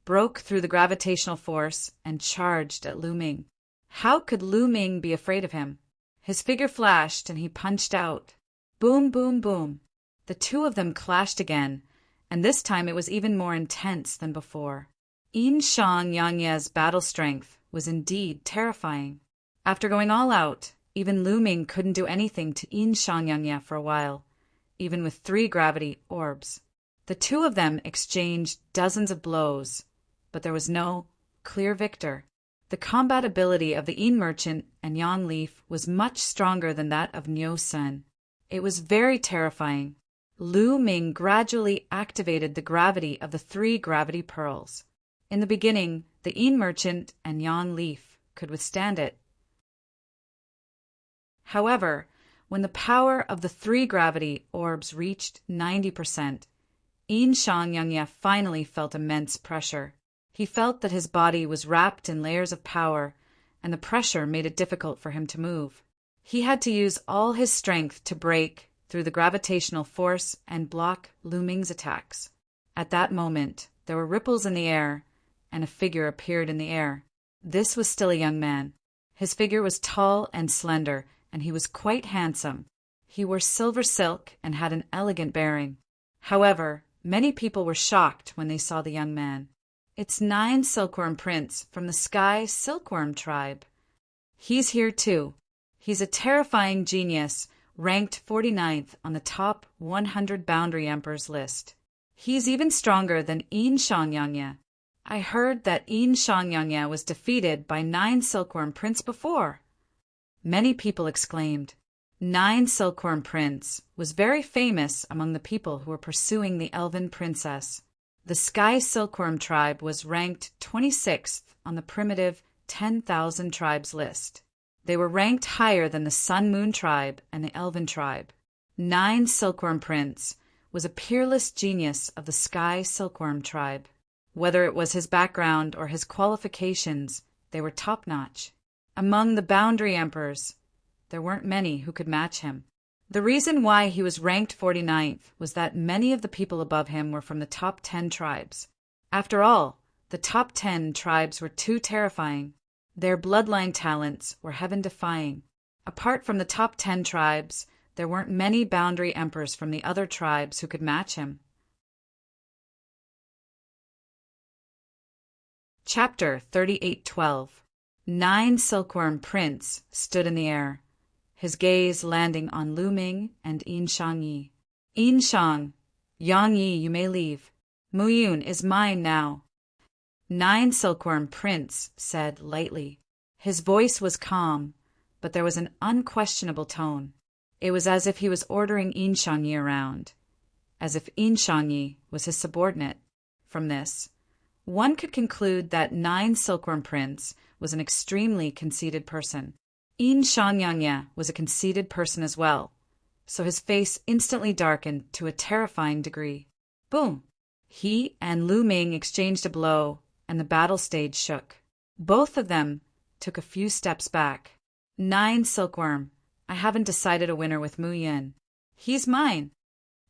broke through the gravitational force, and charged at Lu Ming. How could Lu Ming be afraid of him? His figure flashed, and he punched out. Boom, boom, boom. The two of them clashed again, and this time it was even more intense than before. Yin Shangyanya's battle strength was indeed terrifying. After going all out, even Lu Ming couldn't do anything to Yin Shangyanya for a while, even with 3 gravity orbs. The two of them exchanged dozens of blows, but there was no clear victor. The combat ability of the Yin Merchant and Yang Leaf was much stronger than that of Niu Sun. It was very terrifying. Lu Ming gradually activated the gravity of the 3 gravity pearls. In the beginning, the Yin Merchant and Yang Leaf could withstand it. However, when the power of the 3 gravity orbs reached 90%, Yin Shangyanya finally felt immense pressure. He felt that his body was wrapped in layers of power, and the pressure made it difficult for him to move. He had to use all his strength to break through the gravitational force and block Lu Ming's attacks. At that moment, there were ripples in the air, and a figure appeared in the air. This was still a young man. His figure was tall and slender, and he was quite handsome. He wore silver silk and had an elegant bearing. However, many people were shocked when they saw the young man. "It's 9 Silkworm Prince from the Sky Silkworm tribe. He's here too. He's a terrifying genius, ranked 49th on the top 100 Boundary Emperors list. He's even stronger than Yin Shangyanya." I heard that Yin Shangyangya was defeated by 9 Silkworm Prince before. Many people exclaimed. 9 Silkworm Prince was very famous among the people who were pursuing the elven princess. The Sky Silkworm tribe was ranked 26th on the primitive 10,000 tribes list. They were ranked higher than the Sun Moon tribe and the Elven tribe. 9 Silkworm Prince was a peerless genius of the Sky Silkworm tribe. Whether it was his background or his qualifications, they were top-notch. Among the Boundary Emperors, there weren't many who could match him. The reason why he was ranked 49th was that many of the people above him were from the top 10 tribes. After all, the top 10 tribes were too terrifying. Their bloodline talents were heaven-defying. Apart from the top 10 tribes, there weren't many Boundary Emperors from the other tribes who could match him. Chapter 38:12. 9 Silkworm Prince stood in the air, his gaze landing on Lu Ming and Yin Shangyi. Yin Shang, Yang Yi, you may leave. Mu Yun is mine now. 9 Silkworm Prince said lightly. His voice was calm, but there was an unquestionable tone. It was as if he was ordering Yin Shangyi around, as if Yin Shangyi was his subordinate. From this, one could conclude that 9 Silkworm Prince was an extremely conceited person. Yin Shangyangya was a conceited person as well, so his face instantly darkened to a terrifying degree. Boom! He and Lu Ming exchanged a blow, and the battle stage shook. Both of them took a few steps back. 9 Silkworm, I haven't decided a winner with Mu Yun. He's mine.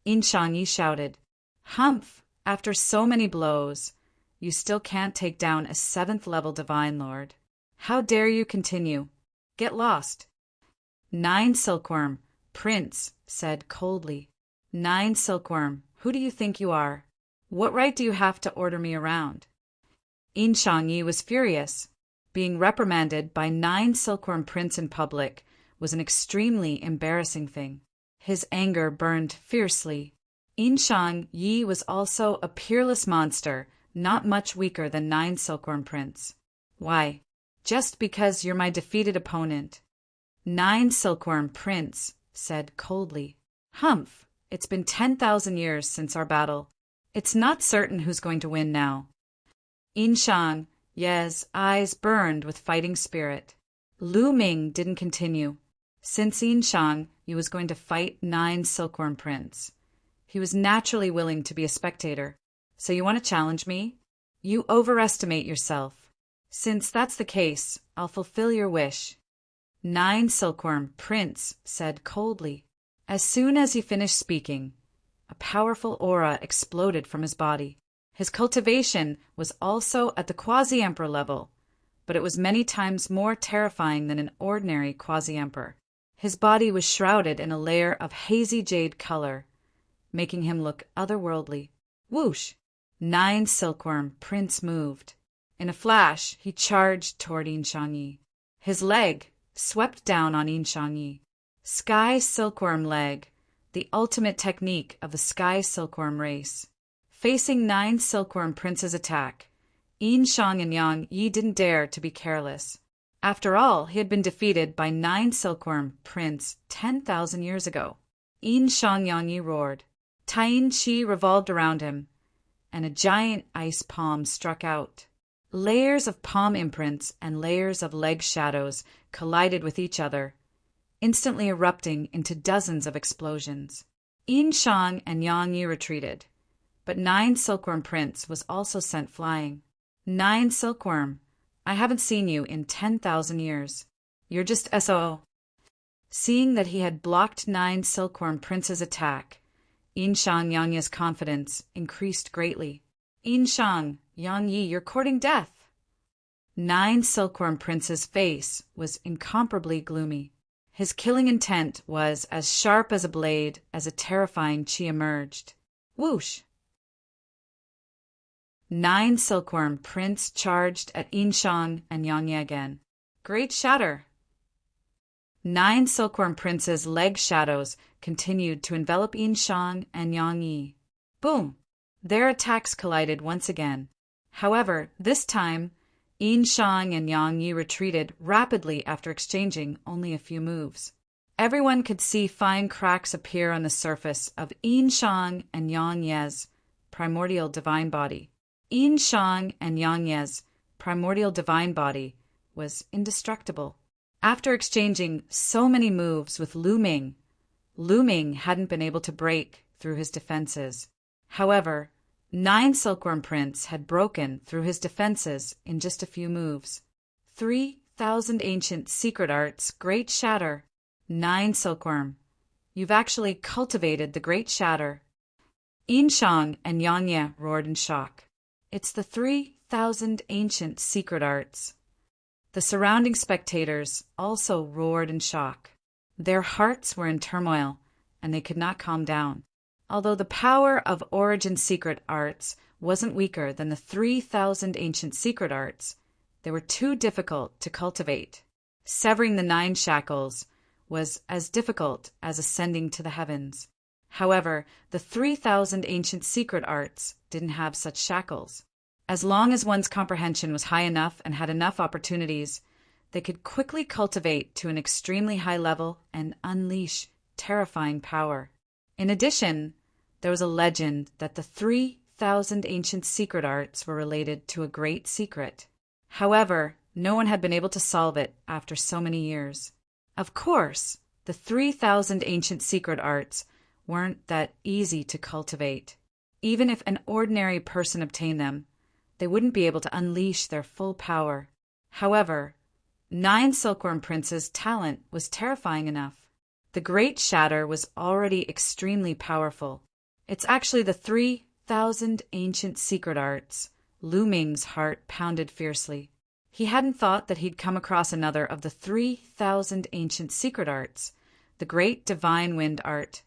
Yin Shangyi shouted. Humph! After so many blows, you still can't take down a 7th level Divine Lord. How dare you continue? Get lost. 9 Silkworm, Prince said coldly. 9 Silkworm, who do you think you are? What right do you have to order me around? Yin Shangyi was furious. Being reprimanded by 9 Silkworm Prince in public was an extremely embarrassing thing. His anger burned fiercely. Yin Shangyi was also a peerless monster, not much weaker than 9 Silkworm Prince. Why? Just because you're my defeated opponent. 9 Silkworm Prince said coldly. Humph! It's been 10,000 years since our battle. It's not certain who's going to win now. Yin Shangyi's eyes burned with fighting spirit. Lu Ming didn't continue. Since Yin Shangyi was going to fight 9 Silkworm Prince, he was naturally willing to be a spectator. So you want to challenge me? You overestimate yourself. Since that's the case, I'll fulfill your wish. 9 Silkworm Prince said coldly. As soon as he finished speaking, a powerful aura exploded from his body. His cultivation was also at the quasi-emperor level, but it was many times more terrifying than an ordinary quasi-emperor. His body was shrouded in a layer of hazy jade color, making him look otherworldly. Whoosh! 9 Silkworm Prince moved. In a flash, he charged toward Yin Shangyi. His leg swept down on Yin Shangyi. Sky Silkworm Leg, the ultimate technique of the Sky Silkworm race. Facing 9 Silkworm Prince's attack, Yin Shang and Yang Yi didn't dare to be careless. After all, he had been defeated by 9 Silkworm Prince 10,000 years ago. Yin Shang Yang Yi roared. Taiyin Qi revolved around him, and a giant ice palm struck out. Layers of palm imprints and layers of leg shadows collided with each other, instantly erupting into dozens of explosions. Yin Shang and Yang Yi retreated, but 9 Silkworm Prince was also sent flying. 9 Silkworm, I haven't seen you in 10,000 years. You're just SOO. Seeing that he had blocked 9 Silkworm Prince's attack, Yin Shang Yang Yi's confidence increased greatly. Yin Shang, Yang Yi, you're courting death. 9 Silkworm Prince's face was incomparably gloomy. His killing intent was as sharp as a blade as a terrifying qi emerged. Whoosh! 9 Silkworm Prince charged at Yin Shang and Yang Yi again. Great shatter! 9 Silkworm Prince's leg shadows continued to envelop Yin Shang and Yang Yi. Boom! Their attacks collided once again, However, this time, Yin Shang and Yang Yi retreated rapidly after exchanging only a few moves. Everyone could see fine cracks appear on the surface of Yin Shang and Yang Ye's primordial divine body. Yin Shang and Yang Ye's primordial divine body was indestructible. After exchanging so many moves with Lu Ming, Lu Ming hadn't been able to break through his defenses. However, 9 Silkworm Prince had broken through his defenses in just a few moves. 3,000 ancient secret arts, great shatter. 9 Silkworm, you've actually cultivated the great shatter. Yin Shang and Yang Ye roared in shock. It's the 3,000 ancient secret arts. The surrounding spectators also roared in shock. Their hearts were in turmoil, and they could not calm down. Although the power of origin secret arts wasn't weaker than the 3,000 ancient secret arts, they were too difficult to cultivate. Severing the 9 shackles was as difficult as ascending to the heavens. However, the 3,000 ancient secret arts didn't have such shackles. As long as one's comprehension was high enough and had enough opportunities, they could quickly cultivate to an extremely high level and unleash terrifying power. In addition, there was a legend that the 3,000 ancient secret arts were related to a great secret. However, no one had been able to solve it after so many years. Of course, the 3,000 ancient secret arts weren't that easy to cultivate. Even if an ordinary person obtained them, they wouldn't be able to unleash their full power. However, 9 Silkworm Prince's talent was terrifying enough. The Great Shatter was already extremely powerful. It's actually the 3,000 ancient secret arts. Lu Ming's heart pounded fiercely. He hadn't thought that he'd come across another of the 3,000 ancient secret arts, the Great Divine Wind Art,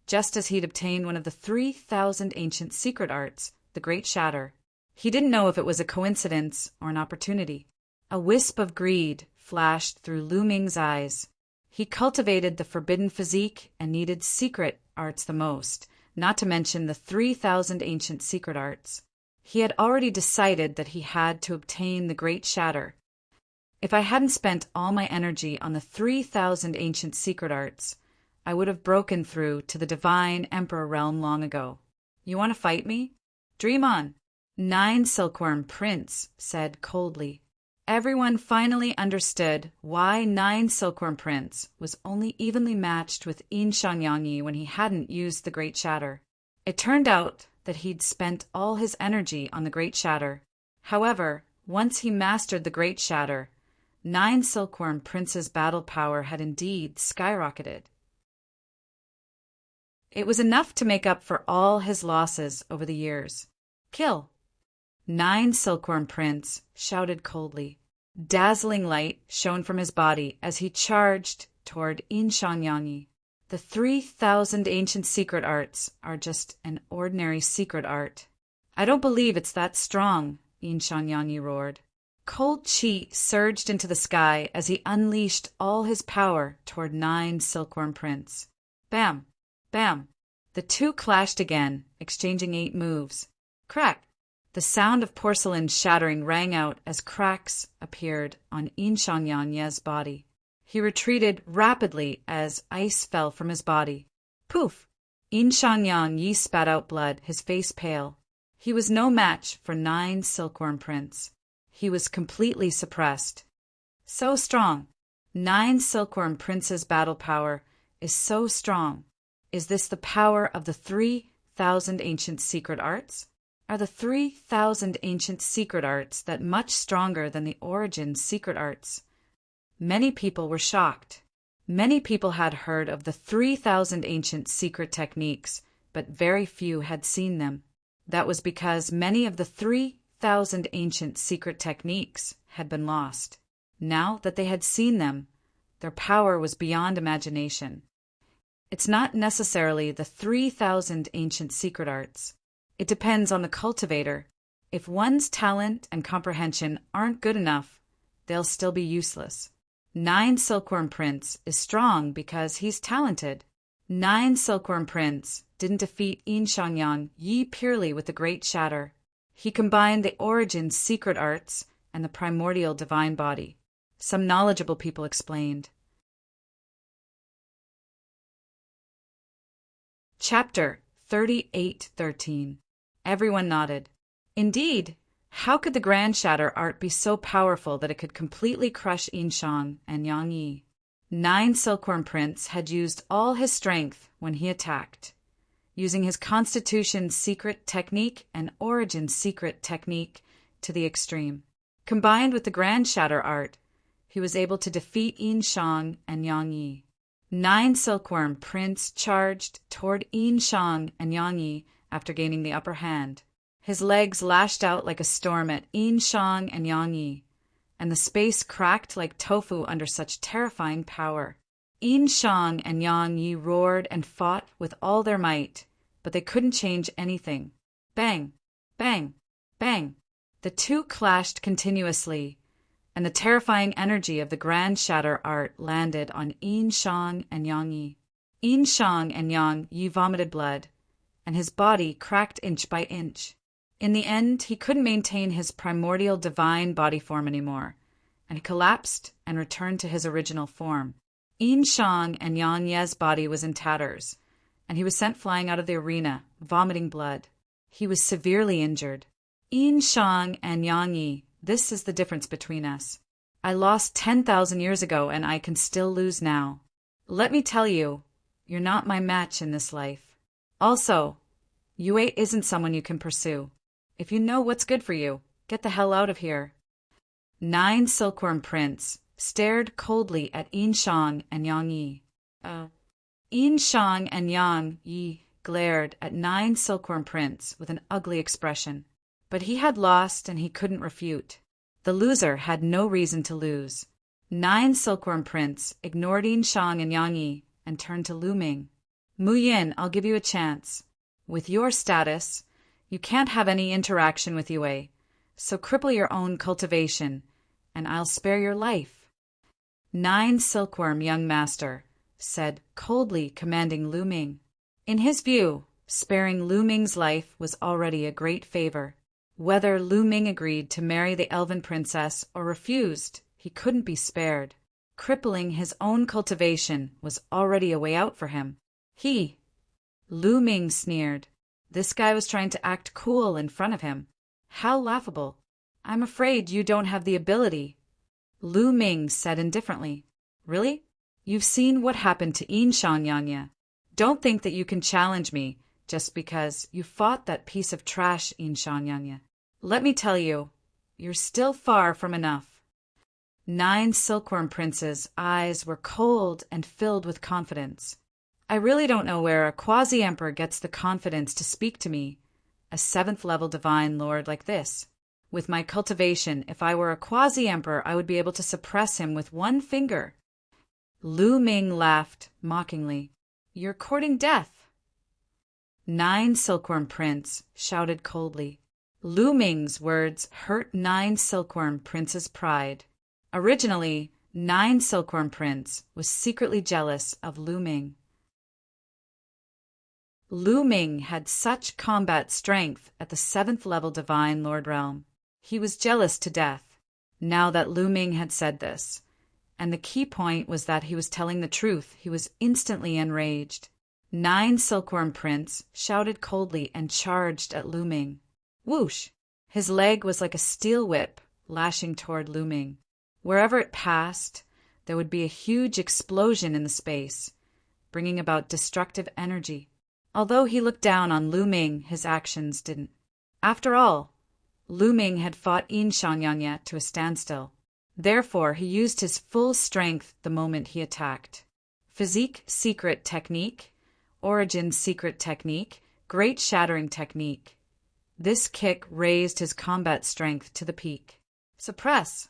just as he'd obtained one of the 3,000 ancient secret arts, the Great Shatter. He didn't know if it was a coincidence or an opportunity. A wisp of greed flashed through Lu Ming's eyes. He cultivated the forbidden physique and needed secret arts the most, not to mention the 3,000 ancient secret arts. He had already decided that he had to obtain the Great Shatter. If I hadn't spent all my energy on the 3,000 ancient secret arts, I would have broken through to the Divine Emperor realm long ago. You want to fight me? Dream on. 9 Silkworm Prince said coldly. Everyone finally understood why 9 Silkworm Prince was only evenly matched with Yin Shang Yang Yi when he hadn't used the Great Shatter. It turned out that he'd spent all his energy on the Great Shatter. However, once he mastered the Great Shatter, 9 Silkworm Prince's battle power had indeed skyrocketed. It was enough to make up for all his losses over the years. Kill! 9 Silkworm Prince shouted coldly. Dazzling light shone from his body as he charged toward Yin Shang Yang Yi. The 3,000 ancient secret arts are just an ordinary secret art. I don't believe it's that strong, Yin Shang Yang Yi roared. Cold chi surged into the sky as he unleashed all his power toward 9 Silkworm Prince. Bam! Bam! The two clashed again, exchanging 8 moves. Crack! The sound of porcelain shattering rang out as cracks appeared on Yin Shang Yang Ye's body. He retreated rapidly as ice fell from his body. Poof! Yin Shang Yang Yi spat out blood, his face pale. He was no match for 9 Silkworm Prince. He was completely suppressed. So strong. 9 Silkworm Prince's battle power is so strong. Is this the power of the 3,000 ancient secret arts? Are the 3,000 ancient secret arts that much stronger than the origin secret arts? Many people were shocked. Many people had heard of the 3,000 ancient secret techniques, but very few had seen them. That was because many of the 3,000 ancient secret techniques had been lost. Now that they had seen them, their power was beyond imagination. It's not necessarily the 3,000 ancient secret arts. It depends on the cultivator. If one's talent and comprehension aren't good enough, they'll still be useless. 9 Silkworm Prince is strong because he's talented. 9 Silkworm Prince didn't defeat Yin Shang Yang Yi purely with the Great Shatter. He combined the origin secret arts and the primordial divine body. Some knowledgeable people explained. Chapter 38:13. Everyone nodded. Indeed, how could the Grand Shatter art be so powerful that it could completely crush Yinshang and Yang Yi? 9 Silkworm Prince had used all his strength when he attacked. Using his Constitution secret technique and Origin secret technique to the extreme. Combined with the Grand Shatter art, he was able to defeat Yinshang and Yang Yi. 9 Silkworm Prince charged toward Yinshang and Yang Yi after gaining the upper hand. His legs lashed out like a storm at Yinshang and Yang Yi, and the space cracked like tofu under such terrifying power. Yinshang and Yang Yi roared and fought with all their might, but they couldn't change anything. Bang! Bang! Bang! The two clashed continuously, and the terrifying energy of the Grand Shatter art landed on Yinshang and Yang Yi. Yinshang and Yang Yi vomited blood, and his body cracked inch by inch. In the end, he couldn't maintain his primordial divine body form anymore, and he collapsed and returned to his original form. Yinshang and Yang Ye's body was in tatters, and he was sent flying out of the arena, vomiting blood. He was severely injured. Yinshang and Yang Yi, this is the difference between us. I lost 10,000 years ago, and I can still lose now. Let me tell you, you're not my match in this life. Also, Yue isn't someone you can pursue. If you know what's good for you, get the hell out of here. 9 Silkworm Prince stared coldly at Yinshang and Yang Yi. Yinshang and Yang Yi glared at 9 Silkworm Prince with an ugly expression. But he had lost and he couldn't refute. The loser had no reason to lose. 9 Silkworm Prince ignored Yinshang and Yang Yi and turned to Lu Ming. Mu Yin, I'll give you a chance. With your status, you can't have any interaction with Yue, so cripple your own cultivation, and I'll spare your life. 9 Silkworm Young Master said, coldly commanding Lu Ming. In his view, sparing Lu Ming's life was already a great favor. Whether Lu Ming agreed to marry the elven princess or refused, he couldn't be spared. Crippling his own cultivation was already a way out for him. Lu Ming sneered. This guy was trying to act cool in front of him. How laughable. I'm afraid you don't have the ability. Lu Ming said indifferently. Really? You've seen what happened to Yinshang Yanya. Don't think that you can challenge me just because you fought that piece of trash Yinshang Yanya. Let me tell you, you're still far from enough. 9 Silkworm Prince's eyes were cold and filled with confidence. I really don't know where a quasi-emperor gets the confidence to speak to me, a 7th-level divine lord like this. With my cultivation, if I were a quasi-emperor, I would be able to suppress him with one finger. Lu Ming laughed mockingly. You're courting death. 9 Silkworm Prince shouted coldly. Lu Ming's words hurt 9 Silkworm Prince's pride. Originally, 9 Silkworm Prince was secretly jealous of Lu Ming. Lu Ming had such combat strength at the 7th-level Divine Lord realm. He was jealous to death, now that Lu Ming had said this. And the key point was that he was telling the truth. He was instantly enraged. 9 Silkworm Prince shouted coldly and charged at Lu Ming. Whoosh! His leg was like a steel whip, lashing toward Lu Ming. Wherever it passed, there would be a huge explosion in the space, bringing about destructive energy. Although he looked down on Lu Ming, his actions didn't. After all, Lu Ming had fought Yinshang Yanya to a standstill. Therefore, he used his full strength the moment he attacked. Physique secret technique, origin secret technique, great shattering technique. This kick raised his combat strength to the peak. Suppress!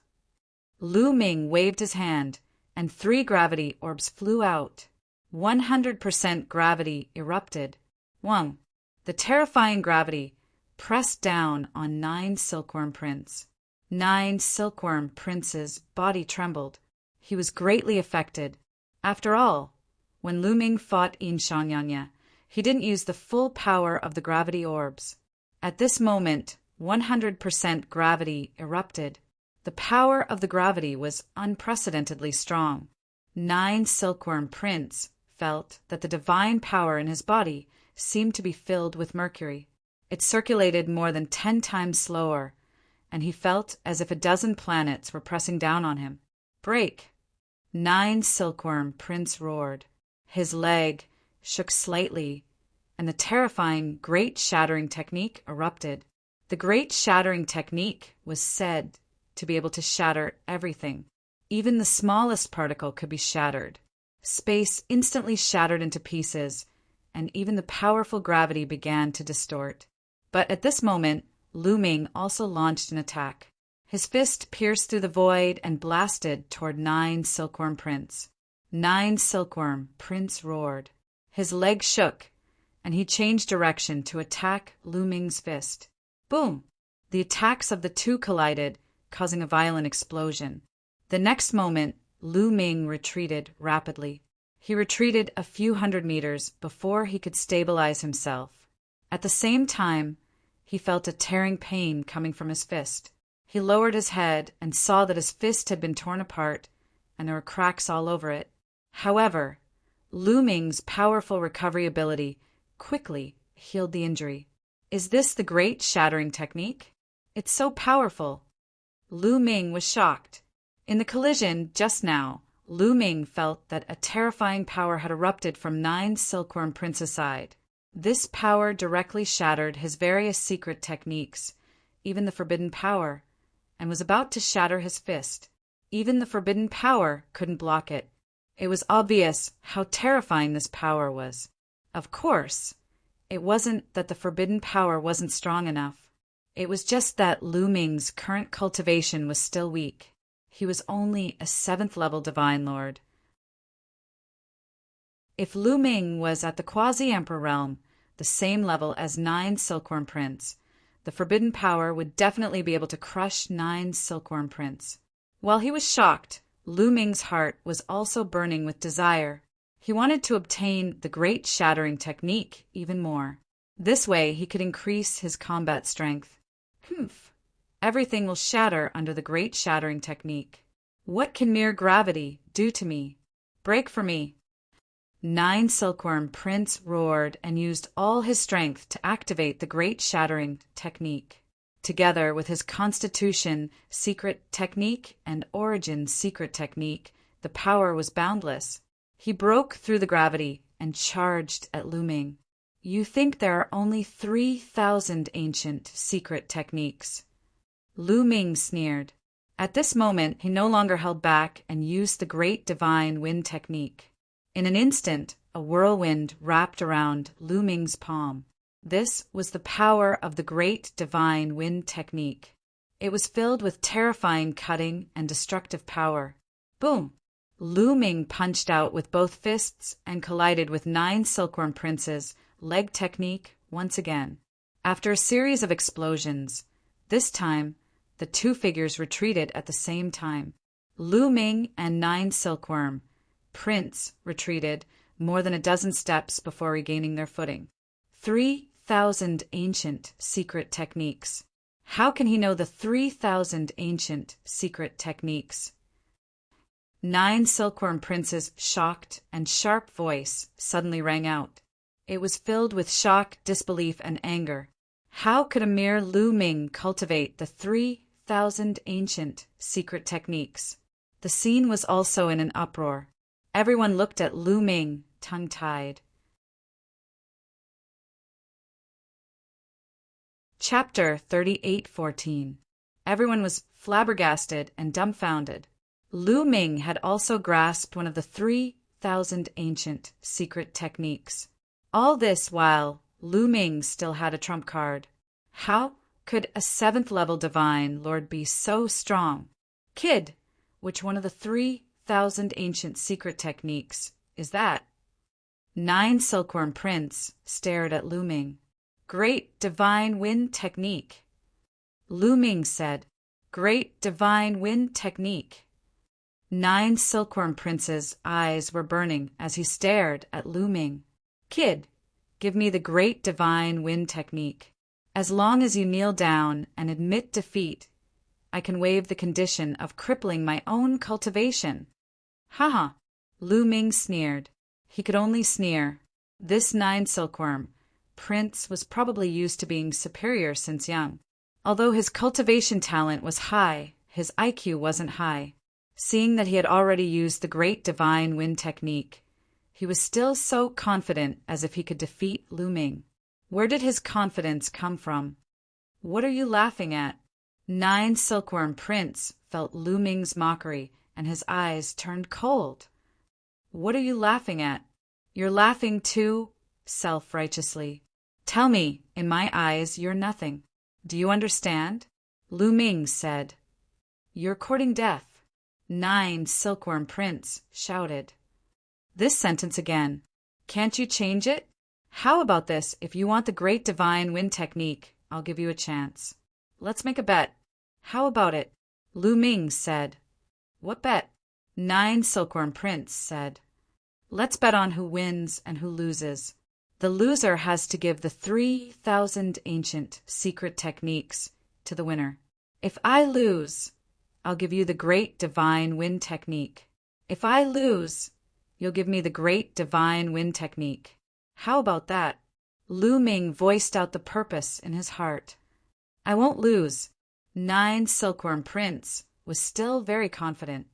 Lu Ming waved his hand, and 3 gravity orbs flew out. 100% gravity erupted. Wang, the terrifying gravity, pressed down on 9 Silkworm Prince. 9 Silkworm Prince's body trembled. He was greatly affected. After all, when Lu Ming fought Yinshang Yanya, he didn't use the full power of the gravity orbs. At this moment, 100% gravity erupted. The power of the gravity was unprecedentedly strong. 9 Silkworm Prince felt that the divine power in his body seemed to be filled with mercury. It circulated more than 10 times slower, and he felt as if a dozen planets were pressing down on him. Break! 9 Silkworm Prince roared. His leg shook slightly, and the terrifying Great Shattering Technique erupted. The Great Shattering Technique was said to be able to shatter everything. Even the smallest particle could be shattered. Space instantly shattered into pieces, and even the powerful gravity began to distort. But at this moment, Lu Ming also launched an attack. His fist pierced through the void and blasted toward 9 Silkworm Prince. 9 Silkworm Prince roared. His leg shook, and he changed direction to attack Lu Ming's fist. Boom! The attacks of the two collided, causing a violent explosion. The next moment, Lu Ming retreated rapidly. He retreated a few hundred meters before he could stabilize himself. At the same time, he felt a tearing pain coming from his fist. He lowered his head and saw that his fist had been torn apart, and there were cracks all over it. However, Lu Ming's powerful recovery ability quickly healed the injury. Is this the Great Shattering Technique? It's so powerful. Lu Ming was shocked. In the collision just now, Lu Ming felt that a terrifying power had erupted from 9 Silkworm Prince's side. This power directly shattered his various secret techniques, even the forbidden power, and was about to shatter his fist. Even the forbidden power couldn't block it. It was obvious how terrifying this power was. Of course, it wasn't that the forbidden power wasn't strong enough. It was just that Lu Ming's current cultivation was still weak. He was only a 7th-level Divine Lord. If Lu Ming was at the Quasi-Emperor realm, the same level as 9 Silkworm Prince, the forbidden power would definitely be able to crush 9 Silkworm Prince. While he was shocked, Lu Ming's heart was also burning with desire. He wanted to obtain the Great Shattering Technique even more. This way he could increase his combat strength. Everything will shatter under the Great Shattering Technique. What can mere gravity do to me? Break for me. 9 Silkworm Prince roared and used all his strength to activate the Great Shattering Technique. Together with his Constitution Secret Technique and Origin Secret Technique, the power was boundless. He broke through the gravity and charged at Lu Ming. You think there are only 3,000 ancient secret techniques? Lu Ming sneered. At this moment, he no longer held back and used the Great Divine Wind Technique. In an instant, a whirlwind wrapped around Lu Ming's palm. This was the power of the Great Divine Wind Technique. It was filled with terrifying cutting and destructive power. Boom! Lu Ming punched out with both fists and collided with 9 Silkworm Prince's leg technique once again. After a series of explosions, this time, the two figures retreated at the same time. Lu Ming and 9 Silkworm Prince retreated more than a dozen steps before regaining their footing. 3,000 ancient secret techniques. How can he know the 3,000 ancient secret techniques? 9 Silkworm Prince's shocked and sharp voice suddenly rang out. It was filled with shock, disbelief, and anger. How could a mere Lu Ming cultivate the 3,000 ancient secret techniques? The scene was also in an uproar. Everyone looked at Lu Ming, tongue-tied. Chapter 38:14. Everyone was flabbergasted and dumbfounded. Lu Ming had also grasped one of the 3,000 ancient secret techniques. All this while Lu Ming still had a trump card. How could a 7th-level Divine Lord be so strong? Kid, which one of the 3,000 ancient secret techniques is that? 9 Silkworm Prince stared at Lu Ming. Great Divine Wind Technique. Lu Ming said, Great Divine Wind Technique. 9 Silkworm Prince's eyes were burning as he stared at Lu Ming. Kid, give me the Great Divine Wind Technique. As long as you kneel down and admit defeat, I can waive the condition of crippling my own cultivation. Haha, Lu Ming sneered. He could only sneer. This 9 silkworm prince was probably used to being superior since young. Although his cultivation talent was high, his IQ wasn't high. Seeing that he had already used the great divine wind technique, he was still so confident as if he could defeat Lu Ming. Where did his confidence come from? What are you laughing at? 9 silkworm prince felt Lu Ming's mockery, and his eyes turned cold. What are you laughing at? You're laughing too, self-righteously. Tell me, in my eyes, you're nothing. Do you understand? Lu Ming said. You're courting death. 9 silkworm prince shouted. This sentence again. Can't you change it? How about this? If you want the great divine wind technique, I'll give you a chance. Let's make a bet. How about it? Lu Ming said. What bet? 9 silkworm prince said. Let's bet on who wins and who loses. The loser has to give the 3,000 ancient secret techniques to the winner. If I lose, I'll give you the great divine wind technique. If I lose, you'll give me the great divine wind technique. How about that? Lu Ming voiced out the purpose in his heart. I won't lose. 9 silkworm prince was still very confident.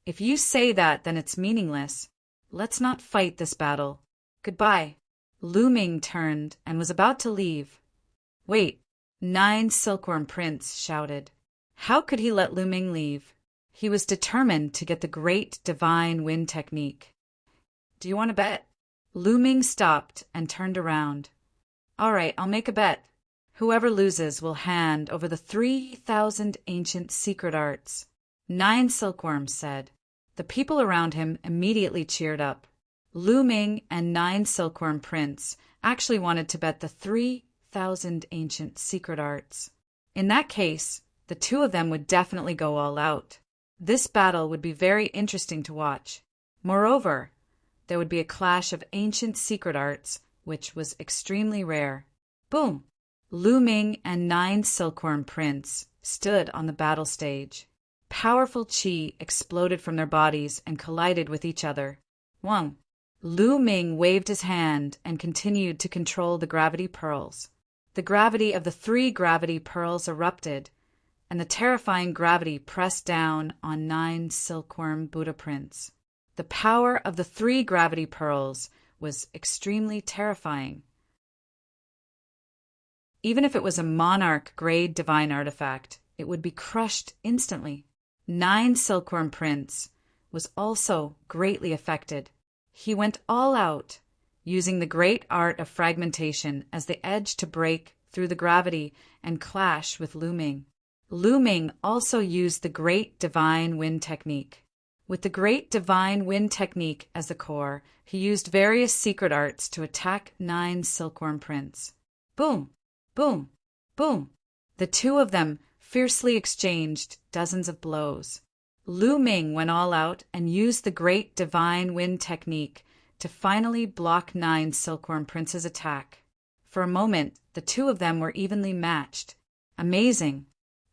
If you say that, then it's meaningless. Let's not fight this battle. Goodbye. Lu Ming turned and was about to leave. Wait, 9 silkworm prince shouted. How could he let Lu Ming leave? He was determined to get the great divine wind technique. Do you want to bet? Lu Ming stopped and turned around. All right, I'll make a bet. Whoever loses will hand over the 3,000 ancient secret arts. 9 silkworms said. The people around him immediately cheered up. Lu Ming and 9 silkworm prince actually wanted to bet the 3,000 ancient secret arts. In that case, the two of them would definitely go all out. This battle would be very interesting to watch. Moreover, there would be a clash of ancient secret arts, which was extremely rare. Boom! Lu Ming and 9 silkworm prince stood on the battle stage. Powerful qi exploded from their bodies and collided with each other. Wang! Lu Ming waved his hand and continued to control the gravity pearls. The gravity of the 3 gravity pearls erupted, and the terrifying gravity pressed down on 9 silkworm Buddha prince. The power of the 3 gravity pearls was extremely terrifying. Even if it was a monarch-grade divine artifact, it would be crushed instantly. 9 silkworm prince was also greatly affected. He went all out, using the great art of fragmentation as the edge to break through the gravity and clash with Lu Ming. Lu Ming also used the great divine wind technique. With the great divine wind technique as the core, he used various secret arts to attack 9 silkworm prince. Boom! Boom! Boom! The two of them fiercely exchanged dozens of blows. Lu Ming went all out and used the great divine wind technique to finally block 9 silkworm prince's attack. For a moment, the two of them were evenly matched. Amazing!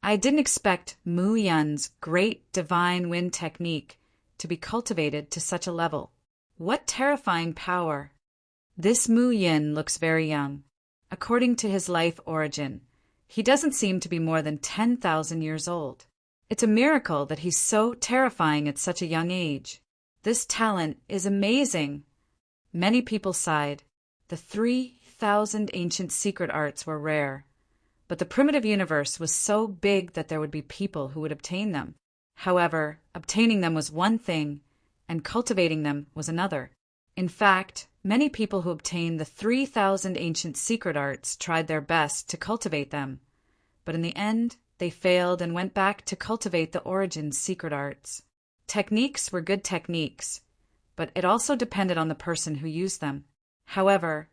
I didn't expect Mu Yun's great divine wind technique to be cultivated to such a level. What terrifying power! This Mu Yun looks very young. According to his life origin, he doesn't seem to be more than 10,000 years old. It's a miracle that he's so terrifying at such a young age. This talent is amazing. Many people sighed. The 3,000 ancient secret arts were rare, but the primitive universe was so big that there would be people who would obtain them. However, obtaining them was one thing, and cultivating them was another. In fact, many people who obtained the 3,000 ancient secret arts tried their best to cultivate them, but in the end, they failed and went back to cultivate the origin secret arts. Techniques were good techniques, but it also depended on the person who used them. However,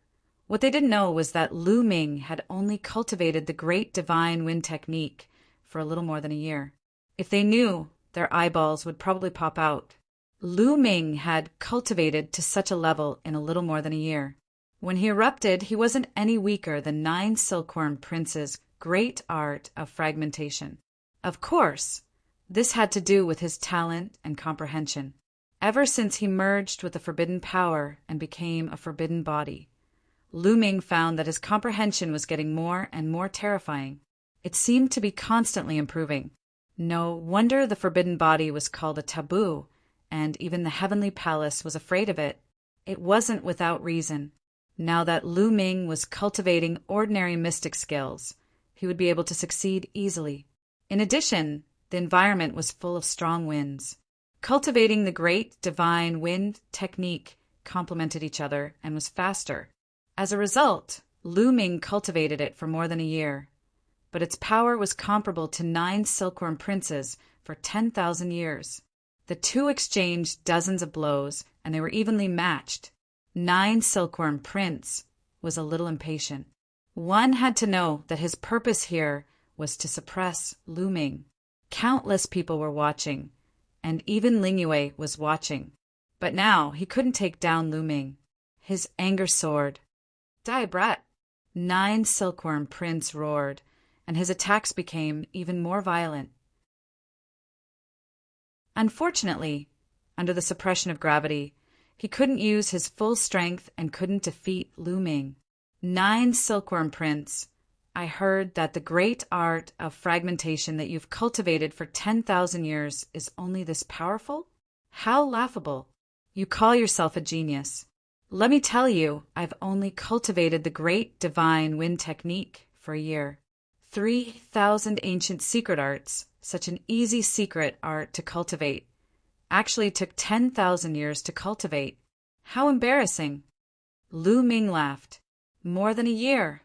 what they didn't know was that Lu Ming had only cultivated the great divine wind technique for a little more than a year. If they knew, their eyeballs would probably pop out. Lu Ming had cultivated to such a level in a little more than a year. When he erupted, he wasn't any weaker than 9 Silkworm Prince's great art of fragmentation. Of course, this had to do with his talent and comprehension. Ever since he merged with the forbidden power and became a forbidden body, Lu Ming found that his comprehension was getting more and more terrifying. It seemed to be constantly improving. No wonder the forbidden body was called a taboo, and even the heavenly palace was afraid of it. It wasn't without reason. Now that Lu Ming was cultivating ordinary mystic skills, he would be able to succeed easily. In addition, the environment was full of strong winds. Cultivating the great divine wind technique complemented each other and was faster. As a result, Lu Ming cultivated it for more than a year. But its power was comparable to 9 Silkworm Princes for 10,000 years. The two exchanged dozens of blows, and they were evenly matched. 9 Silkworm Prince was a little impatient. One had to know that his purpose here was to suppress Lu Ming. Countless people were watching, and even Ling Yue was watching. But now he couldn't take down Lu Ming. His anger soared. "Die, brat!" 9 Silkworm Prince roared, and his attacks became even more violent. Unfortunately, under the suppression of gravity, he couldn't use his full strength and couldn't defeat Lu Ming. 9 Silkworm Prince, I heard that the great art of fragmentation that you've cultivated for 10,000 years is only this powerful? How laughable. You call yourself a genius. Let me tell you, I've only cultivated the great divine wind technique for a year. 3,000 ancient secret arts, such an easy secret art to cultivate, actually took 10,000 years to cultivate. How embarrassing. Lu Ming laughed. More than a year.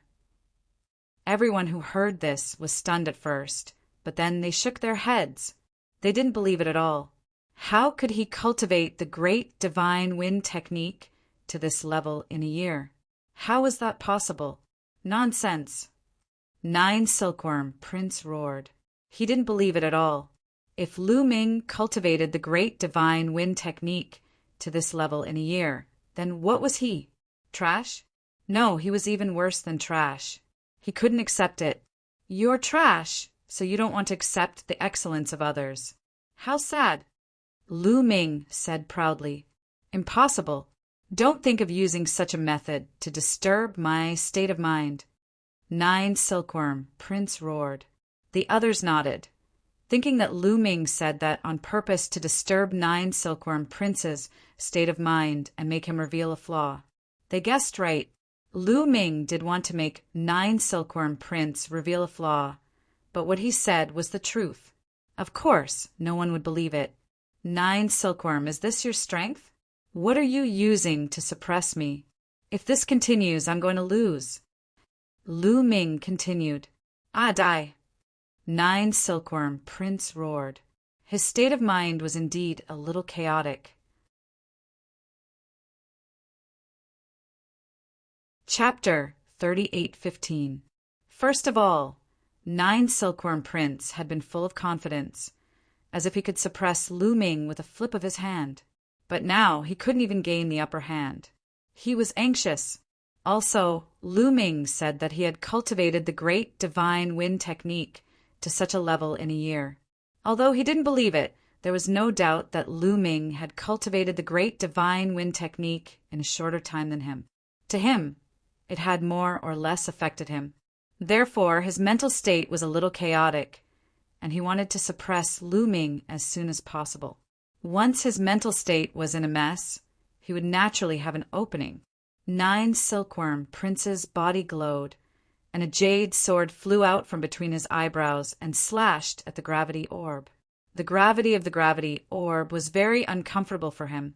Everyone who heard this was stunned at first, but then they shook their heads. They didn't believe it at all. How could he cultivate the great divine wind technique to this level in a year? How was that possible? Nonsense. 9 Silkworm Prince roared. He didn't believe it at all. If Lu Ming cultivated the great divine wind technique to this level in a year, then what was he? Trash? No, he was even worse than trash. He couldn't accept it. You're trash, so you don't want to accept the excellence of others. How sad. Lu Ming said proudly. Impossible. Don't think of using such a method to disturb my state of mind. 9 Silkworm Prince roared. The others nodded, thinking that Lu Ming said that on purpose to disturb 9 Silkworm Prince's state of mind and make him reveal a flaw. They guessed right. Lu Ming did want to make 9 Silkworm Prince reveal a flaw, but what he said was the truth. Of course, no one would believe it. 9 Silkworm, is this your strength? What are you using to suppress me? If this continues, I'm going to lose. Lu Ming continued. Die. 9 Silkworm Prince roared. His state of mind was indeed a little chaotic. Chapter 38:15. First of all, 9 Silkworm Prince had been full of confidence, as if he could suppress Lu Ming with a flip of his hand. But now he couldn't even gain the upper hand. He was anxious. Also, Lu Ming said that he had cultivated the great divine wind technique to such a level in a year. Although he didn't believe it, there was no doubt that Lu Ming had cultivated the great divine wind technique in a shorter time than him. To him, it had more or less affected him. Therefore, his mental state was a little chaotic, and he wanted to suppress Lu Ming as soon as possible. Once his mental state was in a mess, he would naturally have an opening. 9 Silkworm Prince's body glowed, and a jade sword flew out from between his eyebrows and slashed at the gravity orb. The gravity of the gravity orb was very uncomfortable for him,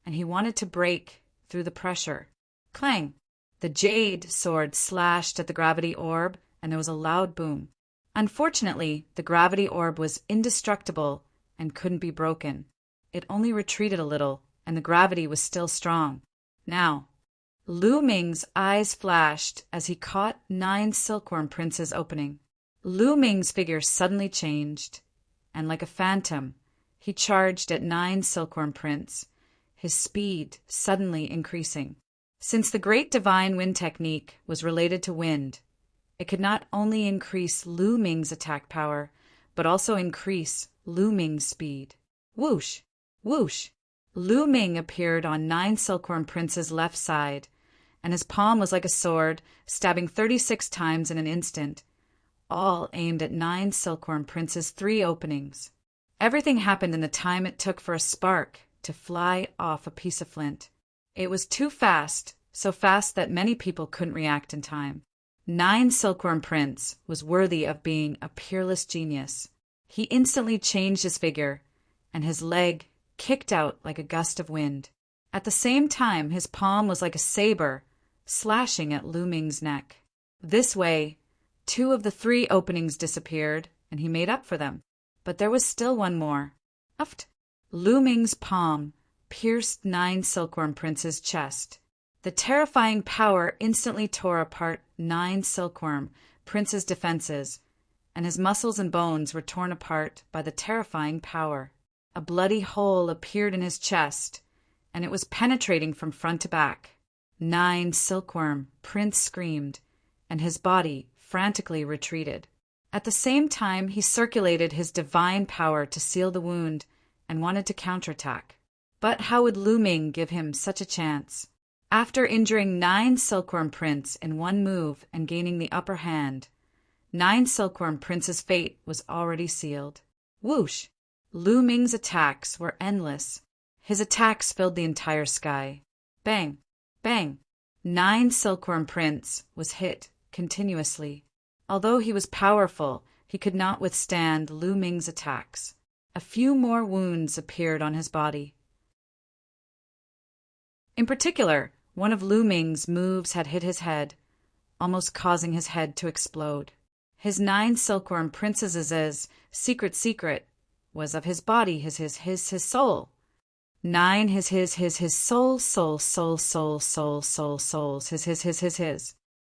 and he wanted to break through the pressure. Clang! The jade sword slashed at the gravity orb, and there was a loud boom. Unfortunately, the gravity orb was indestructible and couldn't be broken. It only retreated a little, and the gravity was still strong. Now, Lu Ming's eyes flashed as he caught 9 Silkworm Prince's opening. Lu Ming's figure suddenly changed, and like a phantom, he charged at 9 Silkworm Prince, his speed suddenly increasing. Since the great divine wind technique was related to wind, it could not only increase Lu Ming's attack power, but also increase Lu Ming's speed. Whoosh! Whoosh! Lu Ming appeared on 9 Silkworm Prince's left side, and his palm was like a sword, stabbing 36 times in an instant, all aimed at 9 Silkworm Prince's 3 openings. Everything happened in the time it took for a spark to fly off a piece of flint. It was too fast, so fast that many people couldn't react in time. 9 Silkworm Prince was worthy of being a peerless genius. He instantly changed his figure, and his leg kicked out like a gust of wind. At the same time, his palm was like a saber, slashing at Lu Ming's neck. This way, 2 of the 3 openings disappeared, and he made up for them. But there was still one more. Uft! Lu Ming's palm pierced 9 Silkworm Prince's chest. The terrifying power instantly tore apart 9 Silkworm Prince's defenses, and his muscles and bones were torn apart by the terrifying power. A bloody hole appeared in his chest, and it was penetrating from front to back. 9 Silkworm Prince screamed, and his body frantically retreated. At the same time, he circulated his divine power to seal the wound and wanted to counterattack. But how would Lu Ming give him such a chance? After injuring 9 Silkworm Prince in one move and gaining the upper hand, 9 Silkworm Prince's fate was already sealed. Whoosh! Lu Ming's attacks were endless. His attacks filled the entire sky. Bang! Bang! 9 Silkworm Prince was hit continuously. Although he was powerful, he could not withstand Lu Ming's attacks. A few more wounds appeared on his body. In particular, one of Lu Ming's moves had hit his head, almost causing his head to explode. His 9 Silkworm Princesses' secret was of his body, his soul. 9 his souls,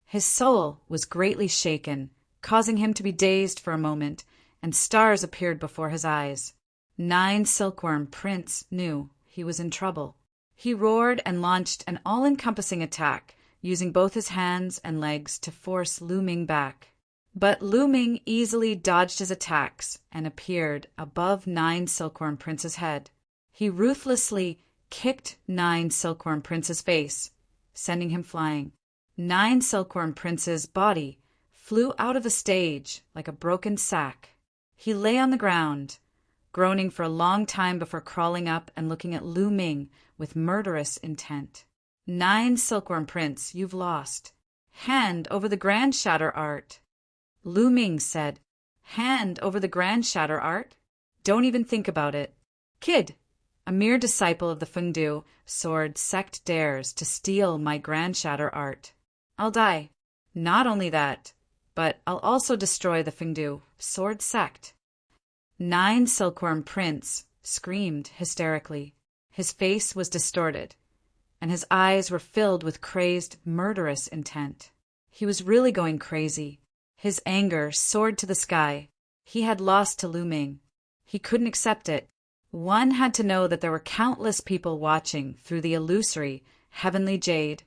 His soul was greatly shaken, causing him to be dazed for a moment, and stars appeared before his eyes. 9 Silkworm Prince knew he was in trouble. He roared and launched an all-encompassing attack, using both his hands and legs to force Lu Ming back. But Lu Ming easily dodged his attacks and appeared above 9 Silkworm Prince's head. He ruthlessly kicked 9 Silkworm Prince's face, sending him flying. 9 Silkworm Prince's body flew out of the stage like a broken sack. He lay on the ground, groaning for a long time before crawling up and looking at Lu Ming with murderous intent. 9 Silkworm Prince, you've lost. Hand over the Grand Shatter Art. Lu Ming said, hand over the Grand Shatter Art? Don't even think about it. Kid, a mere disciple of the Fengdu sword sect dares to steal my Grand Shatter Art. I'll die. Not only that, but I'll also destroy the Fengdu sword sect. 9 Silkworm Prince screamed hysterically. His face was distorted, and his eyes were filled with crazed, murderous intent. He was really going crazy. His anger soared to the sky. He had lost to Lu Ming. He couldn't accept it. One had to know that there were countless people watching through the illusory, heavenly jade,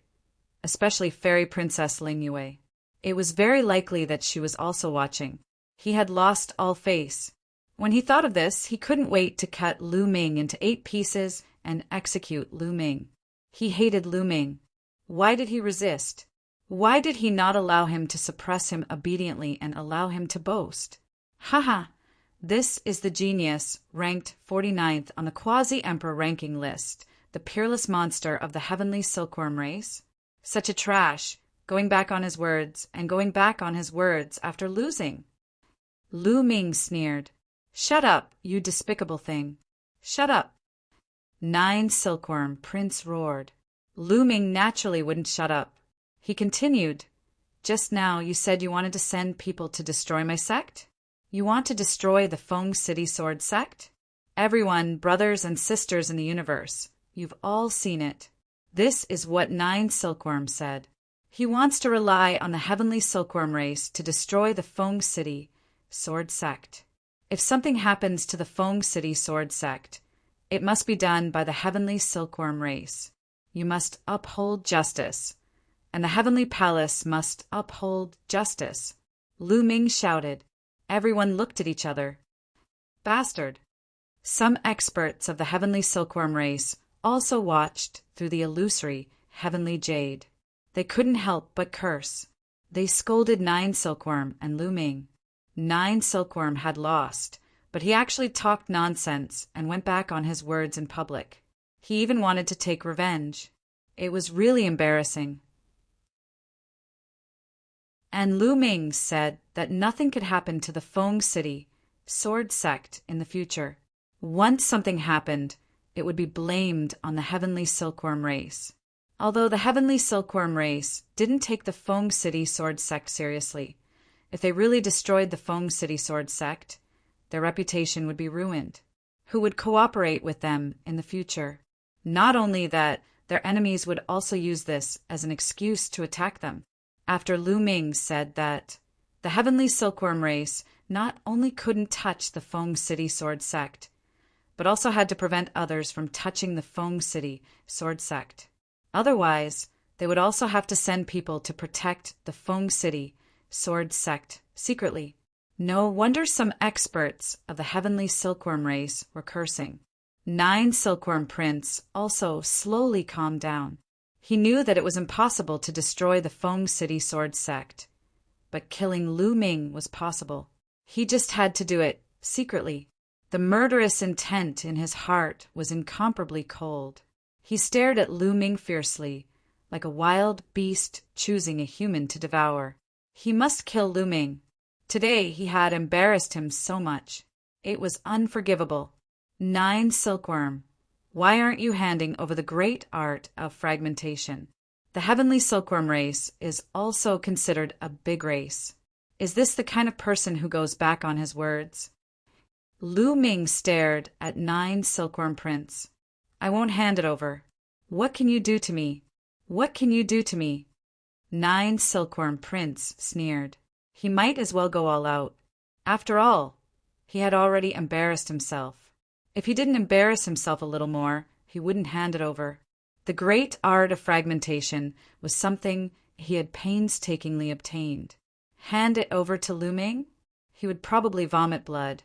especially Fairy Princess Ling Yue. It was very likely that she was also watching. He had lost all face. When he thought of this, he couldn't wait to cut Lu Ming into 8 pieces and execute Lu Ming. He hated Lu Ming. Why did he resist? Why did he not allow him to suppress him obediently and allow him to boast? Haha! This is the genius ranked 49th on the quasi-emperor ranking list, the peerless monster of the heavenly silkworm race. Such a trash, going back on his words and going back on his words after losing. Lu Ming sneered. Shut up, you despicable thing. Shut up. 9 Silkworm Prince roared. Lu Ming naturally wouldn't shut up. He continued, just now you said you wanted to send people to destroy my sect? You want to destroy the Feng City Sword sect? Everyone, brothers and sisters in the universe, you've all seen it. This is what 9 Silkworm said. He wants to rely on the heavenly silkworm race to destroy the Feng City Sword sect. If something happens to the Feng City Sword sect, it must be done by the heavenly silkworm race. You must uphold justice, and the heavenly palace must uphold justice. Lu Ming shouted. Everyone looked at each other. Bastard! Some experts of the heavenly silkworm race also watched through the illusory heavenly jade. They couldn't help but curse. They scolded Nine Silkworm and Lu Ming. Nine Silkworm had lost, but he actually talked nonsense and went back on his words in public. He even wanted to take revenge. It was really embarrassing. And Lu Ming said that nothing could happen to the Feng City sword sect in the future. Once something happened, it would be blamed on the heavenly silkworm race. Although the heavenly silkworm race didn't take the Feng City sword sect seriously, if they really destroyed the Feng City sword sect, their reputation would be ruined. Who would cooperate with them in the future? Not only that, their enemies would also use this as an excuse to attack them. After Lu Ming said that the heavenly silkworm race not only couldn't touch the Feng City sword sect, but also had to prevent others from touching the Feng City sword sect. Otherwise, they would also have to send people to protect the Feng City sword sect secretly. No wonder some experts of the heavenly silkworm race were cursing. Nine Silkworm Prince also slowly calmed down. He knew that it was impossible to destroy the Feng City sword sect, but killing Lu Ming was possible. He just had to do it secretly. The murderous intent in his heart was incomparably cold. He stared at Lu Ming fiercely, like a wild beast choosing a human to devour. He must kill Lu Ming. Today he had embarrassed him so much. It was unforgivable. Nine Silkworm, why aren't you handing over the great art of fragmentation? The heavenly silkworm race is also considered a big race. Is this the kind of person who goes back on his words? Lu Ming stared at Nine Silkworm Prince. I won't hand it over. What can you do to me? What can you do to me? Nine Silkworm Prince sneered. He might as well go all out. After all, he had already embarrassed himself. If he didn't embarrass himself a little more, he wouldn't hand it over. The great art of fragmentation was something he had painstakingly obtained. Hand it over to Lu Ming? He would probably vomit blood.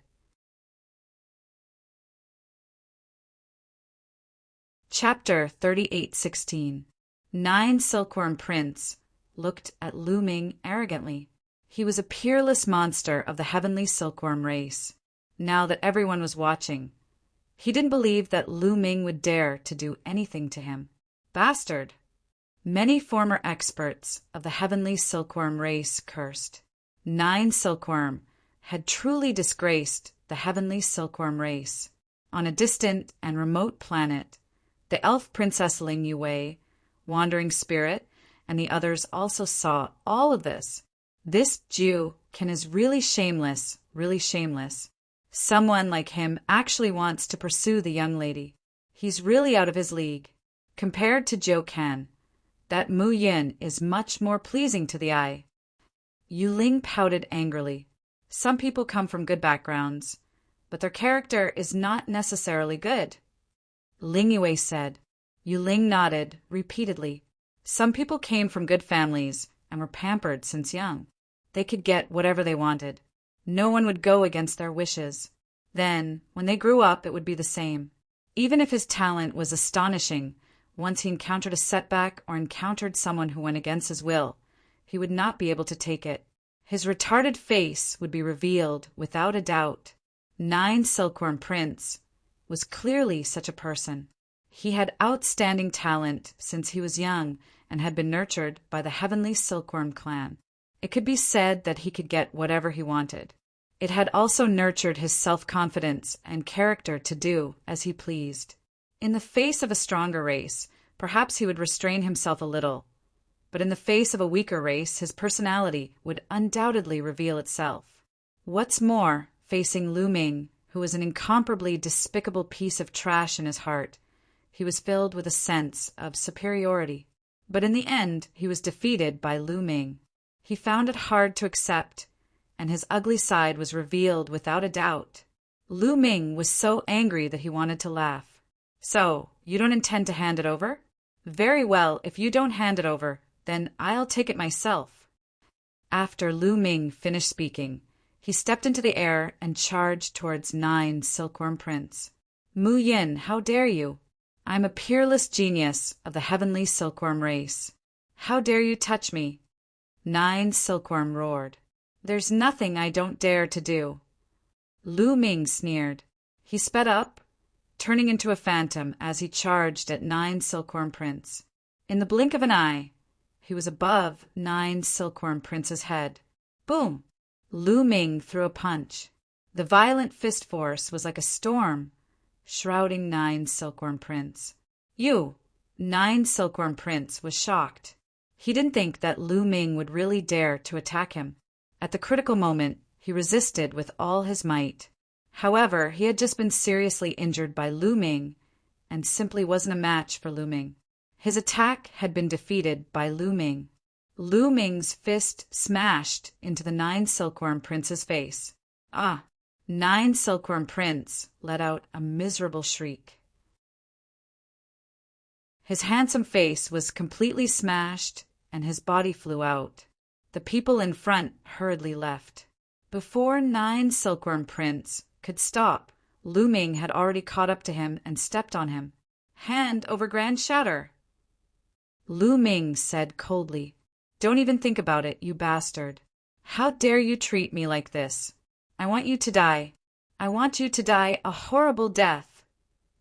Chapter 38:16. Nine Silkworm Prince looked at Lu Ming arrogantly. He was a peerless monster of the heavenly silkworm race. Now that everyone was watching, he didn't believe that Lu Ming would dare to do anything to him. Bastard! Many former experts of the heavenly silkworm race cursed. Nine Silkworm had truly disgraced the heavenly silkworm race. On a distant and remote planet, the elf princess Ling Yue, Wandering Spirit, and the others also saw all of this. This Jew Ken is really shameless, really shameless. Someone like him actually wants to pursue the young lady. He's really out of his league. Compared to Zhou Kan, that Mu Yin is much more pleasing to the eye. Yu Ling pouted angrily. Some people come from good backgrounds, but their character is not necessarily good. Ling Yue said. Yu Ling nodded repeatedly. Some people came from good families and were pampered since young. They could get whatever they wanted. No one would go against their wishes. Then, when they grew up, it would be the same. Even if his talent was astonishing, once he encountered a setback or encountered someone who went against his will, he would not be able to take it. His retarded face would be revealed without a doubt. Nine Silkworm Prince was clearly such a person. He had outstanding talent since he was young and had been nurtured by the heavenly silkworm clan. It could be said that he could get whatever he wanted. It had also nurtured his self-confidence and character to do as he pleased. In the face of a stronger race, perhaps he would restrain himself a little, but in the face of a weaker race, his personality would undoubtedly reveal itself. What's more, facing Lu Ming, who was an incomparably despicable piece of trash in his heart, he was filled with a sense of superiority. But in the end, he was defeated by Lu Ming. He found it hard to accept, and his ugly side was revealed without a doubt. Lu Ming was so angry that he wanted to laugh. So, you don't intend to hand it over? Very well, if you don't hand it over, then I'll take it myself. After Lu Ming finished speaking, he stepped into the air and charged towards 9 Silkworm Prince. Mu Yin, how dare you? I'm a peerless genius of the heavenly silkworm race. How dare you touch me? 9 Silkworm roared. There's nothing I don't dare to do. Lu Ming sneered. He sped up, turning into a phantom as he charged at 9 Silkworm Prince. In the blink of an eye, he was above 9 Silkworm Prince's head. Boom! Lu Ming threw a punch. The violent fist force was like a storm, shrouding 9 Silkworm Prince. 9 Silkworm Prince was shocked. He didn't think that Lu Ming would really dare to attack him. At the critical moment, he resisted with all his might. However, he had just been seriously injured by Lu Ming and simply wasn't a match for Lu Ming. His attack had been defeated by Lu Ming. Lu Ming's fist smashed into the 9 Silkworm Prince's face. 9 Silkworm Prince let out a miserable shriek. His handsome face was completely smashed and his body flew out. The people in front hurriedly left. Before 9 Silkworm Prince could stop, Lu Ming had already caught up to him and stepped on him. Hand over Grand Shatter. Lu Ming said coldly, Don't even think about it, you bastard. How dare you treat me like this? I want you to die. I want you to die a horrible death.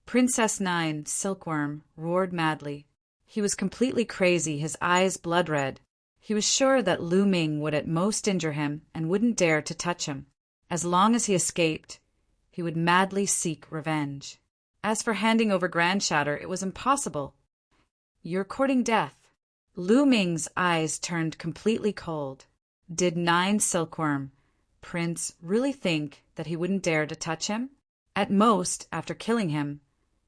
Princess 9 Silkworm roared madly. He was completely crazy, his eyes blood red. He was sure that Lu Ming would at most injure him and wouldn't dare to touch him. As long as he escaped, he would madly seek revenge. As for handing over Grand Shatter, it was impossible. You're courting death. Lu Ming's eyes turned completely cold. Did 9 Silkworm Prince really think that he wouldn't dare to touch him? At most, after killing him,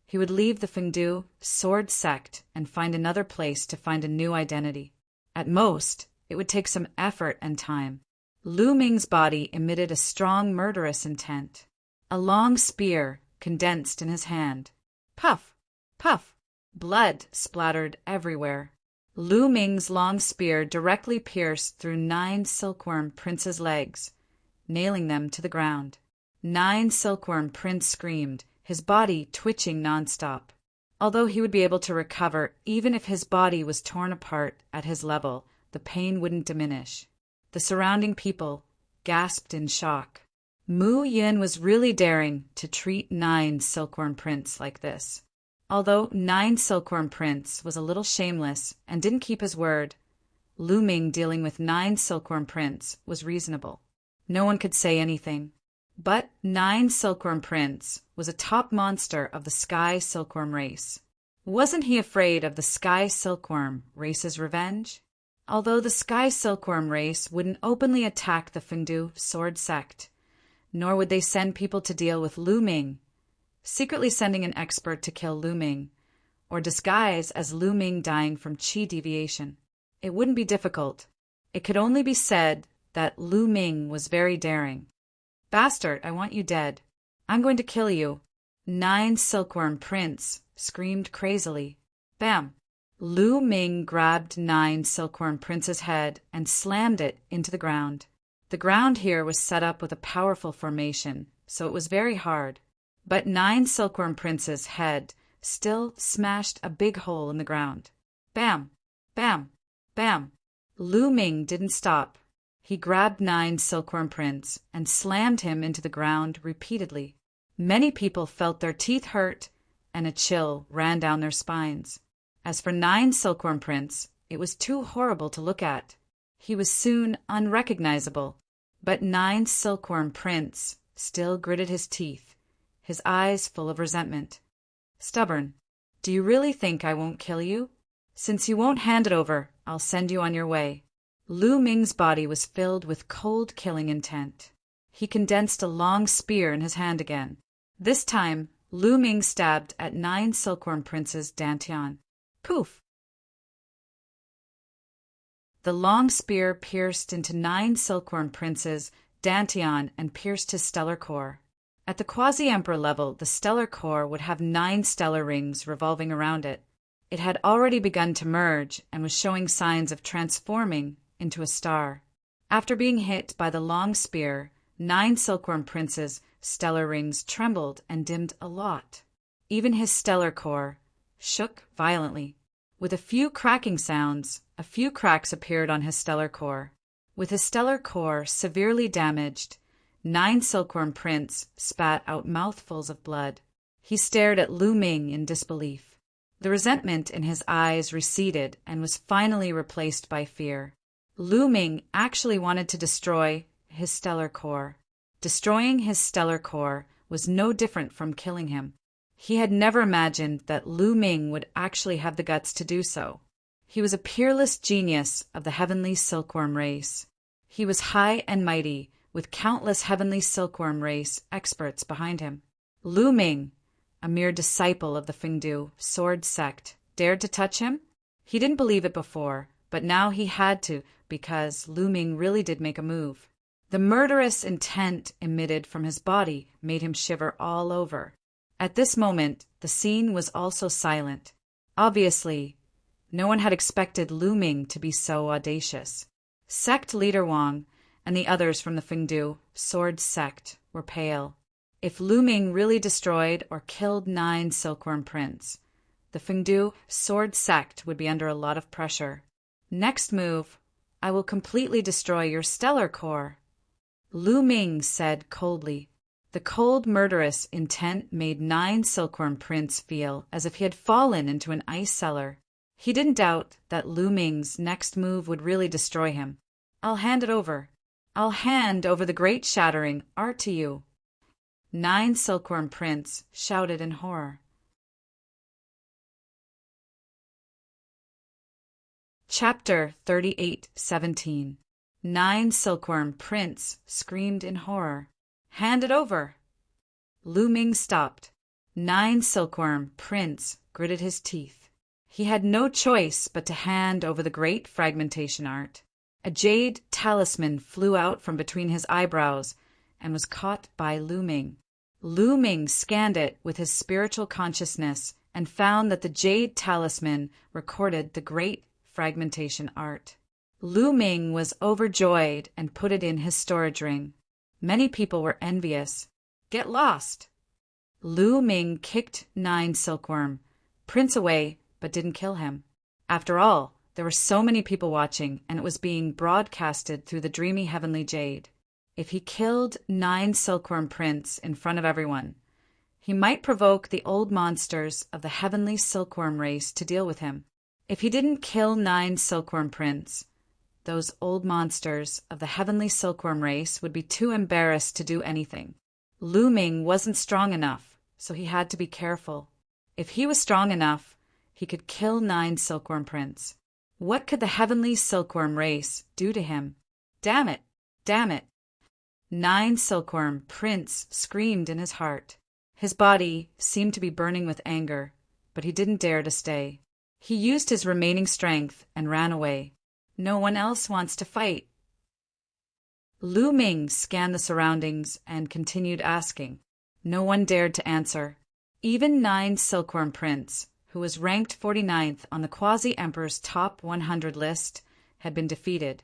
he would leave the Fengdu sword sect and find another place to find a new identity. At most, it would take some effort and time. Lu Ming's body emitted a strong murderous intent. A long spear condensed in his hand. Puff! Puff! Blood splattered everywhere. Lu Ming's long spear directly pierced through 9 Silkworm Prince's legs, nailing them to the ground. 9 Silkworm Prince screamed, his body twitching nonstop. Although he would be able to recover even if his body was torn apart at his level, the pain wouldn't diminish. The surrounding people gasped in shock. Mu Yin was really daring to treat 9 Silkworm Prince like this. Although 9 Silkworm Prince was a little shameless and didn't keep his word, Lu Ming dealing with 9 Silkworm Prince was reasonable. No one could say anything. But 9 Silkworm Prince was a top monster of the Sky Silkworm race. Wasn't he afraid of the Sky Silkworm race's revenge? Although the Sky Silkworm race wouldn't openly attack the Fengdu sword sect, nor would they send people to deal with Lu Ming, secretly sending an expert to kill Lu Ming, or disguise as Lu Ming dying from qi deviation. It wouldn't be difficult. It could only be said that Lu Ming was very daring. Bastard, I want you dead. I'm going to kill you. 9 Silkworm Prince screamed crazily. Bam! Lu Ming grabbed 9 Silkworm Prince's head and slammed it into the ground. The ground here was set up with a powerful formation, so it was very hard. But 9 Silkworm Prince's head still smashed a big hole in the ground. Bam! Bam! Bam! Lu Ming didn't stop. He grabbed 9 Silkworm Prince and slammed him into the ground repeatedly. Many people felt their teeth hurt and a chill ran down their spines. As for 9 Silkworm Prince, it was too horrible to look at. He was soon unrecognizable, but 9 Silkworm Prince still gritted his teeth, his eyes full of resentment. Stubborn, do you really think I won't kill you? Since you won't hand it over, I'll send you on your way. Lu Ming's body was filled with cold killing intent. He condensed a long spear in his hand again. This time, Lu Ming stabbed at 9 Silkworm Prince's dantian. Poof! The long spear pierced into 9 Silkworm Prince's dantian and pierced his stellar core. At the quasi-emperor level, the stellar core would have 9 stellar rings revolving around it. It had already begun to merge and was showing signs of transforming into a star. After being hit by the long spear, 9 silkworm princes' stellar rings trembled and dimmed a lot. Even his stellar core shook violently. With a few cracking sounds, a few cracks appeared on his stellar core. With his stellar core severely damaged, 9 silkworm prince spat out mouthfuls of blood. He stared at Lu Ming in disbelief. The resentment in his eyes receded and was finally replaced by fear. Lu Ming actually wanted to destroy his stellar core. Destroying his stellar core was no different from killing him. He had never imagined that Lu Ming would actually have the guts to do so. He was a peerless genius of the heavenly silkworm race. He was high and mighty, with countless heavenly silkworm race experts behind him. Lu Ming, a mere disciple of the Fengdu sword sect, dared to touch him? He didn't believe it before, but now he had to because Lu Ming really did make a move. The murderous intent emitted from his body made him shiver all over. At this moment, the scene was also silent. Obviously, no one had expected Lu Ming to be so audacious. Sect leader Wang and the others from the Fengdu sword sect were pale. If Lu Ming really destroyed or killed 9 silkworm prince, the Fengdu sword sect would be under a lot of pressure. Next move, I will completely destroy your stellar core, Lu Ming said coldly. The cold, murderous intent made 9 silkworm prince feel as if he had fallen into an ice cellar. He didn't doubt that Lu Ming's next move would really destroy him. I'll hand it over. I'll hand over the great shattering art to you. 9 silkworm prince shouted in horror. Chapter 38:17. 9 silkworm prince screamed in horror. Hand it over. Lu Ming stopped. 9 silkworm prince gritted his teeth. He had no choice but to hand over the great fragmentation art. A jade talisman flew out from between his eyebrows and was caught by Lu Ming. Lu Ming scanned it with his spiritual consciousness and found that the jade talisman recorded the great fragmentation art. Lu Ming was overjoyed and put it in his storage ring. Many people were envious. Get lost! Lu Ming kicked 9 silkworm prince away, but didn't kill him. After all, there were so many people watching, and it was being broadcasted through the dreamy heavenly jade. If he killed 9 silkworm prince in front of everyone, he might provoke the old monsters of the heavenly silkworm race to deal with him. If he didn't kill 9 silkworm prince, those old monsters of the heavenly silkworm race would be too embarrassed to do anything. Lu Ming wasn't strong enough, so he had to be careful. If he was strong enough, he could kill 9 silkworm prince. What could the heavenly silkworm race do to him? Damn it! Damn it! 9 silkworm prince screamed in his heart. His body seemed to be burning with anger, but he didn't dare to stay. He used his remaining strength and ran away. No one else wants to fight. Lu Ming scanned the surroundings and continued asking. No one dared to answer. Even 9 silkworm prince, who was ranked 49th on the Quasi-Emperor's top 100 list, had been defeated.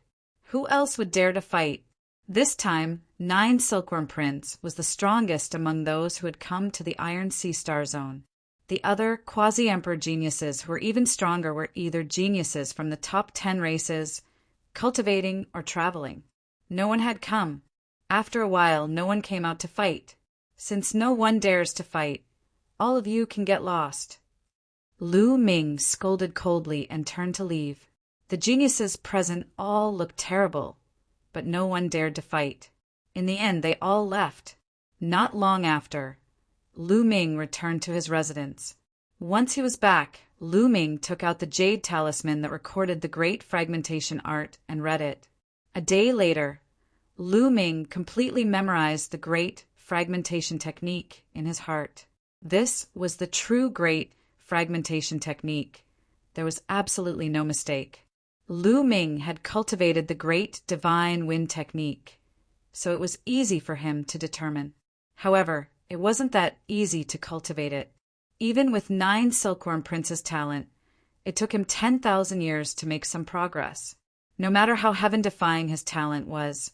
Who else would dare to fight? This time, 9 silkworm prince was the strongest among those who had come to the Iron Sea Star Zone. The other Quasi-Emperor geniuses who were even stronger were either geniuses from the top 10 races, cultivating or traveling. No one had come. After a while, no one came out to fight. Since no one dares to fight, all of you can get lost. Lu Ming scolded coldly and turned to leave. The geniuses present all looked terrible, but no one dared to fight. In the end, they all left. Not long after, Lu Ming returned to his residence. Once he was back, Lu Ming took out the jade talisman that recorded the great fragmentation art and read it. A day later, Lu Ming completely memorized the great fragmentation technique in his heart. This was the true great fragmentation technique. There was absolutely no mistake. Lu Ming had cultivated the great divine wind technique, so it was easy for him to determine. However, it wasn't that easy to cultivate it. Even with 9 silkworm prince's talent, It took him 10,000 years to make some progress. No matter how heaven-defying his talent was,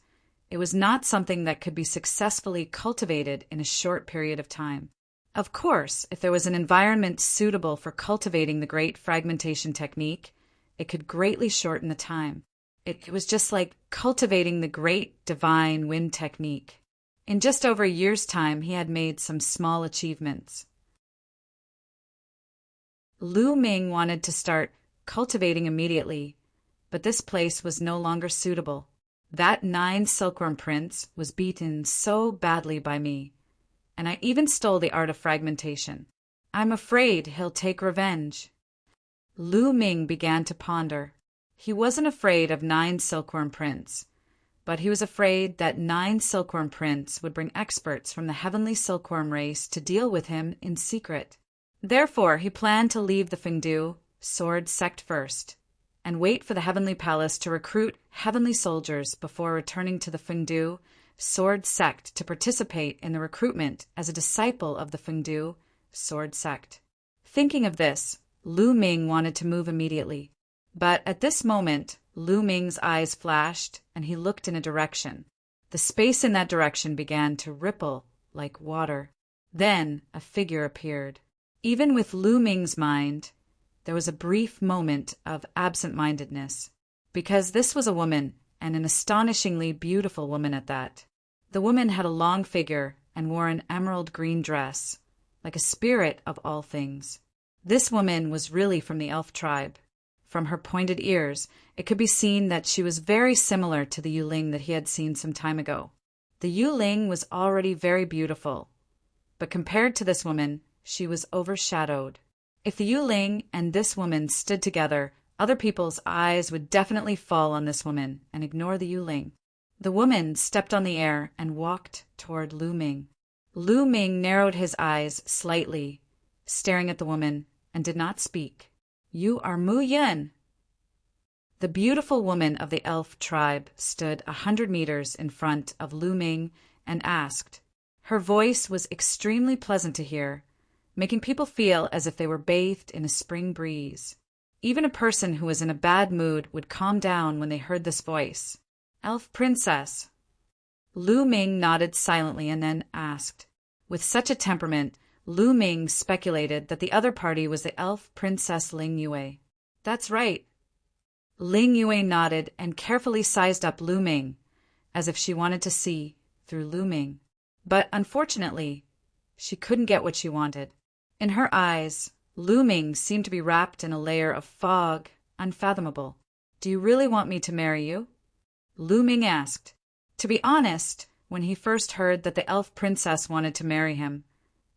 it was not something that could be successfully cultivated in a short period of time. Of course, if there was an environment suitable for cultivating the great fragmentation technique, it could greatly shorten the time. It was just like cultivating the great divine wind technique. In just over a year's time, he had made some small achievements. Lu Ming wanted to start cultivating immediately, but this place was no longer suitable. That 9 silkworm prince was beaten so badly by me, and I even stole the art of fragmentation. I'm afraid he'll take revenge. Lu Ming began to ponder. He wasn't afraid of 9 silkworm prince, but he was afraid that 9 silkworm prince would bring experts from the heavenly silkworm race to deal with him in secret. Therefore, he planned to leave the Fengdu sword sect first, and wait for the heavenly palace to recruit heavenly soldiers before returning to the Fengdu sword sect to participate in the recruitment as a disciple of the Fengdu sword sect. Thinking of this, Lu Ming wanted to move immediately. But at this moment, Lu Ming's eyes flashed, and he looked in a direction. The space in that direction began to ripple like water. Then a figure appeared. Even with Lu Ming's mind, there was a brief moment of absent-mindedness, because this was a woman, and an astonishingly beautiful woman at that. The woman had a long figure and wore an emerald green dress, like a spirit of all things. This woman was really from the elf tribe. From her pointed ears, it could be seen that she was very similar to the Yuling that he had seen some time ago. The Yuling was already very beautiful, but compared to this woman, she was overshadowed. If the Yuling and this woman stood together, other people's eyes would definitely fall on this woman and ignore the Yuling. The woman stepped on the air and walked toward Lu Ming. Lu Ming narrowed his eyes slightly, staring at the woman, and did not speak. "You are Mu Yin." The beautiful woman of the elf tribe stood 100 meters in front of Lu Ming and asked. Her voice was extremely pleasant to hear, making people feel as if they were bathed in a spring breeze. Even a person who was in a bad mood would calm down when they heard this voice. "Elf princess." Lu Ming nodded silently and then asked. With such a temperament, Lu Ming speculated that the other party was the elf princess Ling Yue. "That's right." Ling Yue nodded and carefully sized up Lu Ming, as if she wanted to see through Lu Ming. But unfortunately, she couldn't get what she wanted. In her eyes, Lu Ming seemed to be wrapped in a layer of fog unfathomable. "Do you really want me to marry you?" Lu Ming asked. To be honest, when he first heard that the elf princess wanted to marry him,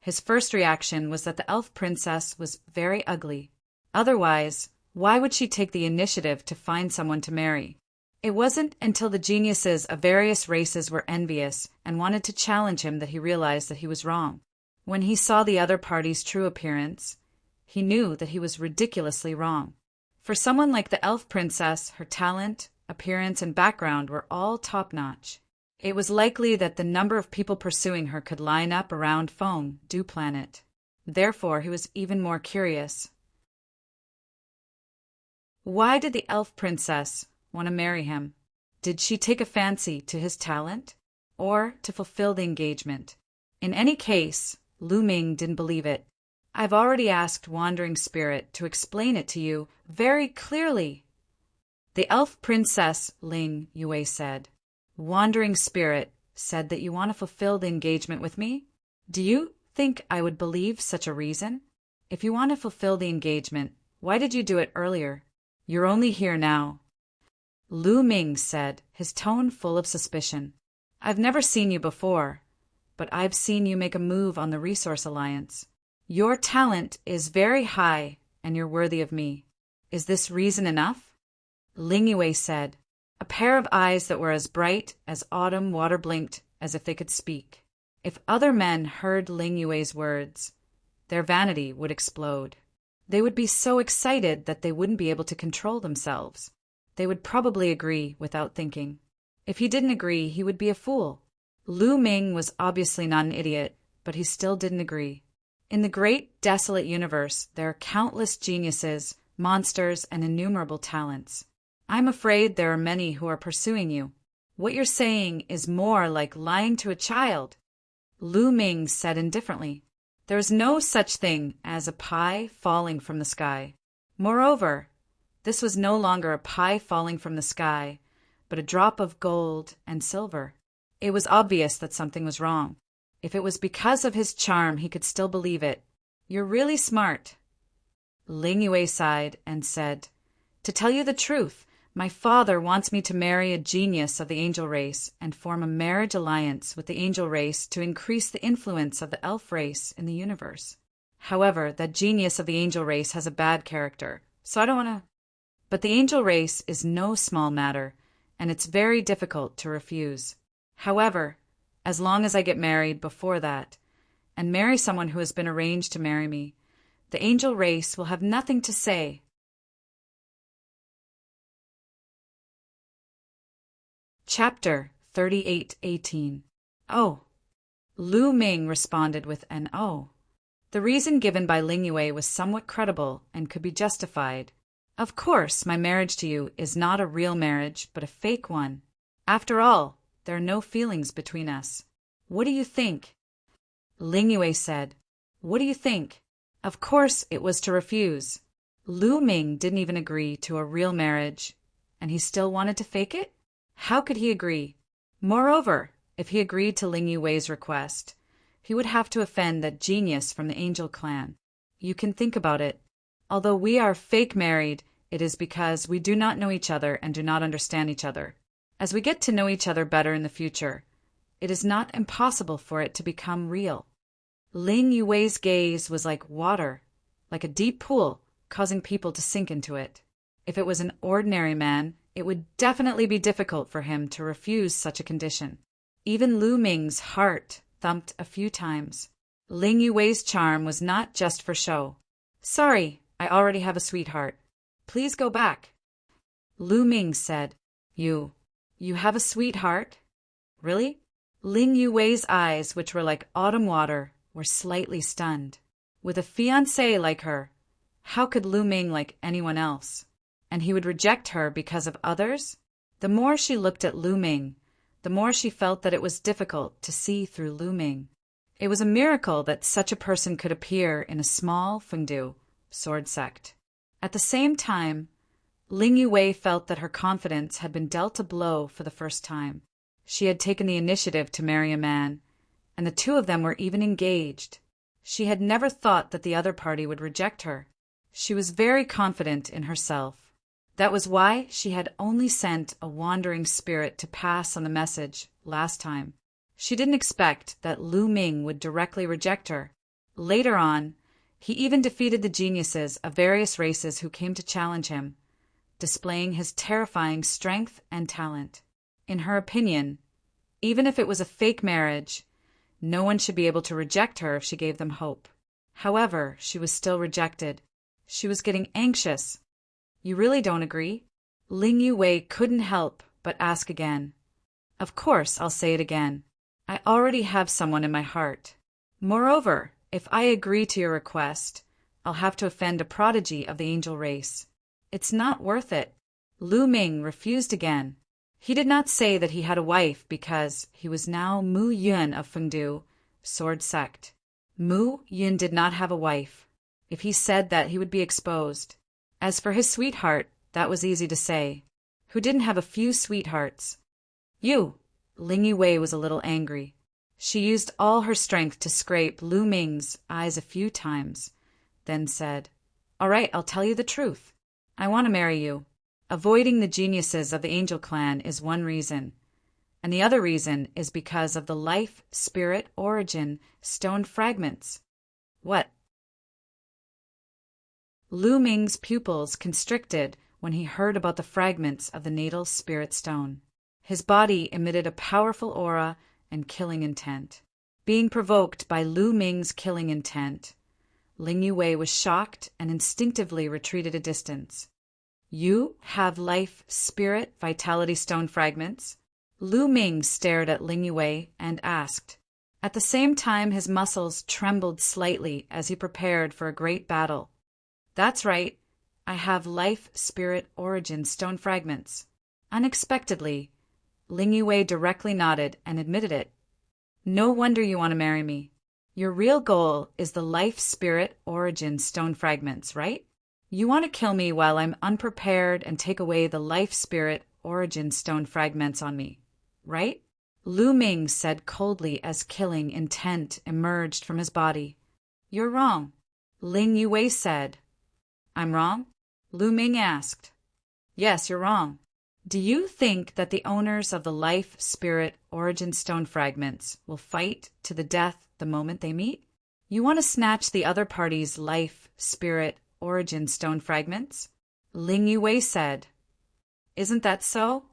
his first reaction was that the elf princess was very ugly. Otherwise, why would she take the initiative to find someone to marry? It wasn't until the geniuses of various races were envious and wanted to challenge him that he realized that he was wrong. When he saw the other party's true appearance, he knew that he was ridiculously wrong. For someone like the elf princess, her talent, appearance, and background were all top-notch. It was likely that the number of people pursuing her could line up around Feng, Dew Planet. Therefore, he was even more curious. Why did the elf princess want to marry him? Did she take a fancy to his talent, or to fulfill the engagement? In any case, Lu Ming didn't believe it. "I've already asked Wandering Spirit to explain it to you very clearly." The elf princess, Ling Yue said. "Wandering Spirit said that you want to fulfill the engagement with me? Do you think I would believe such a reason? If you want to fulfill the engagement, why did you do it earlier? You're only here now." Lu Ming said, his tone full of suspicion. "I've never seen you before, but I've seen you make a move on the Resource Alliance. Your talent is very high, and you're worthy of me. Is this reason enough?" Ling Yue said. A pair of eyes that were as bright as autumn water blinked as if they could speak. If other men heard Ling Yue's words, their vanity would explode. They would be so excited that they wouldn't be able to control themselves. They would probably agree without thinking. If he didn't agree, he would be a fool. Lu Ming was obviously not an idiot, but he still didn't agree. In the great, desolate universe, there are countless geniuses monsters, and innumerable talents. I'm afraid there are many who are pursuing you. What you're saying is more like lying to a child. Lu Ming said indifferently. There is no such thing as a pie falling from the sky. Moreover, this was no longer a pie falling from the sky, but a drop of gold and silver. It was obvious that something was wrong. If it was because of his charm, he could still believe it. You're really smart. Ling Yue sighed and said, To tell you the truth, my father wants me to marry a genius of the angel race and form a marriage alliance with the angel race to increase the influence of the elf race in the universe. However, that genius of the angel race has a bad character, so I don't want to. But the angel race is no small matter, and it's very difficult to refuse. However, as long as I get married before that, and marry someone who has been arranged to marry me, the angel race will have nothing to say. Chapter 38:18. Oh. Lu Ming responded with an oh. The reason given by Ling Yue was somewhat credible and could be justified. Of course, my marriage to you is not a real marriage, but a fake one. After all, there are no feelings between us. What do you think? Ling Yue said, What do you think? Of course, it was to refuse. Lu Ming didn't even agree to a real marriage, and he still wanted to fake it? How could he agree? Moreover, if he agreed to Ling Yue's request, he would have to offend that genius from the angel clan. You can think about it. Although we are fake married, it is because we do not know each other and do not understand each other. As we get to know each other better in the future, it is not impossible for it to become real. Ling Yue's gaze was like water, like a deep pool, causing people to sink into it. If it was an ordinary man, it would definitely be difficult for him to refuse such a condition. Even Lu Ming's heart thumped a few times. Ling Yue's charm was not just for show. Sorry, I already have a sweetheart. Please go back. Lu Ming said, You have a sweetheart? Really? Ling Yue's eyes, which were like autumn water, were slightly stunned. With a fiancée like her, how could Lu Ming like anyone else? And he would reject her because of others? The more she looked at Lu Ming, the more she felt that it was difficult to see through Lu Ming. It was a miracle that such a person could appear in a small Fengdu sword sect. At the same time, Ling Yue felt that her confidence had been dealt a blow for the first time. She had taken the initiative to marry a man, and the two of them were even engaged. She had never thought that the other party would reject her. She was very confident in herself. That was why she had only sent a wandering spirit to pass on the message last time. She didn't expect that Lu Ming would directly reject her. Later on, he even defeated the geniuses of various races who came to challenge him, displaying his terrifying strength and talent. In her opinion, even if it was a fake marriage, no one should be able to reject her if she gave them hope. However, she was still rejected. She was getting anxious. You really don't agree? Ling Yue couldn't help but ask again. Of course, I'll say it again. I already have someone in my heart. Moreover, if I agree to your request, I'll have to offend a prodigy of the angel race. It's not worth it. Lu Ming refused again. He did not say that he had a wife because he was now Mu Yun of Fengdu, sword sect. Mu Yun did not have a wife. If he said that, he would be exposed. As for his sweetheart, that was easy to say. Who didn't have a few sweethearts? You! Ling Yue was a little angry. She used all her strength to scrape Lu Ming's eyes a few times, then said, All right, I'll tell you the truth. I want to marry you. Avoiding the geniuses of the angel clan is one reason, and the other reason is because of the life, spirit, origin, stone fragments. What? Lu Ming's pupils constricted when he heard about the fragments of the natal spirit stone. His body emitted a powerful aura and killing intent. Being provoked by Lu Ming's killing intent, Ling Yue was shocked and instinctively retreated a distance. You have life, spirit, vitality stone fragments? Lu Ming stared at Ling Yue and asked. At the same time, his muscles trembled slightly as he prepared for a great battle. That's right. I have life spirit origin stone fragments. Unexpectedly, Ling Yue directly nodded and admitted it. No wonder you want to marry me. Your real goal is the life spirit origin stone fragments, right? You want to kill me while I'm unprepared and take away the life spirit origin stone fragments on me, right? Lu Ming said coldly as killing intent emerged from his body. You're wrong. Ling Yue said. I'm wrong? Lu Ming asked. Yes, you're wrong. Do you think that the owners of the life spirit origin stone fragments will fight to the death the moment they meet? You want to snatch the other party's life spirit origin stone fragments? Ling Yue said. Isn't that so?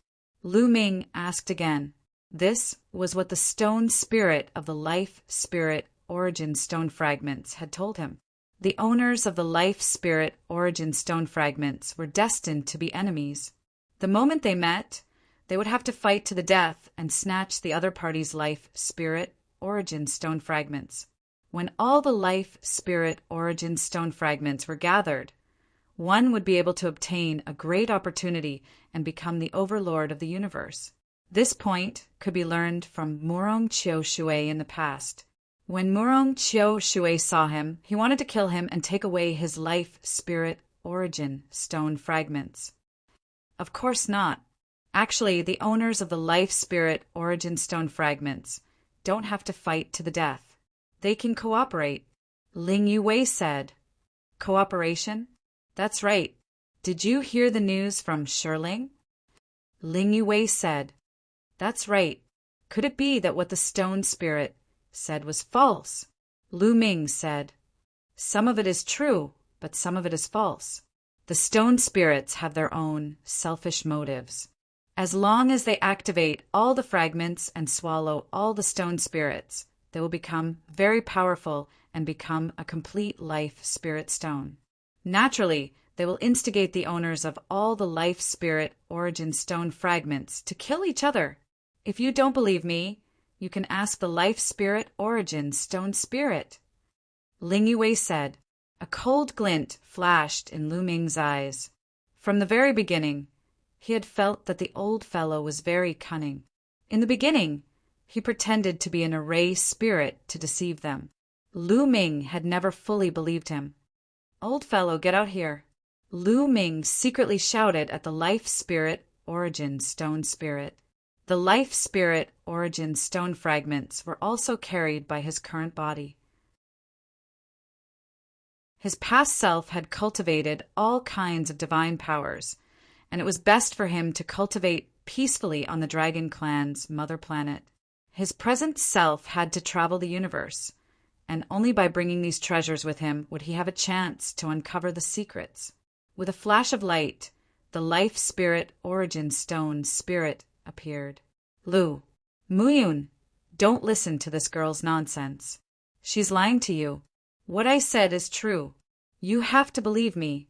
Lu Ming asked again. This was what the stone spirit of the life spirit origin stone fragments had told him. The owners of the life spirit origin stone fragments were destined to be enemies. The moment they met, they would have to fight to the death and snatch the other party's life spirit origin stone fragments. When all the life spirit origin stone fragments were gathered, one would be able to obtain a great opportunity and become the overlord of the universe. This point could be learned from Murong Qiu Shui in the past. When Murong Qiu Shui saw him, he wanted to kill him and take away his life spirit origin stone fragments. Of course not. Actually, the owners of the life spirit origin stone fragments don't have to fight to the death. They can cooperate. Ling Yue said. Cooperation? That's right. Did you hear the news from Shirling? Ling Yue said. That's right. Could it be that what the stone spirit said was false? Lu Ming said. Some of it is true, but some of it is false. The stone spirits have their own selfish motives. As long as they activate all the fragments and swallow all the stone spirits, they will become very powerful and become a complete life spirit stone. Naturally, they will instigate the owners of all the life spirit origin stone fragments to kill each other. If you don't believe me, you can ask the life spirit origin stone spirit. Ling Yue said. A cold glint flashed in Lu Ming's eyes. From the very beginning, he had felt that the old fellow was very cunning. In the beginning, he pretended to be an array spirit to deceive them. Lu Ming had never fully believed him. Old fellow, get out here. Lu Ming secretly shouted at the life spirit origin stone spirit. The life spirit origin stone fragments were also carried by his current body. His past self had cultivated all kinds of divine powers, and it was best for him to cultivate peacefully on the Dragon Clan's mother planet. His present self had to travel the universe, and only by bringing these treasures with him would he have a chance to uncover the secrets. With a flash of light, the life spirit origin stone spirit appeared. Lu, Muyun, don't listen to this girl's nonsense. She's lying to you. What I said is true. You have to believe me.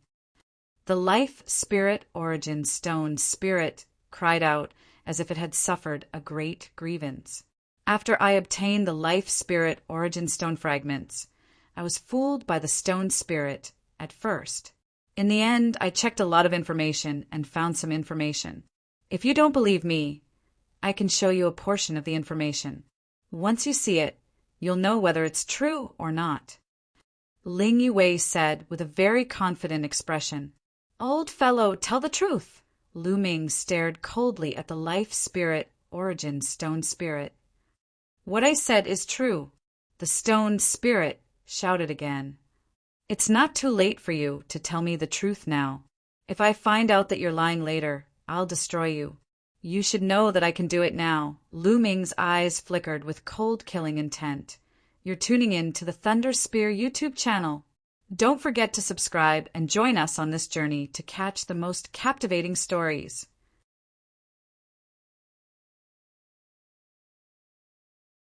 The life spirit origin stone spirit cried out as if it had suffered a great grievance. After I obtained the life spirit origin stone fragments, I was fooled by the stone spirit at first. In the end, I checked a lot of information and found some information. If you don't believe me, I can show you a portion of the information. Once you see it, you'll know whether it's true or not. Ling Yue said with a very confident expression. Old fellow, tell the truth. Lu Ming stared coldly at the life spirit origin stone spirit. What I said is true. The stone spirit shouted again. It's not too late for you to tell me the truth now. If I find out that you're lying later, I'll destroy you. You should know that I can do it now. Lu Ming's eyes flickered with cold killing intent. You're tuning in to the Thunder Spear YouTube channel. Don't forget to subscribe and join us on this journey to catch the most captivating stories.